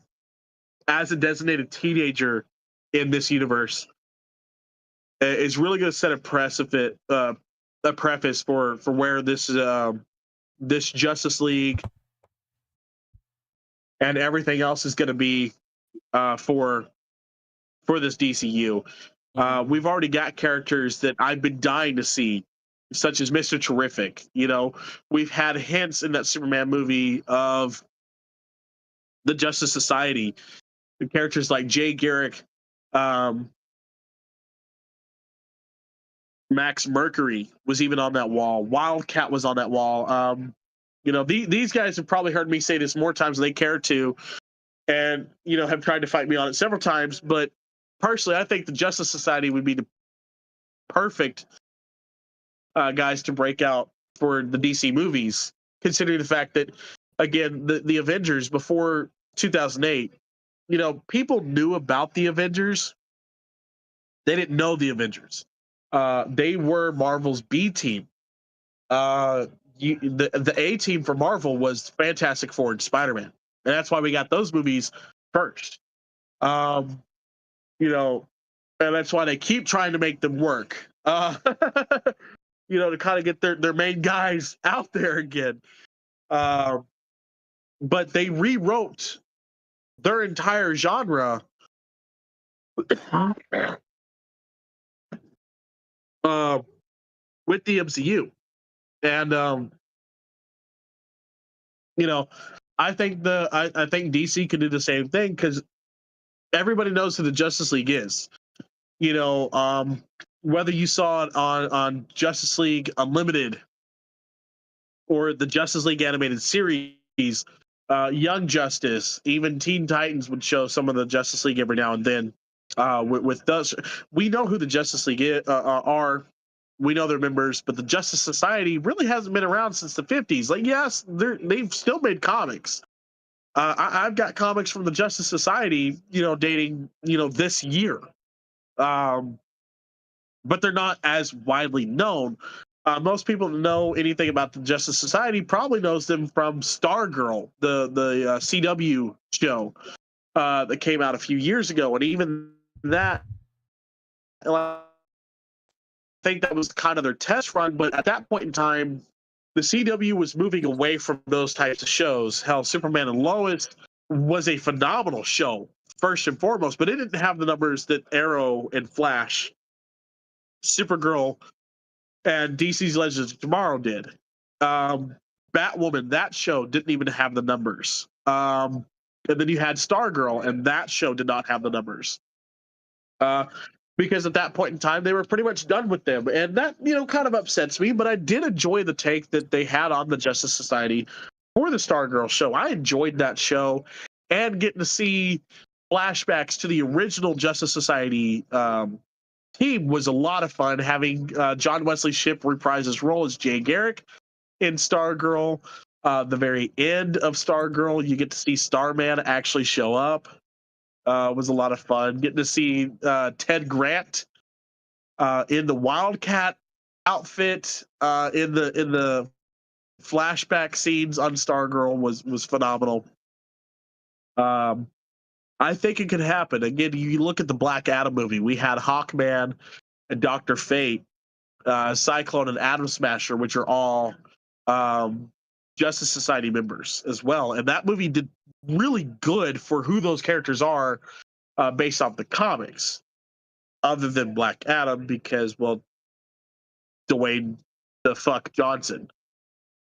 as a designated teenager in this universe is really going to set a preface for where this this Justice League and everything else is going to be for this DCU. We've already got characters that I've been dying to see, such as Mr. Terrific. We've had hints in that Superman movie of the Justice Society. The characters like Jay Garrick, Max Mercury was even on that wall. Wildcat was on that wall. These guys have probably heard me say this more times than they care to, and have tried to fight me on it several times. But personally, I think the Justice Society would be the perfect guys to break out for the DC movies, considering the fact that, again, the Avengers before 2008, people knew about the Avengers. They didn't know the Avengers. They were Marvel's B team. The A team for Marvel was Fantastic Four and Spider-Man, and that's why we got those movies first. And that's why they keep trying to make them work. To kind of get their main guys out there again. But they rewrote their entire genre with the MCU. And I think I think DC could do the same thing, because everybody knows who the Justice League is. Whether you saw it on Justice League Unlimited or the Justice League animated series, Young Justice, even Teen Titans would show some of the Justice League every now and then. With those, we know who the Justice League are. We know their members, but the Justice Society really hasn't been around since the 50s. Like, yes, they've still made comics. I've got comics from the Justice Society, dating, this year. But they're not as widely known. Most people that know anything about the Justice Society probably knows them from Stargirl, the CW show that came out a few years ago, and even that, I think that was kind of their test run. But at that point in time, the CW was moving away from those types of shows. Hell, Superman and Lois was a phenomenal show, first and foremost, but it didn't have the numbers that Arrow and Flash, Supergirl, and DC's Legends of Tomorrow did. Batwoman, that show didn't even have the numbers. And then you had Stargirl, and that show did not have the numbers. Because at that point in time, they were pretty much done with them. And that, kind of upsets me, but I did enjoy the take that they had on the Justice Society for the Stargirl show. I enjoyed that show, and getting to see flashbacks to the original Justice Society team was a lot of fun. Having John Wesley Shipp reprise his role as Jay Garrick in Stargirl. The very end of Stargirl, you get to see Starman actually show up. Was a lot of fun. Getting to see Ted Grant in the Wildcat outfit in the flashback scenes on Stargirl was phenomenal. I think it could happen. Again, you look at the Black Adam movie. We had Hawkman and Dr. Fate, Cyclone and Atom Smasher, which are all Justice Society members as well, and that movie did really good for who those characters are based off the comics, other than Black Adam, because, well, Dwayne the fuck Johnson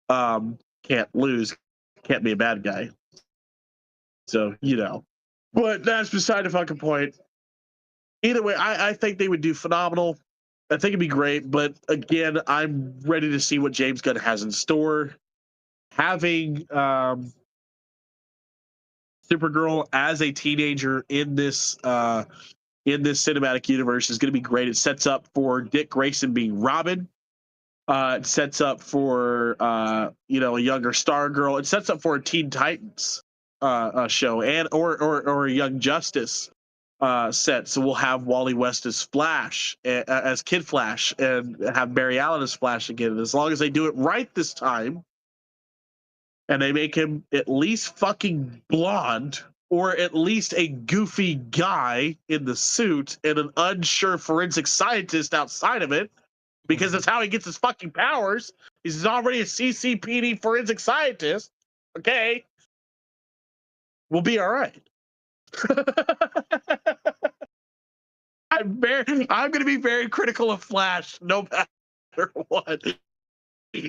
can't lose, can't be a bad guy. So, but that's beside the fucking point. Either way, I think they would do phenomenal. I think it'd be great, but again, I'm ready to see what James Gunn has in store. Having Supergirl as a teenager in this cinematic universe is going to be great. It sets up for Dick Grayson being Robin. It sets up for a younger Stargirl. It sets up for a Teen Titans show and or a Young Justice set. So we'll have Wally West as Flash, as Kid Flash, and have Barry Allen as Flash again. And as long as they do it right this time, and they make him at least fucking blonde, or at least a goofy guy in the suit and an unsure forensic scientist outside of it, because that's how he gets his fucking powers. He's already a CCPD forensic scientist. Okay. We'll be all right. I'm going to be very critical of Flash, no matter what.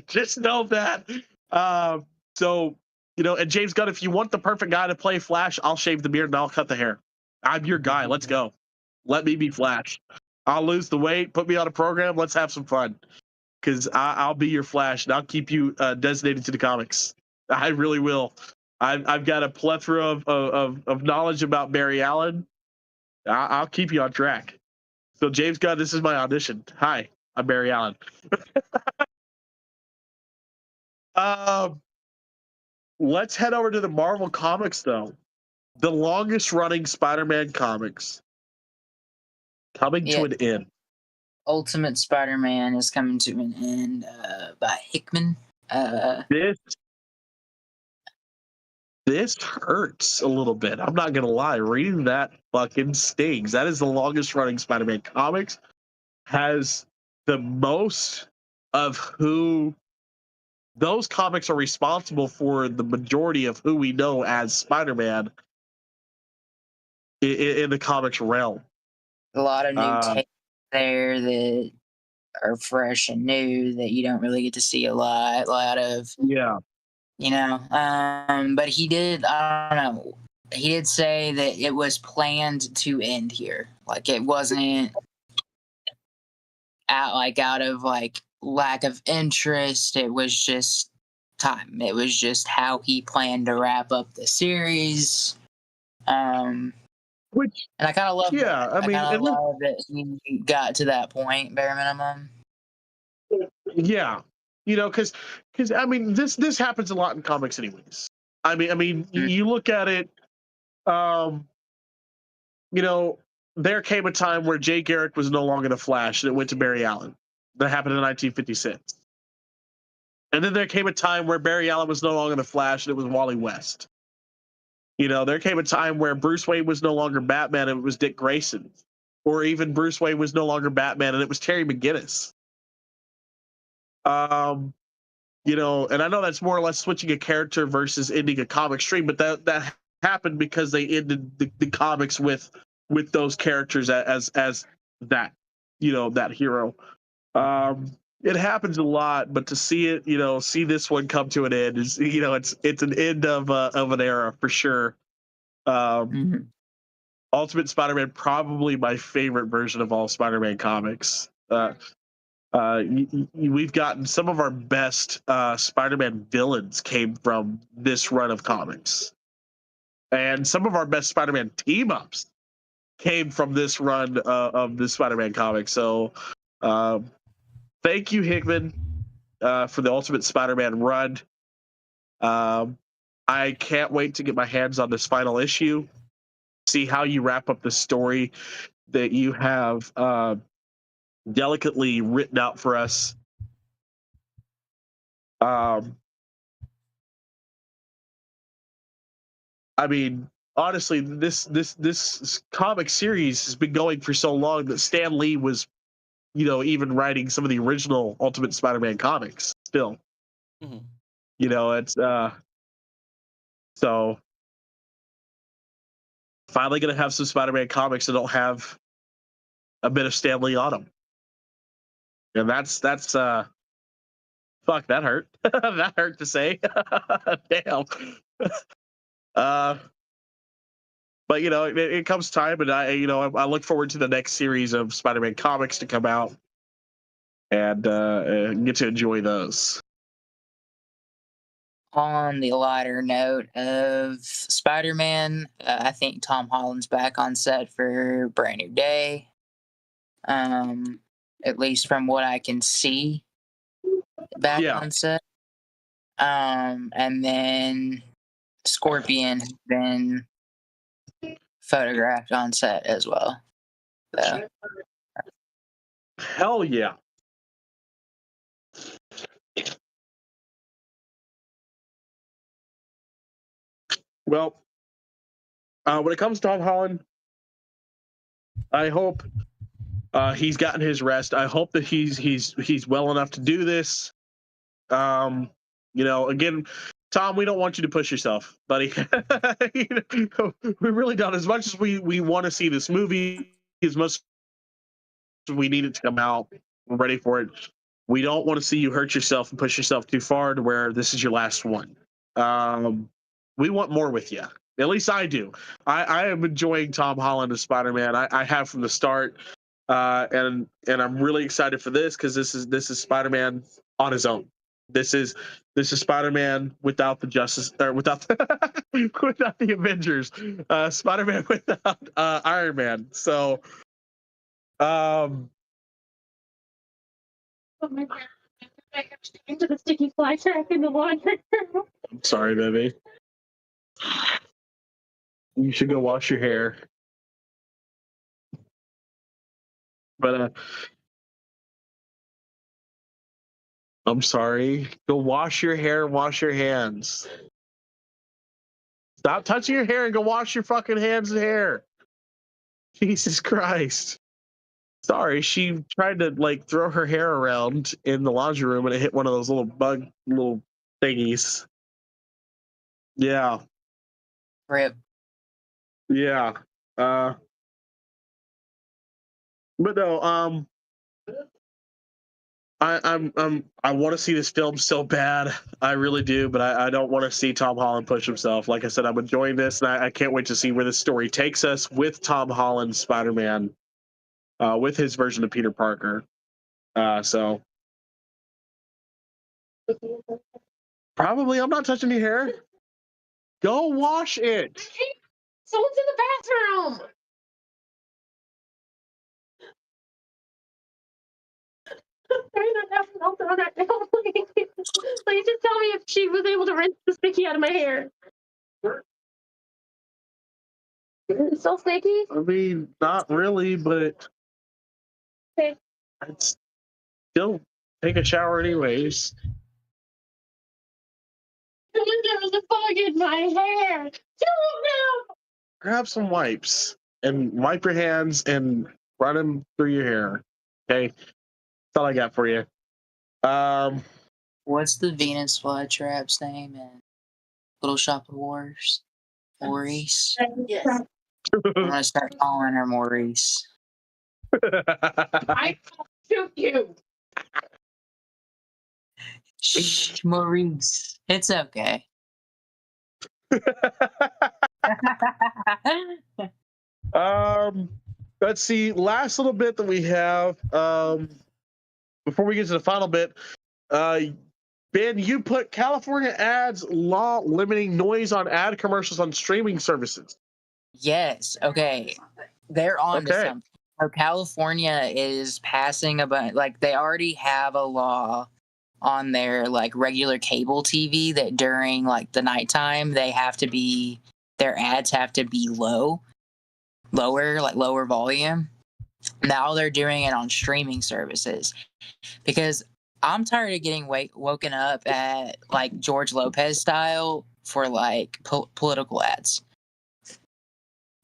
Just know that. So, and James Gunn, if you want the perfect guy to play Flash, I'll shave the beard and I'll cut the hair. I'm your guy. Let's go. Let me be Flash. I'll lose the weight. Put me on a program. Let's have some fun. Because I'll be your Flash and I'll keep you designated to the comics. I really will. I've got a plethora of knowledge about Barry Allen. I'll keep you on track. So, James Gunn, this is my audition. Hi, I'm Barry Allen. Let's head over to the Marvel Comics, though. The longest running Spider-Man comics coming to an end. Ultimate Spider-Man is coming to an end by Hickman. This hurts a little bit. I'm not gonna lie. Reading that fucking stings. That is the longest running Spider-Man comics. Has the most of who those comics are responsible for the majority of who we know as Spider-Man in the comics realm. A lot of new takes there that are fresh and new that you don't really get to see a lot of. Yeah. But he did, I don't know, he did say that it was planned to end here. Like, it wasn't out of lack of interest. It was just time. It was just how he planned to wrap up the series. And I kind of love that. I love that he got to that point, bare minimum. Yeah. Because I mean, this happens a lot in comics, anyways. I mean, you look at it. There came a time where Jay Garrick was no longer the Flash, and it went to Barry Allen. That happened in 1956. And then there came a time where Barry Allen was no longer the Flash, and it was Wally West. There came a time where Bruce Wayne was no longer Batman, and it was Dick Grayson. Or even Bruce Wayne was no longer Batman, and it was Terry McGinnis. And I know that's more or less switching a character versus ending a comic stream, but that happened because they ended the comics with those characters as that, that hero. It happens a lot, but to see it, see this one come to an end is, it's an end of an era for sure. Ultimate Spider-Man, probably my favorite version of all Spider-Man comics. We've gotten some of our best Spider-Man villains came from this run of comics, and some of our best Spider-Man team-ups came from this run of the Spider-Man comics. So thank you, Hickman, for the Ultimate Spider-Man run. I can't wait to get my hands on this final issue, see how you wrap up the story that you have delicately written out for us. I mean, honestly, this comic series has been going for so long that Stan Lee was, even writing some of the original Ultimate Spider-Man comics still. Mhm. You know, it's so finally gonna have some Spider-Man comics that don't have a bit of Stan Lee on them, and that's fuck, that hurt. That hurt to say. Damn. Uh, but you know, it comes time, and I look forward to the next series of Spider-Man comics to come out, and get to enjoy those. On the lighter note of Spider-Man, I think Tom Holland's back on set for Brand New Day. At least from what I can see, back Yeah. on set. And then Scorpion has been photographed on set as well. So, Hell yeah. Well, when it comes to Tom Holland, I hope he's gotten his rest. I hope that he's well enough to do this. Again, Tom, we don't want you to push yourself, buddy. We really don't. As much as we want to see this movie, as much as we need it to come out, we're ready for it. We don't want to see you hurt yourself and push yourself too far to where this is your last one. We want more with you. At least I do. I am enjoying Tom Holland as Spider-Man. I have from the start, and I'm really excited for this because this is Spider-Man on his own. This is Spider-Man without the Justice or without without the Avengers. Spider-Man without Iron Man. So, Oh my god. I have to into the sticky fly trap in the laundry. I'm sorry, baby. You should go wash your hair. But I'm sorry. Go wash your hair and wash your hands. Stop touching your hair and go wash your fucking hands and hair. Jesus Christ. Sorry, she tried to like throw her hair around in the laundry room and it hit one of those little thingies. Yeah. rip. Yeah. But no, I want to see this film so bad. I really do, but I don't want to see Tom Holland push himself. Like I said, I'm enjoying this, and I can't wait to see where this story takes us with Tom Holland's Spider-Man, with his version of Peter Parker. So probably I'm not touching your hair. Go wash it. Someone's in the bathroom. Sorry, I'll throw that down. Please just tell me if she was able to rinse the sticky out of my hair. Is it still sticky? I mean, not really, but Okay. I'd still take a shower anyways. There was a bug in my hair. No. Grab some wipes and wipe your hands and run them through your hair. Okay, that's all I got for you. What's the Venus flytrap's name in Little Shop of Horrors? Maurice. Yes. I'm gonna start calling her Maurice. I shoot you. Shh, Maurice. It's okay. Let's see. Last little bit that we have. Before we get to the final bit, Ben, you put California ads law limiting noise on ad commercials on streaming services. Yes. Okay. They're on to Okay. something. So California is passing like they already have a law on their like regular cable TV that during like the nighttime their ads have to be lower volume. Now they're doing it on streaming services because I'm tired of getting woken up at like George Lopez style for like political ads.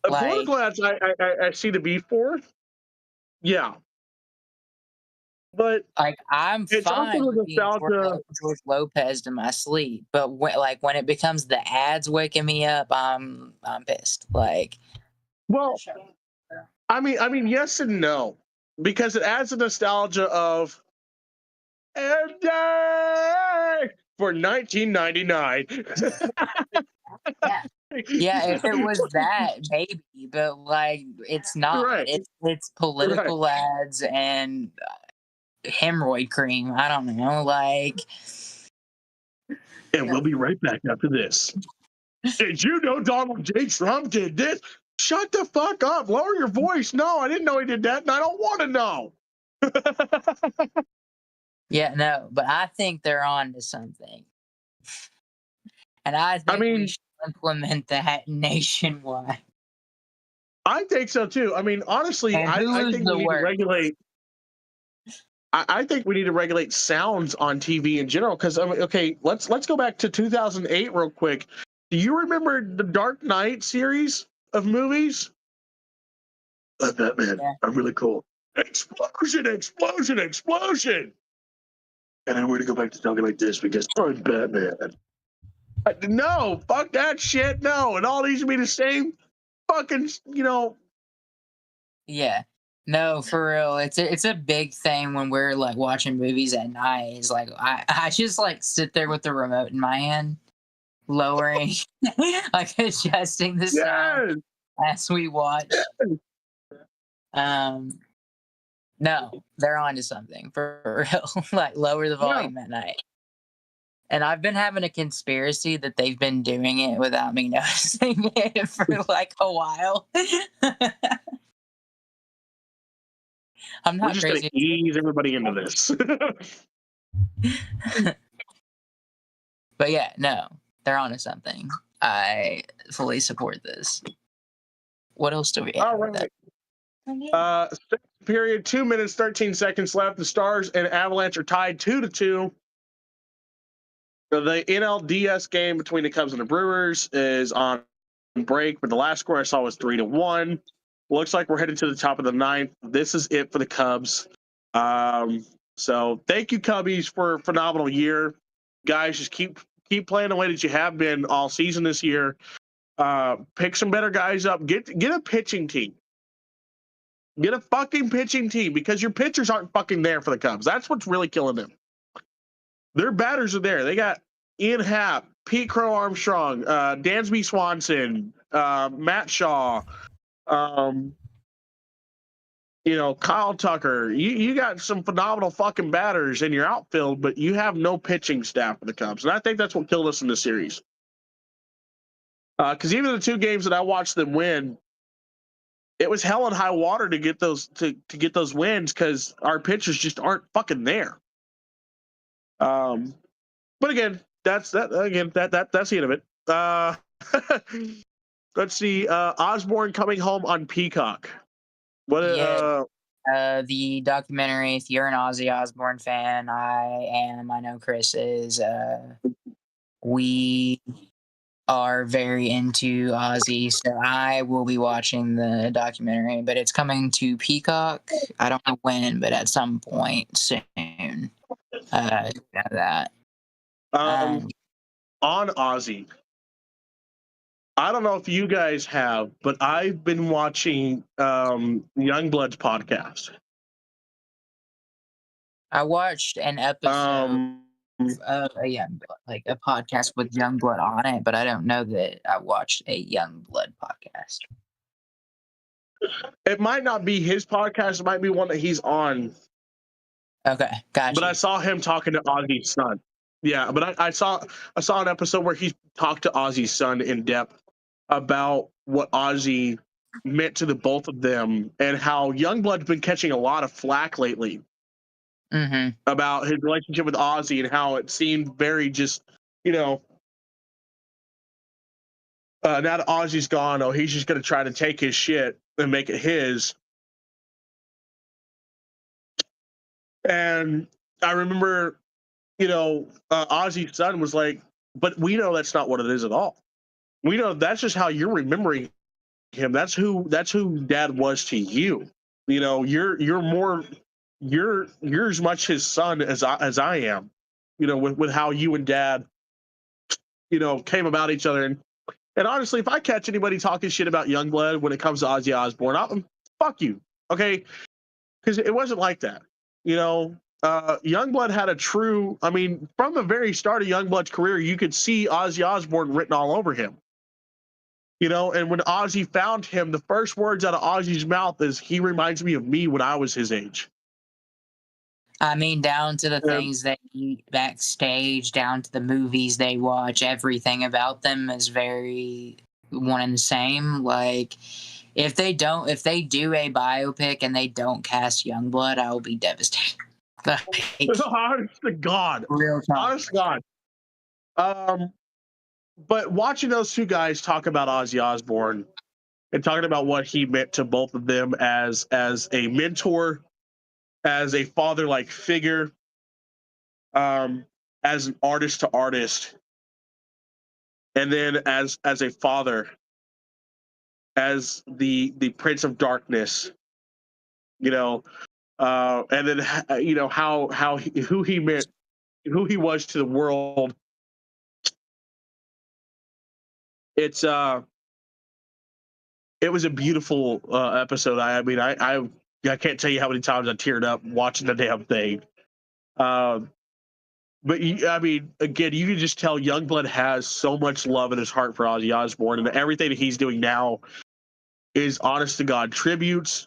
Political ads, I see the beef for. Yeah. But Like I'm it's also fine the with being nostalgia. George Lopez in my sleep, but when it becomes the ads waking me up, I'm pissed. Like, Well, I mean, yes and no, because it adds the nostalgia of and for 1999. yeah, if it was that, maybe, but like it's not. Right. It's political ads and hemorrhoid cream. I don't know, like. And we'll be right back after this. Did you know Donald J. Trump did this? Shut the fuck up. Lower your voice. No, I didn't know he did that, and I don't want to know. Yeah, no, but I think they're on to something. And I think we should implement that nationwide. I think so too. I mean, honestly, And I think we need to regulate. I think we need to regulate sounds on TV in general. Because I mean, okay, let's go back to 2008 real quick. Do you remember the Dark Knight series of movies? Batman, I'm really cool. Explosion, explosion, explosion. And then we're gonna go back to talking like this because I'm Batman. No, fuck that shit. No, it all needs to be the same fucking, Yeah. No, for real. It's a big thing when we're like watching movies at night. It's like I just like sit there with the remote in my hand, lowering like adjusting the sound as we watch. No, they're on to something for real. Like lower the volume at night. And I've been having a conspiracy that they've been doing it without me noticing it for like a while. I'm not we're just crazy. gonna ease everybody into this. But yeah, no, they're onto something. I fully support this. What else do we have? All right. Second period, 2 minutes, 13 seconds left. The Stars and Avalanche are tied 2-2. The NLDS game between the Cubs and the Brewers is on break, but the last score I saw was 3-1. Looks like we're headed to the top of the ninth. This is it for the Cubs. So thank you, Cubbies, for a phenomenal year. Guys, just keep playing the way that you have been all season this year. Pick some better guys up. Get a pitching team. Get a fucking pitching team because your pitchers aren't fucking there for the Cubs. That's what's really killing them. Their batters are there. They got Ian Happ, Pete Crow Armstrong, Dansby Swanson, Matt Shaw, Kyle Tucker. You got some phenomenal fucking batters in your outfield, but you have no pitching staff for the Cubs. And I think that's what killed us in the series. Because even the two games that I watched them win, it was hell and high water to get those to get those wins because our pitchers just aren't fucking there. But again, that's the end of it. Let's see. Osborne coming home on Peacock. The documentary. If you're an Ozzy Osbourne fan, I am. I know Chris is. We are very into Ozzy, so I will be watching the documentary. But it's coming to Peacock. I don't know when, but at some point soon. That. On Ozzy, I don't know if you guys have, but I've been watching Youngblood's podcast. I watched an episode of a podcast with Youngblood on it, but I don't know that I watched a Youngblood podcast. It might not be his podcast. It might be one that he's on. Okay, gotcha. But I saw him talking to Ozzy's son. Yeah, but I saw an episode where he talked to Ozzy's son in depth about what Ozzy meant to the both of them and how Youngblood's been catching a lot of flack lately about his relationship with Ozzy and how it seemed very just, now that Ozzy's gone, he's just going to try to take his shit and make it his. And I remember, Ozzy's son was like, but we know that's not what it is at all. We know that's just how you're remembering him. That's who Dad was to you. You're more you're as much his son as I am. You know, with how you and Dad, you know, came about each other. And honestly, if I catch anybody talking shit about Youngblood when it comes to Ozzy Osbourne, fuck you, okay? Because it wasn't like that. You know, Youngblood had a true. I mean, from the very start of Youngblood's career, you could see Ozzy Osbourne written all over him. You know, and when Ozzy found him, the first words out of Ozzy's mouth is, "He reminds me of me when I was his age." I mean, down to the Yeah. things they eat backstage, down to the movies they watch, everything about them is very one and the same. Like, if they do a biopic and they don't cast Youngblood, I will be devastated. Like, Honest to God. real talk. Honest to God. But watching those two guys talk about Ozzy Osbourne and talking about what he meant to both of them as a mentor, as a father-like figure, as an artist to artist, and then as a father, as the Prince of Darkness, you know, and then you know who he meant, who he was to the world. It's it was a beautiful episode. I mean, I can't tell you how many times I teared up watching the damn thing. But I mean, again, you can just tell Youngblood has so much love in his heart for Ozzy Osbourne, and everything that he's doing now is, honest to God, tributes,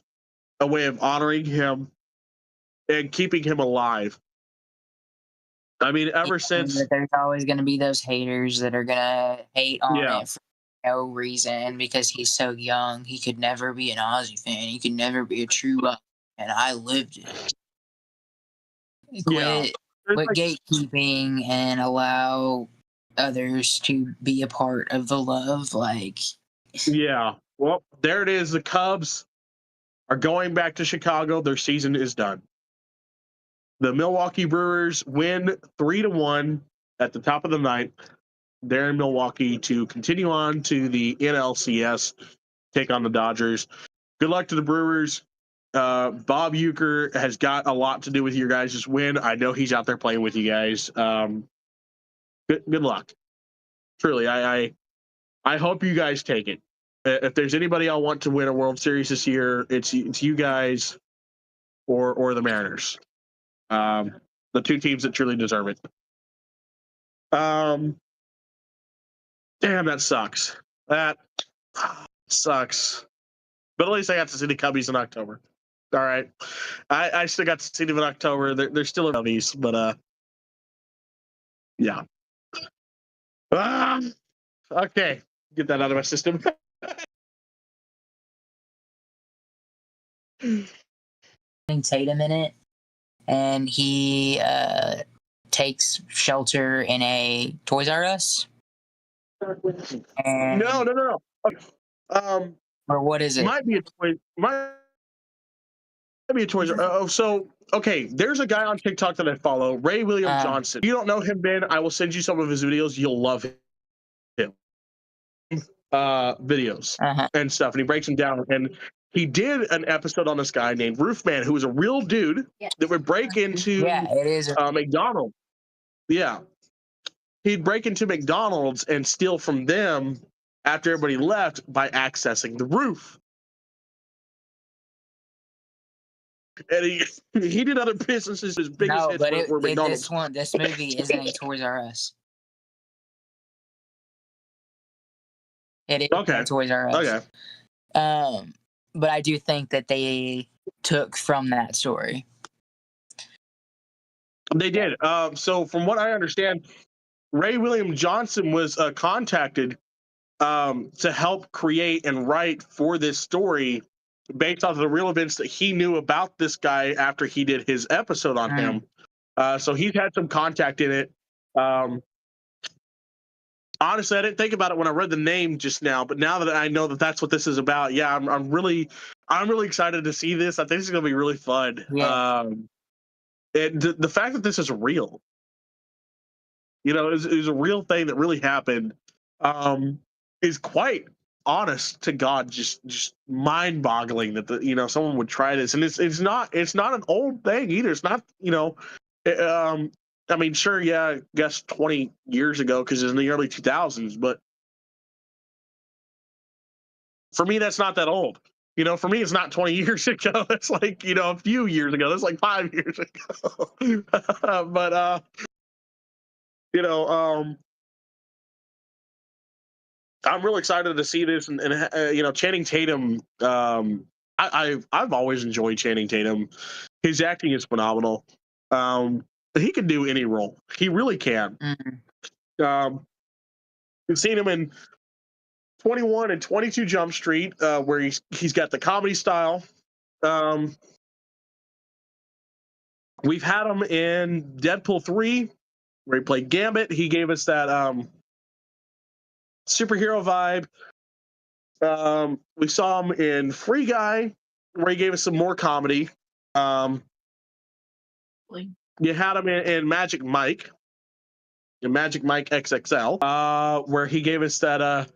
a way of honoring him and keeping him alive. I mean, ever since, there's always going to be those haters that are going to hate on yeah, it for no reason because he's so young. He could never be an Ozzy fan. He could never be a true Ozzy fan. I lived it. yeah, Quit gatekeeping and allow others to be a part of the love. Like, yeah. Well, there it is. The Cubs are going back to Chicago. Their season is done. The Milwaukee Brewers win 3-1 at the top of the ninth. They're in Milwaukee to continue on to the NLCS, take on the Dodgers. Good luck to the Brewers. Bob Uecker has got a lot to do with your guys' win. I know he's out there playing with you guys. Good luck. Truly, I hope you guys take it. If there's anybody I want to win a World Series this year, it's you guys or the Mariners. The two teams that truly deserve it. Damn, that sucks. That sucks. But at least I got to see the Cubbies in October. All right. I still got to see them in October. They're still in Cubbies, but yeah. Okay. Get that out of my system. Tatum in it, and he takes shelter in a Toys R Us. And, No. or what is it? Might be a Toys. So okay, there's a guy on TikTok that I follow, Ray William Johnson. If you don't know him, Ben, I will send you some of his videos. You'll love him. Videos and stuff, and he breaks them down. And he did an episode on this guy named Roofman, who was a real dude that would break into McDonald's. Yeah, he'd break into McDonald's and steal from them after everybody left by accessing the roof. And he did other businesses. His biggest hits were McDonald's. This movie isn't a Toys R Us. It is a Toys R Us. Okay. But I do think that they took from that story. They did. So from what I understand, Ray William Johnson was contacted to help create and write for this story based off of the real events that he knew about this guy after he did his episode on him. So he's had some contact in it. Honestly, I didn't think about it when I read the name just now, but now that I know that that's what this is about, yeah, I'm really excited to see this. I think it's going to be really fun. Yeah. The fact that this is real, you know, is a real thing that really happened, is quite honest to God, just mind-boggling that someone would try this, and it's not an old thing either. It's not I mean, sure, yeah, I guess 20 years ago because it's in the early 2000s, but for me, that's not that old. For me, it's not 20 years ago. It's like, a few years ago. That's like 5 years ago. But, I'm really excited to see this. And Channing Tatum, I've always enjoyed Channing Tatum. His acting is phenomenal. He can do any role. He really can. We've seen him in 21 and 22 Jump Street, where he's got the comedy style. We've had him in Deadpool 3, where he played Gambit. He gave us that superhero vibe. We saw him in Free Guy, where he gave us some more comedy. You had him in Magic Mike XXL, where he gave us that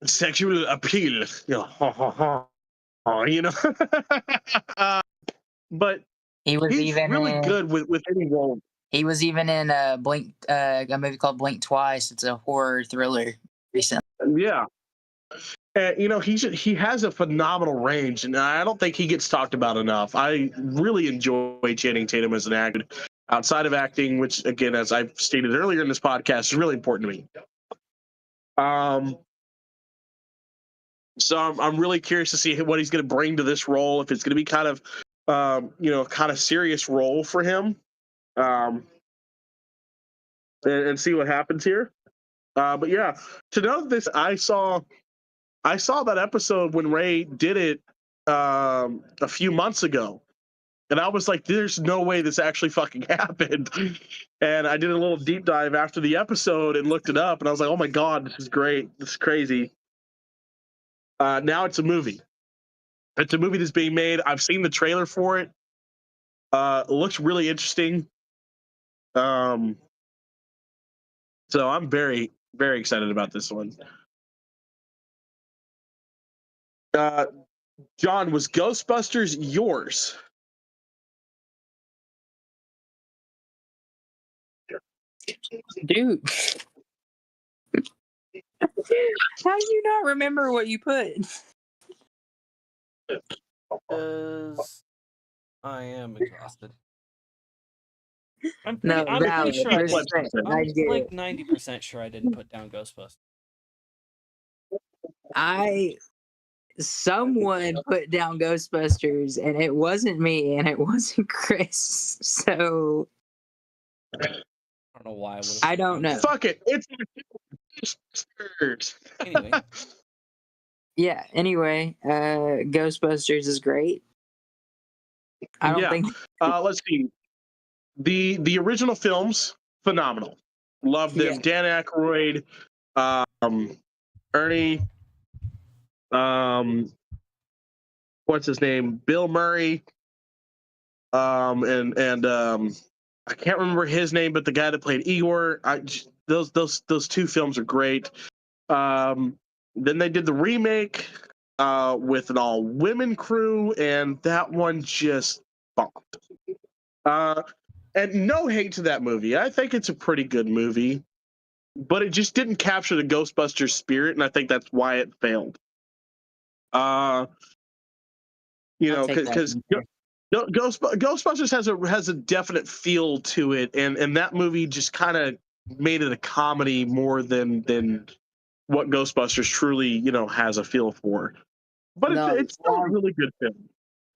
sexual appeal. But he's even really good with any role. He was even in a movie called Blink Twice. It's a horror thriller recently. Yeah. He has a phenomenal range, and I don't think he gets talked about enough. I really enjoy Channing Tatum as an actor outside of acting, which, again, as I've stated earlier in this podcast, is really important to me. So I'm really curious to see what he's going to bring to this role. If it's going to be kind of serious role for him, and see what happens here. But yeah, to know this, I saw that episode when Ray did it a few months ago, and I was like, "There's no way this actually fucking happened." And I did a little deep dive after the episode and looked it up, and I was like, "Oh my god, this is great! This is crazy." Now it's a movie. It's a movie that's being made. I've seen the trailer for it. It looks really interesting. So I'm very, very excited about this one. John, was Ghostbusters yours? Dude. How do you not remember what you put? Because I am exhausted. I'm No, pretty sure I I'm get like it. 90% sure I didn't put down Ghostbusters. Someone put down Ghostbusters, and it wasn't me, and it wasn't Chris. So I don't know why. I don't know. Fuck it. It's Anyway. Yeah. Anyway, Ghostbusters is great. I don't think. Let's see. The original films, phenomenal. Love them. Yeah. Dan Aykroyd, Ernie, what's his name? Bill Murray, and I can't remember his name, but the guy that played Igor. Those two films are great. Then they did the remake with an all-women crew, and that one just bombed. And no hate to that movie. I think it's a pretty good movie, but it just didn't capture the Ghostbusters spirit, and I think that's why it failed. Because Ghostbusters has a definite feel to it, and that movie just kind of made it a comedy more than what Ghostbusters truly has a feel for. But it's still a really good film.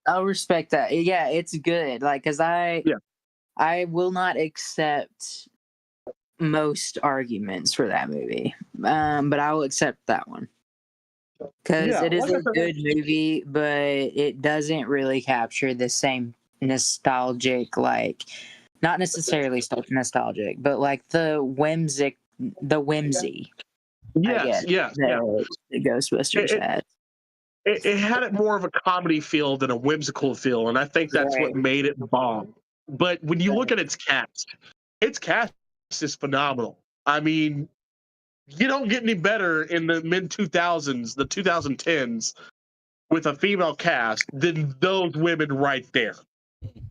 I'll respect that. Yeah, it's good. Like, cause I will not accept most arguments for that movie, but I will accept that one. Because it is a good movie, but it doesn't really capture the same nostalgic, like, not necessarily nostalgic, but like the whimsy. Yes, the Ghostbusters had. It had it more of a comedy feel than a whimsical feel, and I think that's what made it bomb. But when you look at its cast is phenomenal. I mean, You don't get any better in the mid 2000s, the 2010s, with a female cast than those women right there.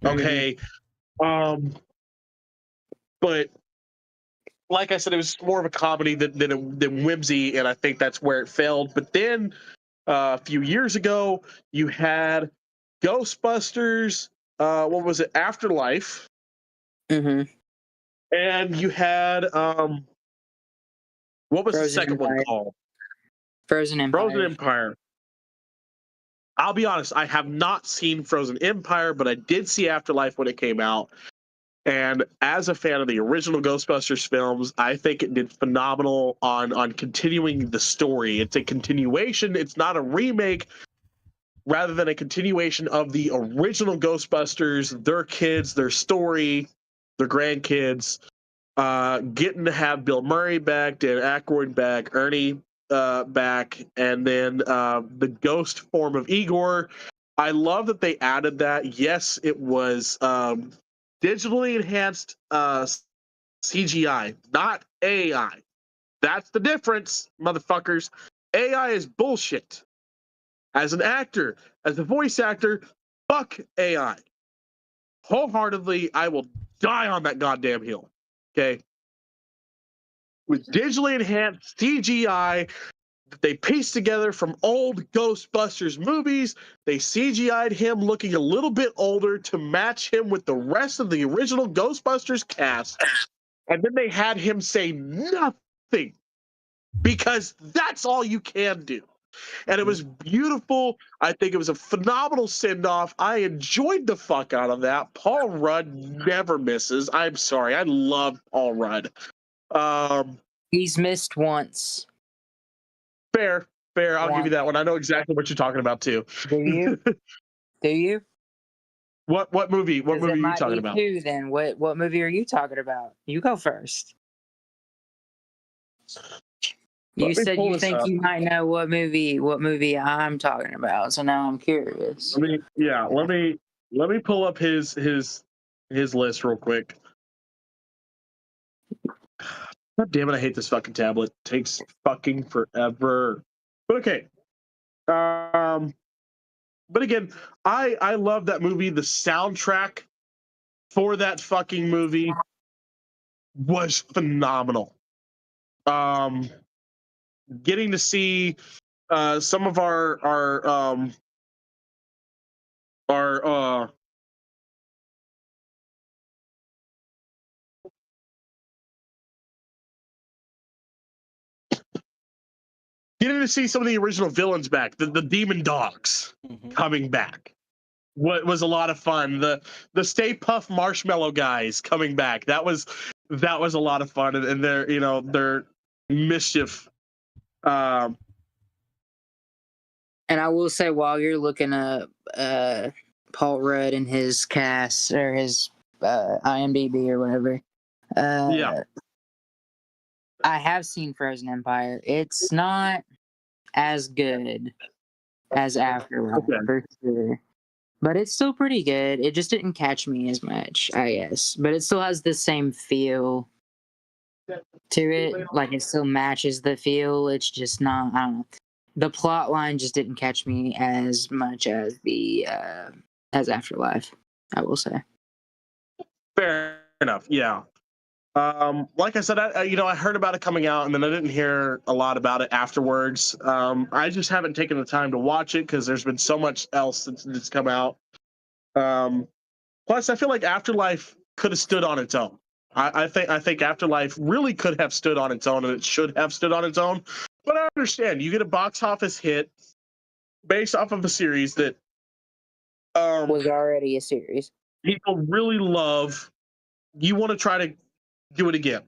Okay. But like I said, it was more of a comedy than whimsy, and I think that's where it failed. But then a few years ago, you had Ghostbusters. What was it? Afterlife, Mm-hmm. and you had what was the Frozen second one Empire. called? Frozen Empire. Frozen Empire. I'll be honest, I have not seen Frozen Empire, but I did see Afterlife when it came out. And as a fan of the original Ghostbusters films, I think it did phenomenal on continuing the story. It's a continuation. It's not a remake, rather than a continuation of the original Ghostbusters, their kids, their story, their grandkids, getting to have Bill Murray back, Dan Aykroyd back, Ernie back, and then the ghost form of Igor. I love that they added that. Yes, it was digitally enhanced CGI, not AI. That's the difference, motherfuckers. AI is bullshit. As an actor, as a voice actor, fuck AI. Wholeheartedly, I will die on that goddamn hill. Okay? With digitally enhanced CGI that they pieced together from old Ghostbusters movies, they CGI'd him looking a little bit older to match him with the rest of the original Ghostbusters cast. And then they had him say nothing because that's all you can do. And it was beautiful. I think it was a phenomenal send-off. I enjoyed the fuck out of that. Paul Rudd never misses. I'm sorry. I love Paul Rudd. He's missed once. Fair. I'll give you that one. I know exactly what you're talking about too. Do you? Do you? What movie? What movie are you talking about? Two, then what movie are you talking about? You go first. You said you think you might know what movie I'm talking about, so now I'm curious. Let me pull up his list real quick. God damn it, I hate this fucking tablet. It takes fucking forever. But okay. But again, I love that movie. The soundtrack for that fucking movie was phenomenal. Getting to see some of our getting to see some of the original villains back, the demon dogs coming back. What was a lot of fun. The Stay Puft Marshmallow guys coming back. That was a lot of fun, and their mischief. And I will say, while you're looking up Paul Rudd and his cast or his IMDb or whatever, I have seen Frozen Empire. It's not as good as Afterlife, for sure. But it's still pretty good. It just didn't catch me as much, I guess. But it still has the same feel to it. Like, it still matches the feel. It's just not, I don't know. The plot line just didn't catch me as much as as Afterlife, I will say. Fair enough, yeah. Like I said, I heard about it coming out, and then I didn't hear a lot about it afterwards. I just haven't taken the time to watch it because there's been so much else that's come out. Plus, I feel like Afterlife could have stood on its own. I think Afterlife really could have stood on its own, and it should have stood on its own. But I understand you get a box office hit based off of a series that was already a series people really love. You want to try to do it again,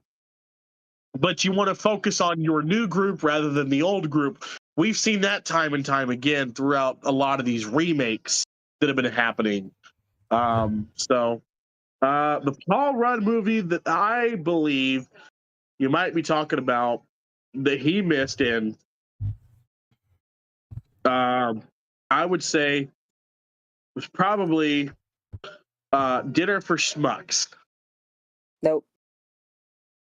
but you want to focus on your new group rather than the old group. We've seen that time and time again throughout a lot of these remakes that have been happening. So the Paul Rudd movie that I believe you might be talking about that he missed in, I would say was probably Dinner for Schmucks. Nope.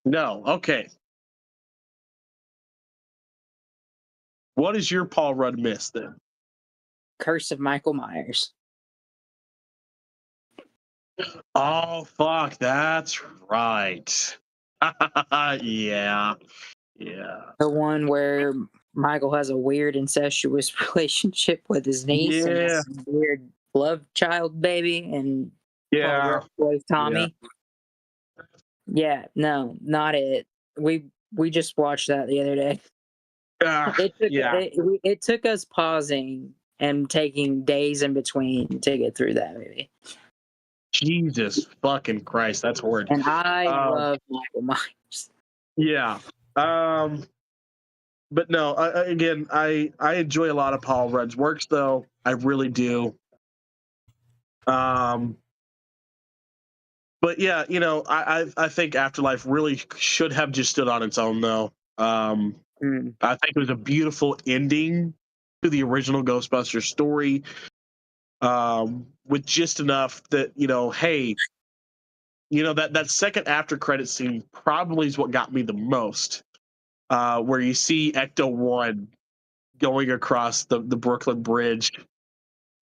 No, okay. What is your Paul Rudd miss then? Curse of Michael Myers. Oh fuck, that's right. Yeah. The one where Michael has a weird incestuous relationship with his niece and Yeah. has some weird love child baby, and Yeah. Paul Rudd plays Tommy. Yeah, no, not it. We just watched that the other day. It took us pausing and taking days in between to get through that movie. Jesus fucking Christ, that's horrid. And I love Michael Myers. Yeah. But no, again, I enjoy a lot of Paul Rudd's works, though. I really do. But yeah, you know, I think Afterlife really should have just stood on its own, though. I think it was a beautiful ending to the original Ghostbusters story, with just enough that, you know, hey, you know, that second after credit scene probably is what got me the most, where you see Ecto-1 going across the Brooklyn Bridge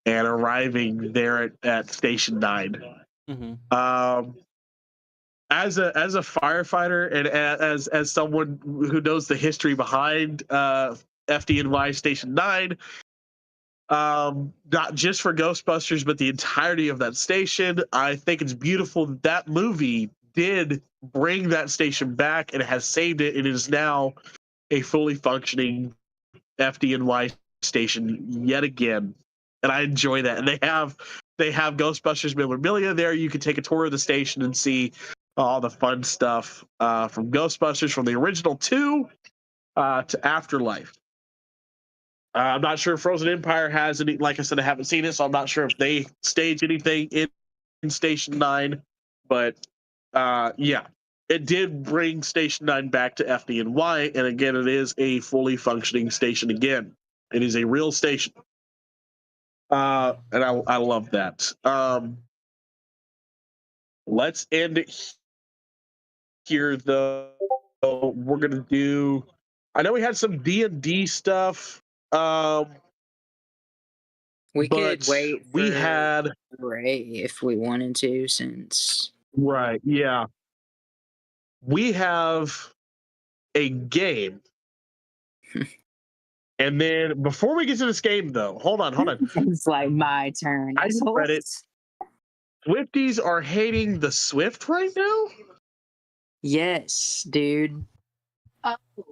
and arriving there at Station 9. As a firefighter and as someone who knows the history behind FDNY Station 9, not just for Ghostbusters but the entirety of that station, I think it's beautiful that movie did bring that station back and has saved it. It is now a fully functioning FDNY station yet again, and I enjoy that. And they have Ghostbusters memorabilia there. You can take a tour of the station and see all the fun stuff from Ghostbusters, from the original 2 to Afterlife. I'm not sure if Frozen Empire has any. Like I said, I haven't seen it, so I'm not sure if they stage anything in Station 9. But yeah, it did bring Station 9 back to FDNY, and again, it is a fully functioning station again. It is a real station. And I love that. Let's end it here, though. We're going to do... I know we had some D&D stuff. We could wait we had Ray if we wanted to, since... Right, yeah. We have a game. And then before we get to this game, though, hold on. It's like my turn. I just read it. Swifties are hating the Swift right now? Yes, dude.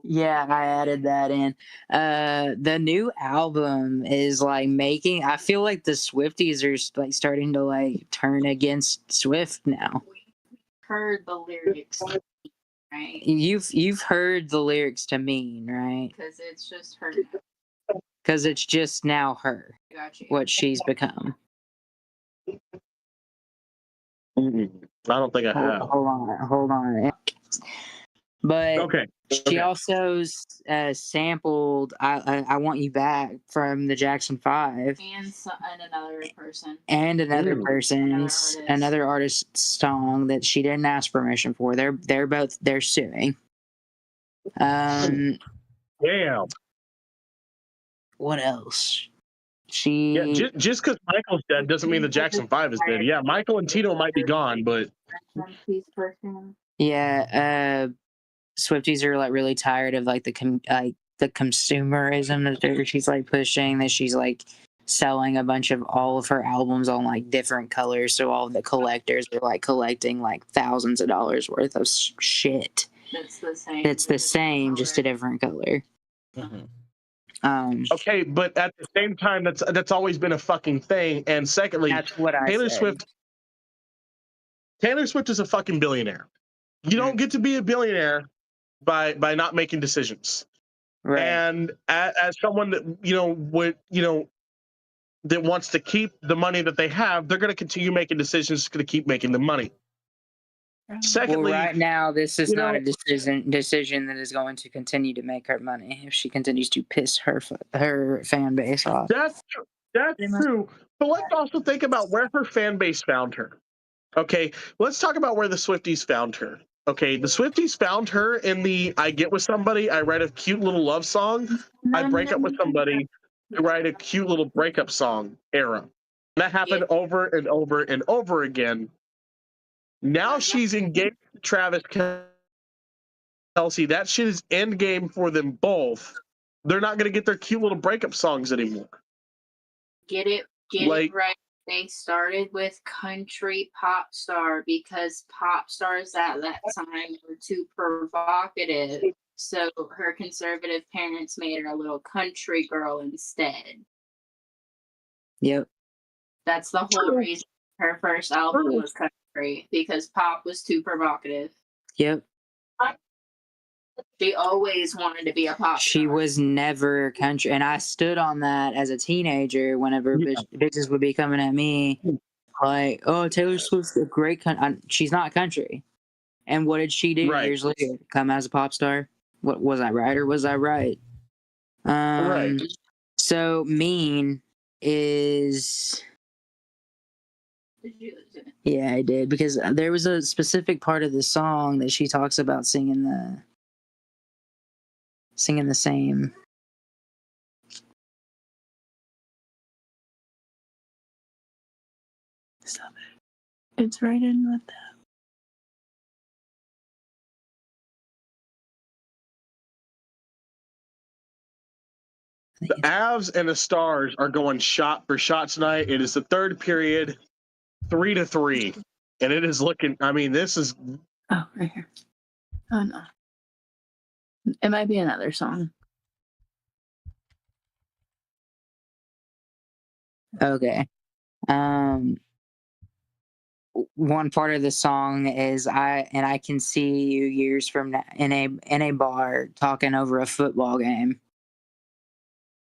Yeah, I added that in. The new album is like making... I feel like the Swifties are like starting to like turn against Swift now. Heard the lyrics, right? You've heard the lyrics to Mean, right? Because it's just her. Because it's just now her. Got you. What she's become. I don't think I have. Hold on. But okay. She also sampled I Want You Back from the Jackson 5. And another person. And another artist's song that she didn't ask permission for. They're suing. Damn. What else? Just because Michael's dead doesn't mean the Jackson 5 is dead. Yeah, Michael and Tito might be gone, but yeah, Swifties are like really tired of like the consumerism that she's like pushing, that she's like selling a bunch of all of her albums on like different colors, so all of the collectors are like collecting like thousands of dollars worth of shit. It's the same, just a different color. Okay, but at the same time, that's always been a fucking thing. And secondly, that's what I Taylor said. Taylor Swift is a fucking billionaire. You don't get to be a billionaire by not making decisions. Right. And as someone that that wants to keep the money that they have, they're going to continue making decisions. Going to keep making the money. Secondly, right now, this is not a decision that is going to continue to make her money if she continues to piss her fan base off. That's true. But let's also think about where her fan base found her. Okay, let's talk about where the Swifties found her. Okay, the Swifties found her in the I get with somebody, I write a cute little love song. I break up with somebody, I write a cute little breakup song era. That happened over and over and over again. Now she's engaged to Travis Kelsey. That shit is end game for them both. They're not going to get their cute little breakup songs anymore. Get it Like- right. They started with country pop star because pop stars at that time were too provocative. So her conservative parents made her a little country girl instead. Yep. That's the whole reason her first album was country, because pop was too provocative. Yep. She always wanted to be a pop She star. was never country, and I stood on that as a teenager. Whenever bitches would be coming at me, like, "Oh, Taylor Swift's a great country." She's not country. And what did she do Right. years later? Come as a pop star? What was I right or was I right? Right. So mean is. Did you lose it? Yeah, I did, because there was a specific part of the song that she talks about singing the same. Stop it. It's right in with that. The Avs and the Stars are going shot for shot tonight. It is the third period, 3-3. And it is looking, I mean, this is. Oh, right here. Oh, no. It might be another song. Okay. One part of the song is I can see you years from now in a bar talking over a football game,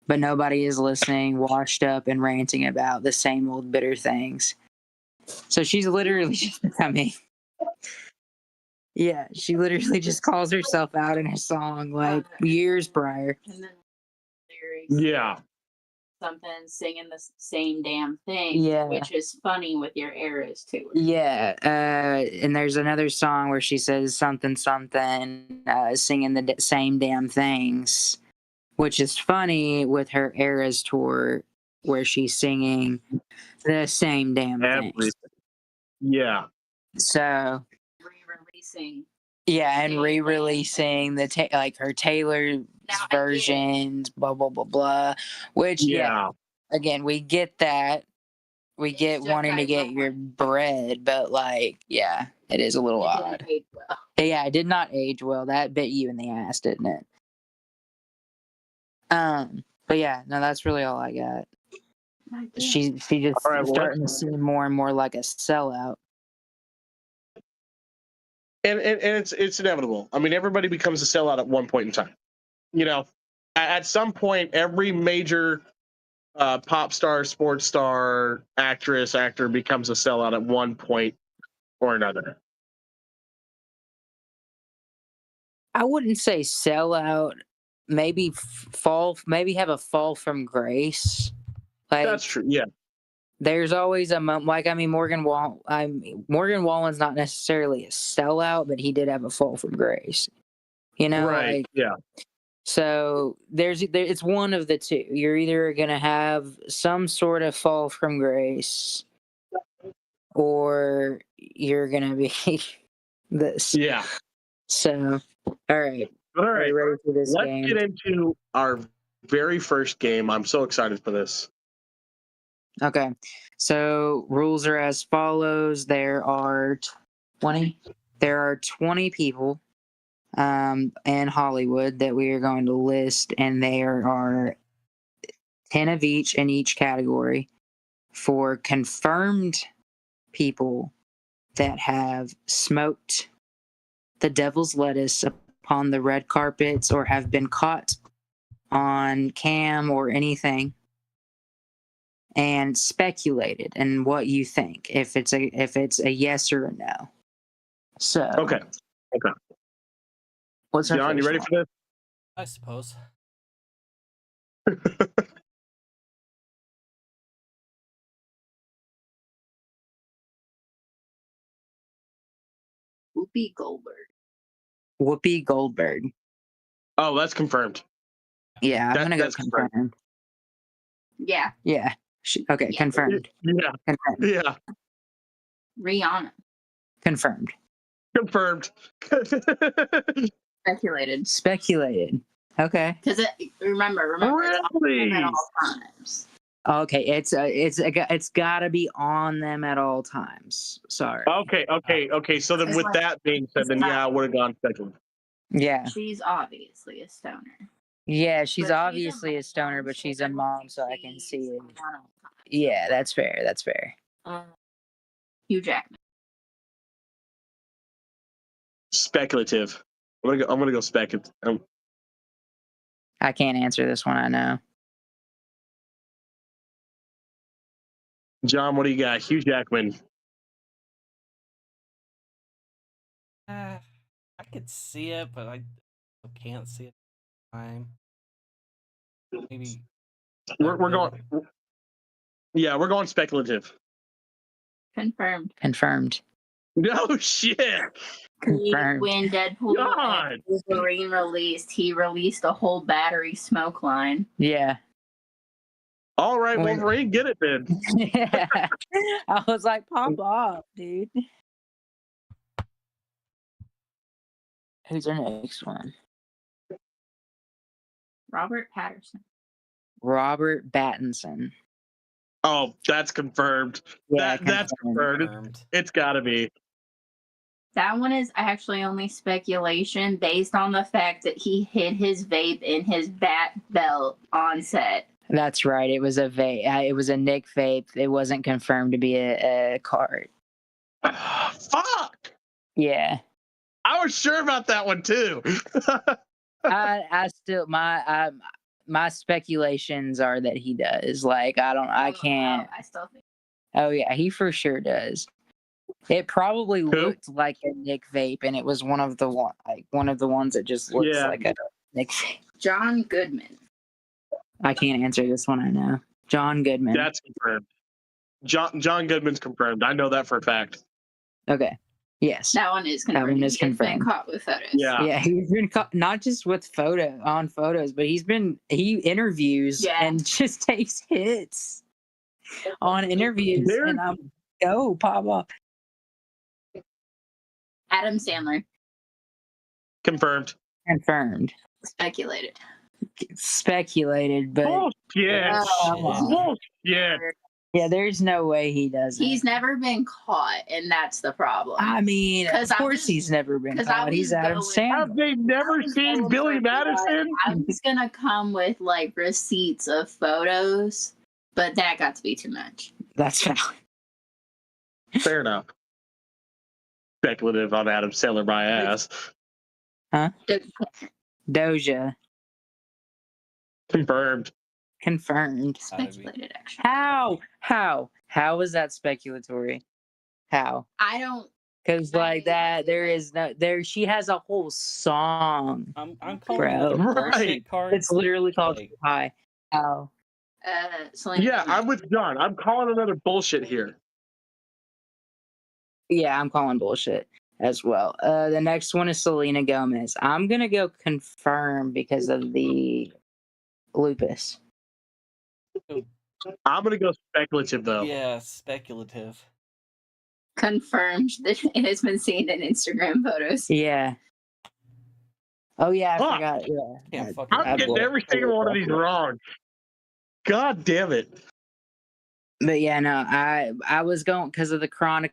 but nobody is listening, washed up and ranting about the same old bitter things. So she's literally just becoming. Yeah, she literally just calls herself out in a song like years prior. And then lyrics, Yeah. something singing the same damn thing, Yeah. which is funny with your eras too. Yeah, and there's another song where she says something, singing the same damn things, which is funny with her Eras tour where she's singing the same damn things. Everything. Yeah. So, Re-releasing. yeah, and re-releasing the like her Taylor versions, blah, blah, blah, blah, which, yeah, again, we get that. We get wanting to get your bread, but like, yeah, it is a little odd. Well. Yeah, it did not age well. That bit you in the ass, didn't it? But yeah, no, that's really all I got. She just All right, well, starting to seem more and more like a sellout. And it's inevitable. I mean, everybody becomes a sellout at one point in time. You know, at some point, every major pop star, sports star, actor becomes a sellout at one point or another. I wouldn't say sellout. Maybe maybe have a fall from grace. Like, That's true. Yeah. there's always a moment. Like, I mean, Morgan Wallen's not necessarily a sellout, but he did have a fall from grace. You know, Right. like, Yeah. so it's one of the two. You're either gonna have some sort of fall from grace, or you're gonna be this. Yeah. So, all right. All Are right. you ready for this Let's game? get into our very first game. I'm so excited for this. Okay. So rules are as follows. There are 20 people in Hollywood that we are going to list, and there are 10 of each in each category. For confirmed people that have smoked the devil's lettuce upon the red carpets or have been caught on cam or anything, and speculated and what you think, if it's a yes or a no. So Okay. what's our John, you first ready one? for this? I suppose. Whoopi Goldberg. Whoopi Goldberg. Oh, that's confirmed. Yeah, I'm gonna go That's confirmed. confirmed. Yeah. Yeah. Okay, Yeah. confirmed. Yeah, Confirmed. yeah, Rihanna. Confirmed. confirmed. Speculated. Speculated. Okay. Because remember, it's on them at Really? all times. Okay, it's gotta be on them at all times. Sorry. Okay. So then, with that being said, then yeah, I would have gone second. Yeah. She's obviously a stoner. Yeah, she's But obviously a stoner, but she's a mom, so I can see it. Yeah, that's fair. That's fair. Hugh Jackman. Speculative. I'm gonna go speculative. I can't answer this one, I know. John, what do you got? Hugh Jackman. I could see it, but I can't see it at the time. Maybe We're going. Yeah, we're going speculative. Confirmed. Confirmed. No shit. Confirmed. When Deadpool God. and Wolverine released, he released a whole battery smoke line. Yeah. All right, Wolverine, get it then. Yeah. I was like, pop off, dude. Who's our next one? Robert Patterson. Robert Pattinson. Oh, that's confirmed. Yeah, That's confirmed. confirmed. It's gotta be. That one is actually only speculation based on the fact that he hid his vape in his bat belt on set. That's right. It was a vape. It was a Nick vape. It wasn't confirmed to be a card. Fuck. Yeah. I was sure about that one too. I still my speculations are that he does. Like I can't. I still think. Oh yeah, he for sure does. It probably Who? looked like a Nick vape, and it was one of the ones that just looks Yeah. like a Nick vape. John Goodman. I can't answer this one. I know. John Goodman. That's confirmed. John Goodman's confirmed. I know that for a fact. Okay. Yes. That one is confirmed. That one is He's been confirmed. caught with photos. Yeah. Yeah, he's been caught, not just with photos, but he interviews and just takes hits on interviews. And I'm go Papa. Adam Sandler. Confirmed. Confirmed. Speculated. But Bullshit. Yeah, there's no way he doesn't. He's never been caught, and that's the problem. I mean, of course he's never been caught. He's Adam Sandler. Have they never seen Billy Madison? I was gonna come with like receipts of photos, but that got to be too much. That's valid. Fair enough. Speculative on Adam Sandler, my ass. Huh? Doja. Confirmed. Confirmed. Speculated, actually. How is that speculatory? How? I don't. Because like that, she has a whole song. I'm calling it a bullshit card. It's literally called Hi. How? Selena Yeah, Gomez. I'm with John. I'm calling another bullshit here. Yeah, I'm calling bullshit as well. The next one is Selena Gomez. I'm gonna go confirm because of the lupus. I'm gonna go speculative though. Yeah, speculative. Confirmed that it has been seen in Instagram photos. Yeah. Oh yeah, I Fuck. forgot. Yeah. I'm getting every single one of these wrong. God damn it. But yeah, no, I was going because of the chronic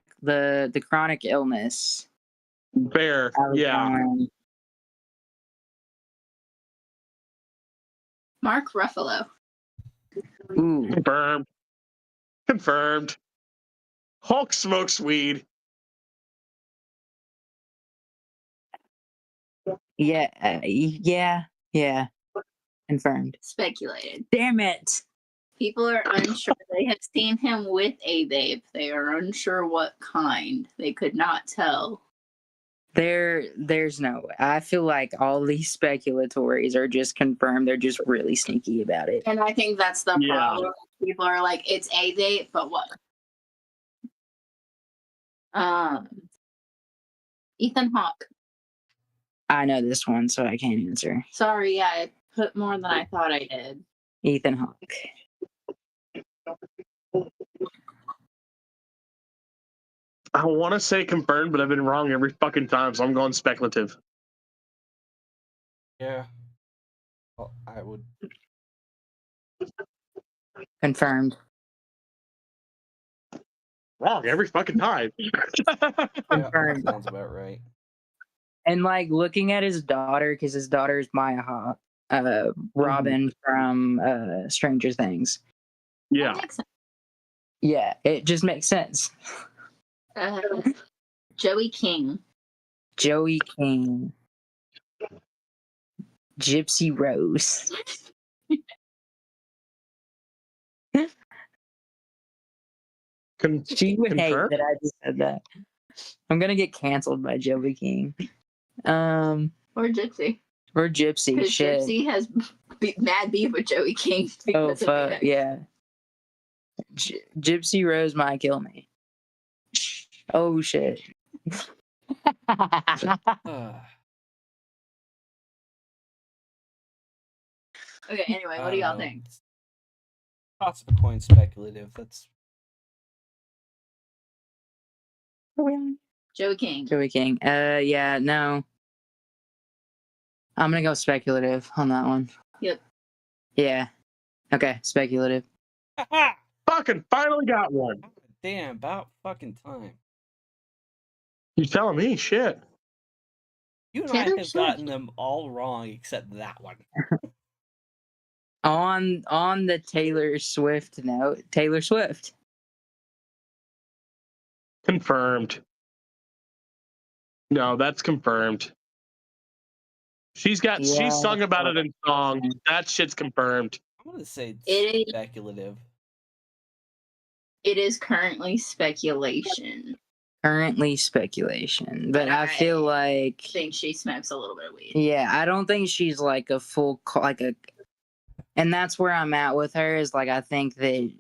illness. Fair. Yeah. Mark Ruffalo. Ooh. Confirmed. Hulk smokes weed. Yeah. Confirmed. Speculated. Damn it. People are unsure. They have seen him with a vape. They are unsure what kind. They could not tell. There's no way. I feel like all these speculatories are just confirmed. They're just really sneaky about it. And I think that's the problem. People are like, it's a vape, but what? Ethan Hawke. I know this one, so I can't answer. Sorry, yeah, I put more than I thought I did. Ethan Hawke. I want to say confirmed, but I've been wrong every fucking time, so I'm going speculative. Yeah. Well, I would. Confirmed. Wrong every fucking time. Yeah, Confirmed. sounds about right. And like looking at his daughter, because his daughter is Maya Hawke, Robin from Stranger Things. Yeah. That makes sense. Yeah, it just makes sense. Joey King. Joey King. Gypsy Rose. She would hate Confirmed? that I just said that. I'm gonna get canceled by Joey King. Or Gypsy. Or Gypsy. Because Shit. Gypsy has mad beef with Joey King. Oh because of fuck X. yeah. Gypsy Rose might kill me. Oh shit. Okay, anyway, what do y'all think? Toss of a coin, speculative. That's Joey King. Joey King. Yeah, no. I'm gonna go speculative on that one. Yep. Yeah. Okay, speculative. Fucking finally got one. damn about fucking time. You telling me? Shit. You and Taylor I have Swift. gotten them all wrong except that one. On the Taylor Swift note, Taylor Swift. Confirmed. No, that's confirmed. She's sung about it in songs. That shit's confirmed. I'm gonna say It is- speculative. It is currently speculation. Currently speculation, but I feel like I think she smokes a little bit of weed. yeah, I don't think she's like a full and that's where I'm at with her is like I think that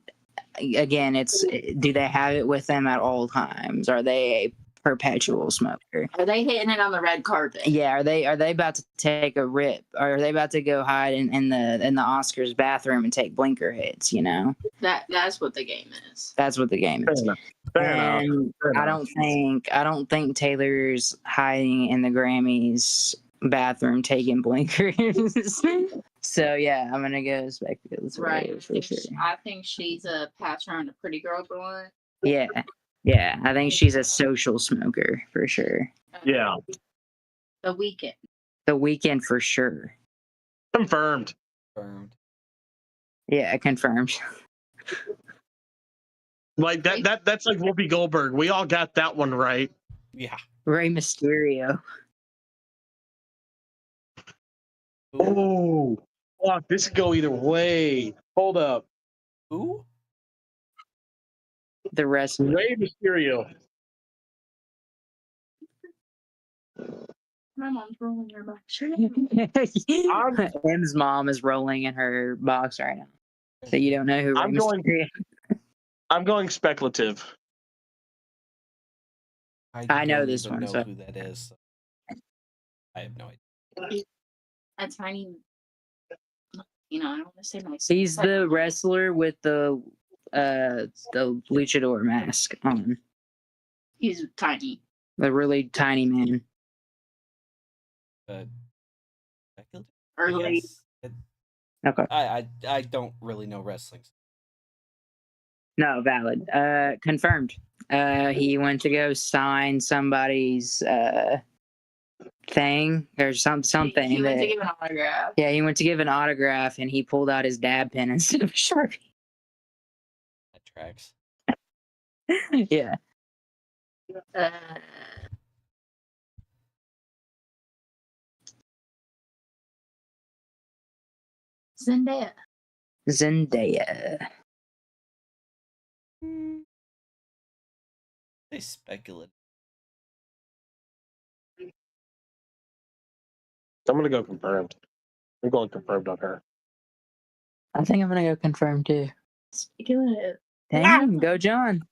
again it's do they have it with them at all times? Are they a perpetual smoker? Are they hitting it on the red carpet? Yeah, are they about to take a rip? Or are they about to go hide in the Oscars bathroom and take blinker hits, you know? That's what the game is. That's what the game is. Fair enough. And I don't think Taylor's hiding in the Grammys bathroom taking blinkers. So yeah, I'm gonna go speculative Right. for sure. I think she's a pass around a pretty girl blunt. Yeah, I think she's a social smoker for sure. Yeah. The Weeknd. The Weeknd for sure. Confirmed. Confirmed. Yeah, confirmed. Like that's like Whoopi Goldberg. We all got that one right. Yeah. Rey Mysterio. Oh, fuck! This could go either way. Hold up, Who? The wrestler. Rey Mysterio. My mom's rolling her back. M's mom is rolling in her box right now. So you don't know who I'm Rey going- Mysterio. I'm going speculative. I know don't this even one, know so- who that is. I have no idea. A tiny. I don't want to say my. He's the wrestler with the luchador mask on. He's tiny. The really tiny man. Speculative? Early. Yes. Okay. I don't really know wrestling. No, valid. Confirmed. He went to go sign somebody's thing or something. He went to that- give an autograph. Yeah, he went to give an autograph and he pulled out his dab pen instead of a Sharpie. That tracks. Yeah. Zendaya. Zendaya. They speculative. I'm gonna go confirmed. I'm going confirmed on her. I think I'm gonna go confirm too. Speculative. Damn, go John.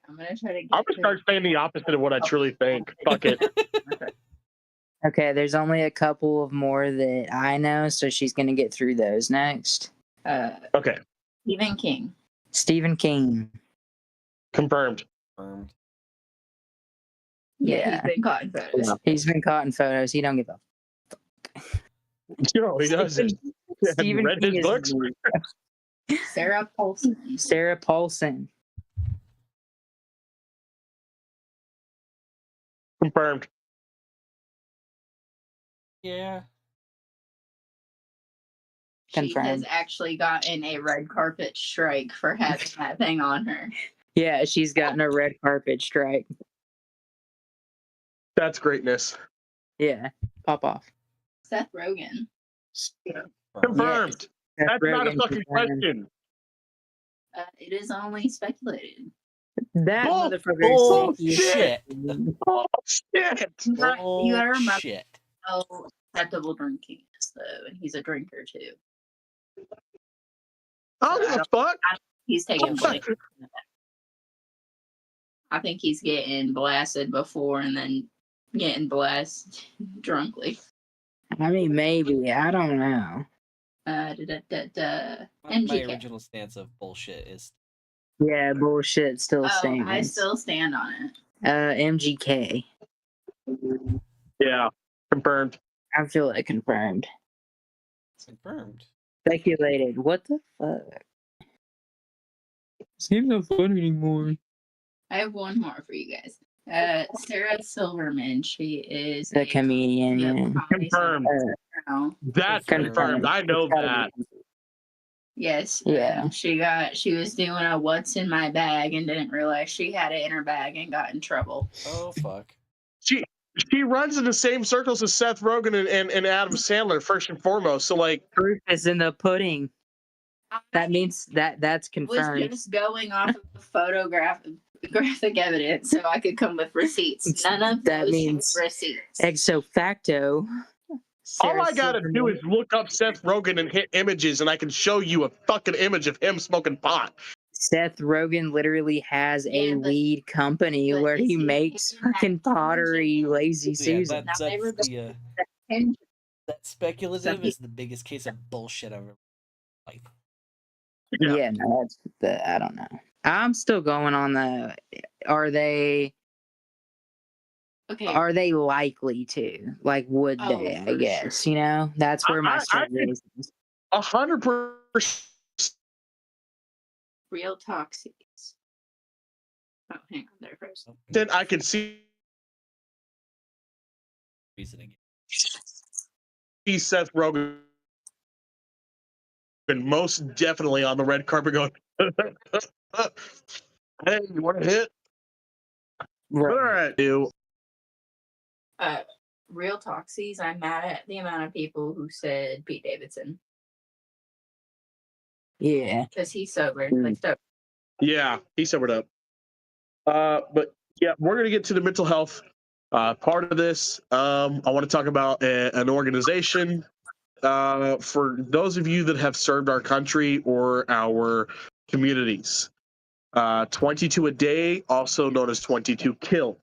I'm gonna try to I'm get gonna start saying the opposite of what I truly think. Fuck it. Okay, there's only a couple of more that I know, so she's gonna get through those next. Okay, Stephen King. Stephen King. confirmed. Confirmed. Yeah, Yeah. he's been caught in photos. Yeah. He's been caught in photos. He don't give a. You know, he does it. Stephen Read King his books. Sarah Paulson. Sarah Paulson. Confirmed. Yeah. She has Confirmed. actually gotten a red carpet strike for having that thing on her. Yeah, she's gotten a red carpet strike. That's greatness. Yeah, pop off. Seth Rogen. Confirmed. Seth That's not a Rogen fucking confirmed. question. It is only speculated. That Bull- motherfucker. Bullshit. Oh shit! You gotta remember Bullshit. how acceptable drinking is, though, and he's a drinker too. I don't give a fuck. He's taking blame. I think he's getting blasted before and then getting blasted drunkly. I mean, maybe. I don't know. My MGK. original stance of bullshit is Yeah, bullshit still I stands. still stand on it. MGK. Yeah, confirmed. I feel like confirmed. confirmed. Speculated. What the fuck? This game's not fun anymore. I have one more for you guys. Sarah Silverman. She is The comedian. Yeah. Confirmed. Now. That's confirmed. I know It's gotta that. be. Yes. Yeah. She was doing a what's in my bag and didn't realize she had it in her bag and got in trouble. Oh fuck. She runs in the same circles as Seth Rogen and Adam Sandler, first and foremost. So like, Proof is in the pudding. That means that's Was confirmed. just going off of graphic evidence so I could come with receipts. None of That those means receipts. Exo facto. all I gotta do is look up Seth Rogen and hit images, and I can show you a fucking image of him smoking pot. Seth Rogen literally has a Yeah, but- weed company but where is he he makes making that fucking pottery, content? lazy Yeah, Susan. that's Now they were the And that speculative Some is the biggest case of bullshit I've ever like. Yeah, no, that's I don't know. I'm still going on the. Are they okay, likely to? Like, would Oh, they? I for guess sure. you know that's where my I struggle think- is. 100%. real toxics. Oh, hang on there first. I can see Reasoning. Seth Rogen most definitely on the red carpet going, hey, you want to hit? All right, dude. Real toxies. I'm mad at the amount of people who said Pete Davidson Yeah. because he's sober. Mm. Like so. Yeah, he sobered up. But yeah, we're gonna get to the mental health part of this. I want to talk about an organization for those of you that have served our country or our communities. 22 a day, also known as 22 Kill.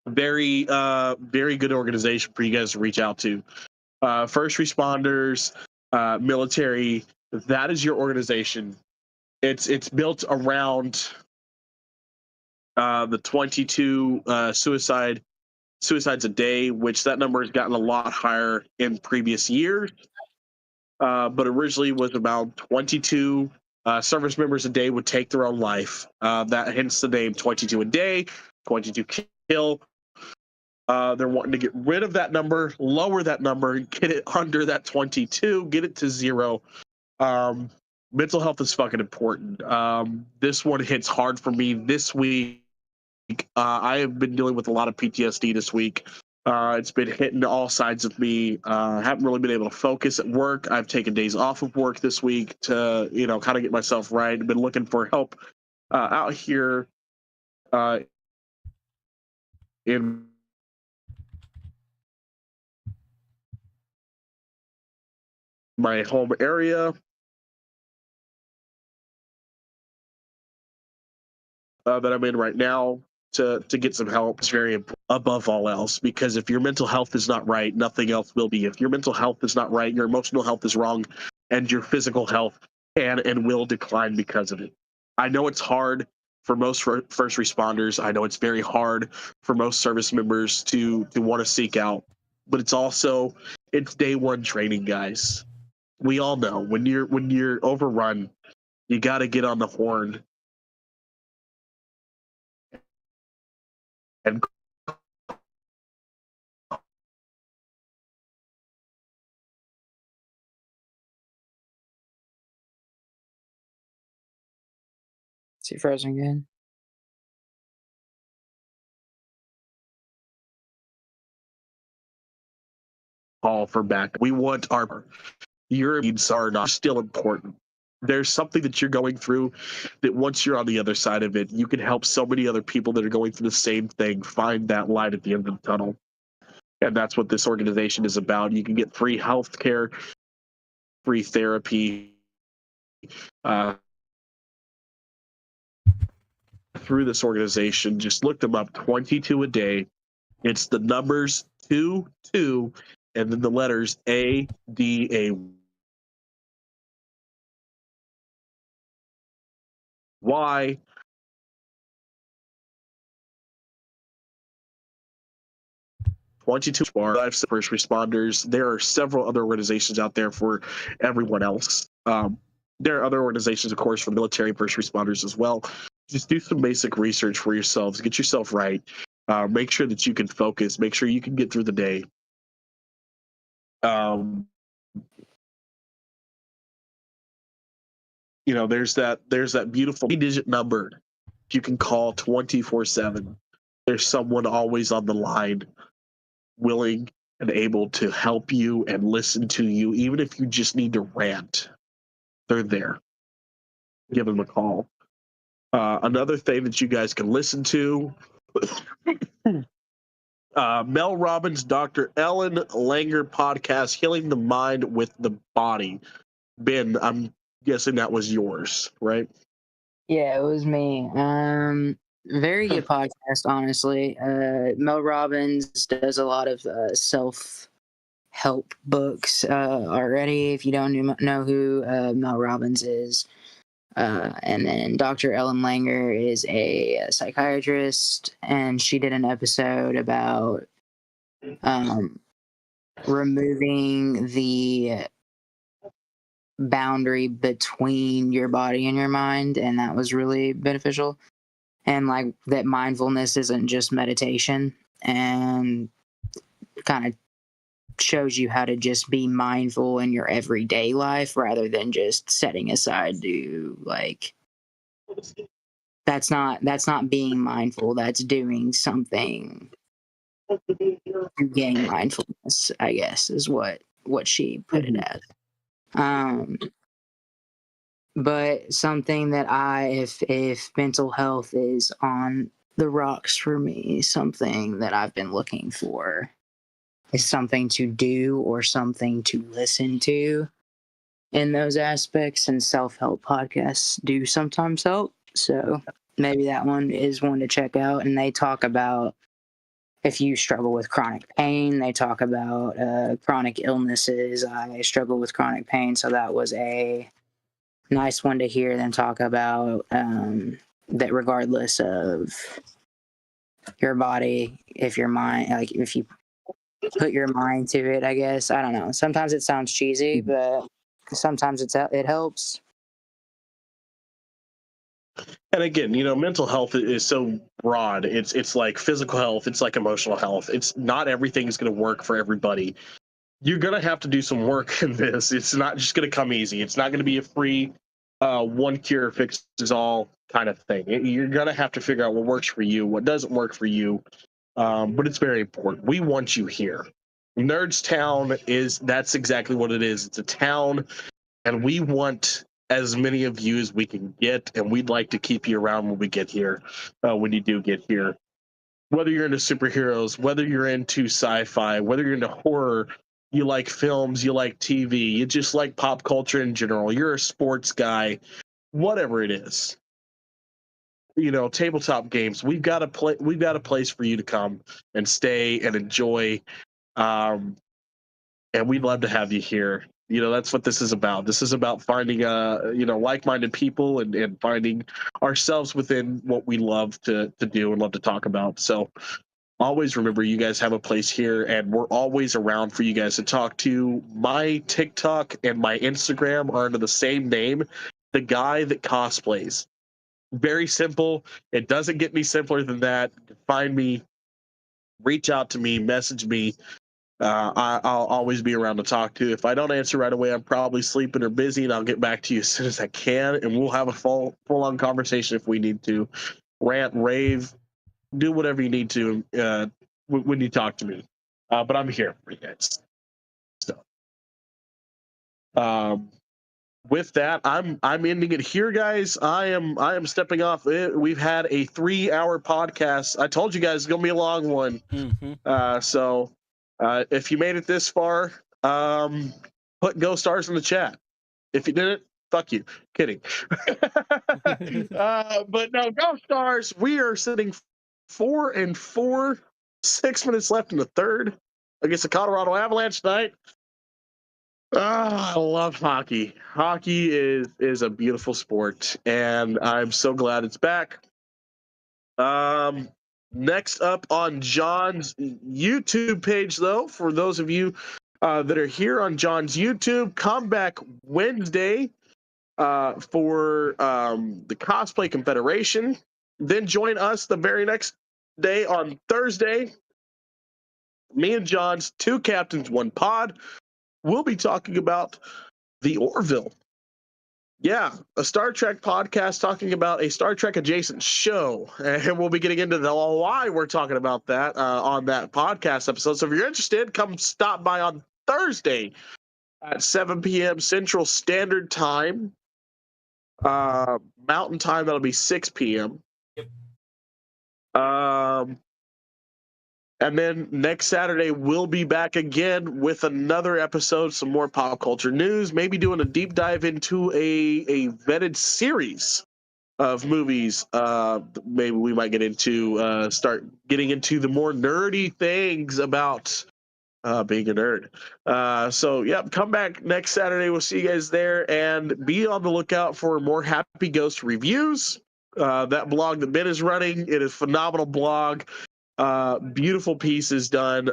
Very good organization for you guys to reach out to. First responders, military. That is your organization. It's built around the 22 suicides a day, which that number has gotten a lot higher in previous years. But originally was about 22 service members a day would take their own life. That hence the name 22 a day, 22 kill. They're wanting to get rid of that number, lower that number, get it under that 22, get it to 0. Mental health is fucking important. This one hits hard for me this week. I have been dealing with a lot of PTSD this week. It's been hitting all sides of me. Haven't really been able to focus at work. I've taken days off of work this week to, kind of get myself right. I've been looking for help out here in my home area. that I'm in right now to get some help is very important above all else, because if your mental health is not right, nothing else will be. If your mental health is not right, your emotional health is wrong, and your physical health can and will decline because of it. I know it's hard for most first responders. I know it's very hard for most service members to want to seek out, but it's day one training, guys. We all know when you're overrun, you got to get on the horn and Is he frozen again? call for back. We want your needs are not still important. There's something that you're going through that once you're on the other side of it, you can help so many other people that are going through the same thing find that light at the end of the tunnel. And that's what this organization is about. You can get free health care, free therapy through this organization. Just look them up, 22 a day. It's the numbers 22 and then the letters ADA. Why? Lives first responders. There are several other organizations out there for everyone else. There are other organizations, of course, for military first responders as well. Just do some basic research for yourselves. Get yourself right. Make sure that you can focus. Make sure you can get through the day. There's that beautiful 3-digit number you can call 24/7. There's someone always on the line, willing and able to help you and listen to you, even if you just need to rant. They're there. Give them a call. Another thing that you guys can listen to, Mel Robbins, Dr. Ellen Langer podcast, Healing the Mind with the Body. Ben, I'm guessing that was yours, right? Yeah, it was me. Very good podcast, honestly. Mel Robbins does a lot of self-help books already. If you don't know who Mel Robbins is, and then Dr. Ellen Langer is a psychiatrist, and she did an episode about removing the boundary between your body and your mind, and that was really beneficial. And like that mindfulness isn't just meditation, and kind of shows you how to just be mindful in your everyday life rather than just setting aside to like that's not being mindful, that's doing something to gain mindfulness, I guess is what she put it as. But something that if mental health is on the rocks for me, something that I've been looking for is something to do or something to listen to in those aspects, and self-help podcasts do sometimes help. So maybe that one is one to check out. And they talk about if you struggle with chronic pain, they talk about chronic illnesses. I struggle with chronic pain, so that was a nice one to hear them talk about, that regardless of your body, if your mind, like if you put your mind to it, I guess, I don't know. Sometimes it sounds cheesy, but sometimes it helps. And again, mental health is so broad. It's like physical health. It's like emotional health. It's not everything's going to work for everybody. You're going to have to do some work in this. It's not just going to come easy. It's not going to be a free one cure fixes all kind of thing. You're going to have to figure out what works for you, what doesn't work for you. But it's very important. We want you here. Nerdstown that's exactly what it is. It's a town, and we want as many of you as we can get, and we'd like to keep you around when we get here, when you do get here. Whether you're into superheroes, whether you're into sci-fi, whether you're into horror, you like films, you like TV, you just like pop culture in general, you're a sports guy, whatever it is, tabletop games, we've got a place for you to come and stay and enjoy. And we'd love to have you here. That's what this is about. This is about finding like-minded people and finding ourselves within what we love to do and love to talk about. So always remember, you guys have a place here, and we're always around for you guys to talk to. My TikTok and my Instagram are under the same name, The Guy That Cosplays. Very simple. It doesn't get any simpler than that. Find me, reach out to me, message me. I'll always be around to talk to. If I don't answer right away, I'm probably sleeping or busy, and I'll get back to you as soon as I can, and we'll have a full-on conversation if we need to. Rant, rave, do whatever you need to when you talk to me. But I'm here for you guys. So, with that, I'm ending it here, guys. I am stepping off. We've had a 3-hour podcast. I told you guys it's gonna be a long one. So if you made it this far, put Go Stars in the chat. If you didn't, fuck you. Kidding. But no, Go Stars. We are sitting 4-4, 6 minutes left in the third against the Colorado Avalanche tonight. I love hockey. Hockey is a beautiful sport, and I'm so glad it's back. Next up on John's YouTube page, though, for those of you that are here on John's YouTube, come back Wednesday for the Cosplay Confederation. Then join us the very next day on Thursday. Me and John's 2 captains, 1 pod. We'll be talking about the Orville. Yeah, a Star Trek podcast talking about a Star Trek adjacent show. And we'll be getting into why we're talking about that on that podcast episode. So if you're interested, come stop by on Thursday at 7 p.m. Central Standard Time. Mountain Time, that'll be 6 p.m. Yep. And then next Saturday, we'll be back again with another episode, some more pop culture news, maybe doing a deep dive into a vetted series of movies. Maybe we might get into, start getting into the more nerdy things about being a nerd. So, yep, come back next Saturday. We'll see you guys there, and be on the lookout for more Happy Ghost reviews. That blog that Ben is running, it is a phenomenal blog. Beautiful pieces done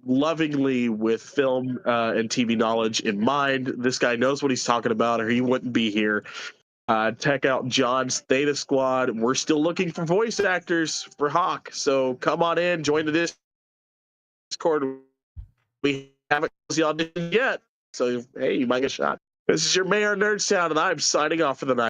lovingly with film and TV knowledge in mind. This guy knows what he's talking about, or he wouldn't be here. Check out John's Theta Squad. We're still looking for voice actors for Hawk, so come on in, join the Discord. We haven't closed the audition yet, so hey, you might get shot. This is your Mayor Nerdstown, and I'm signing off for the night.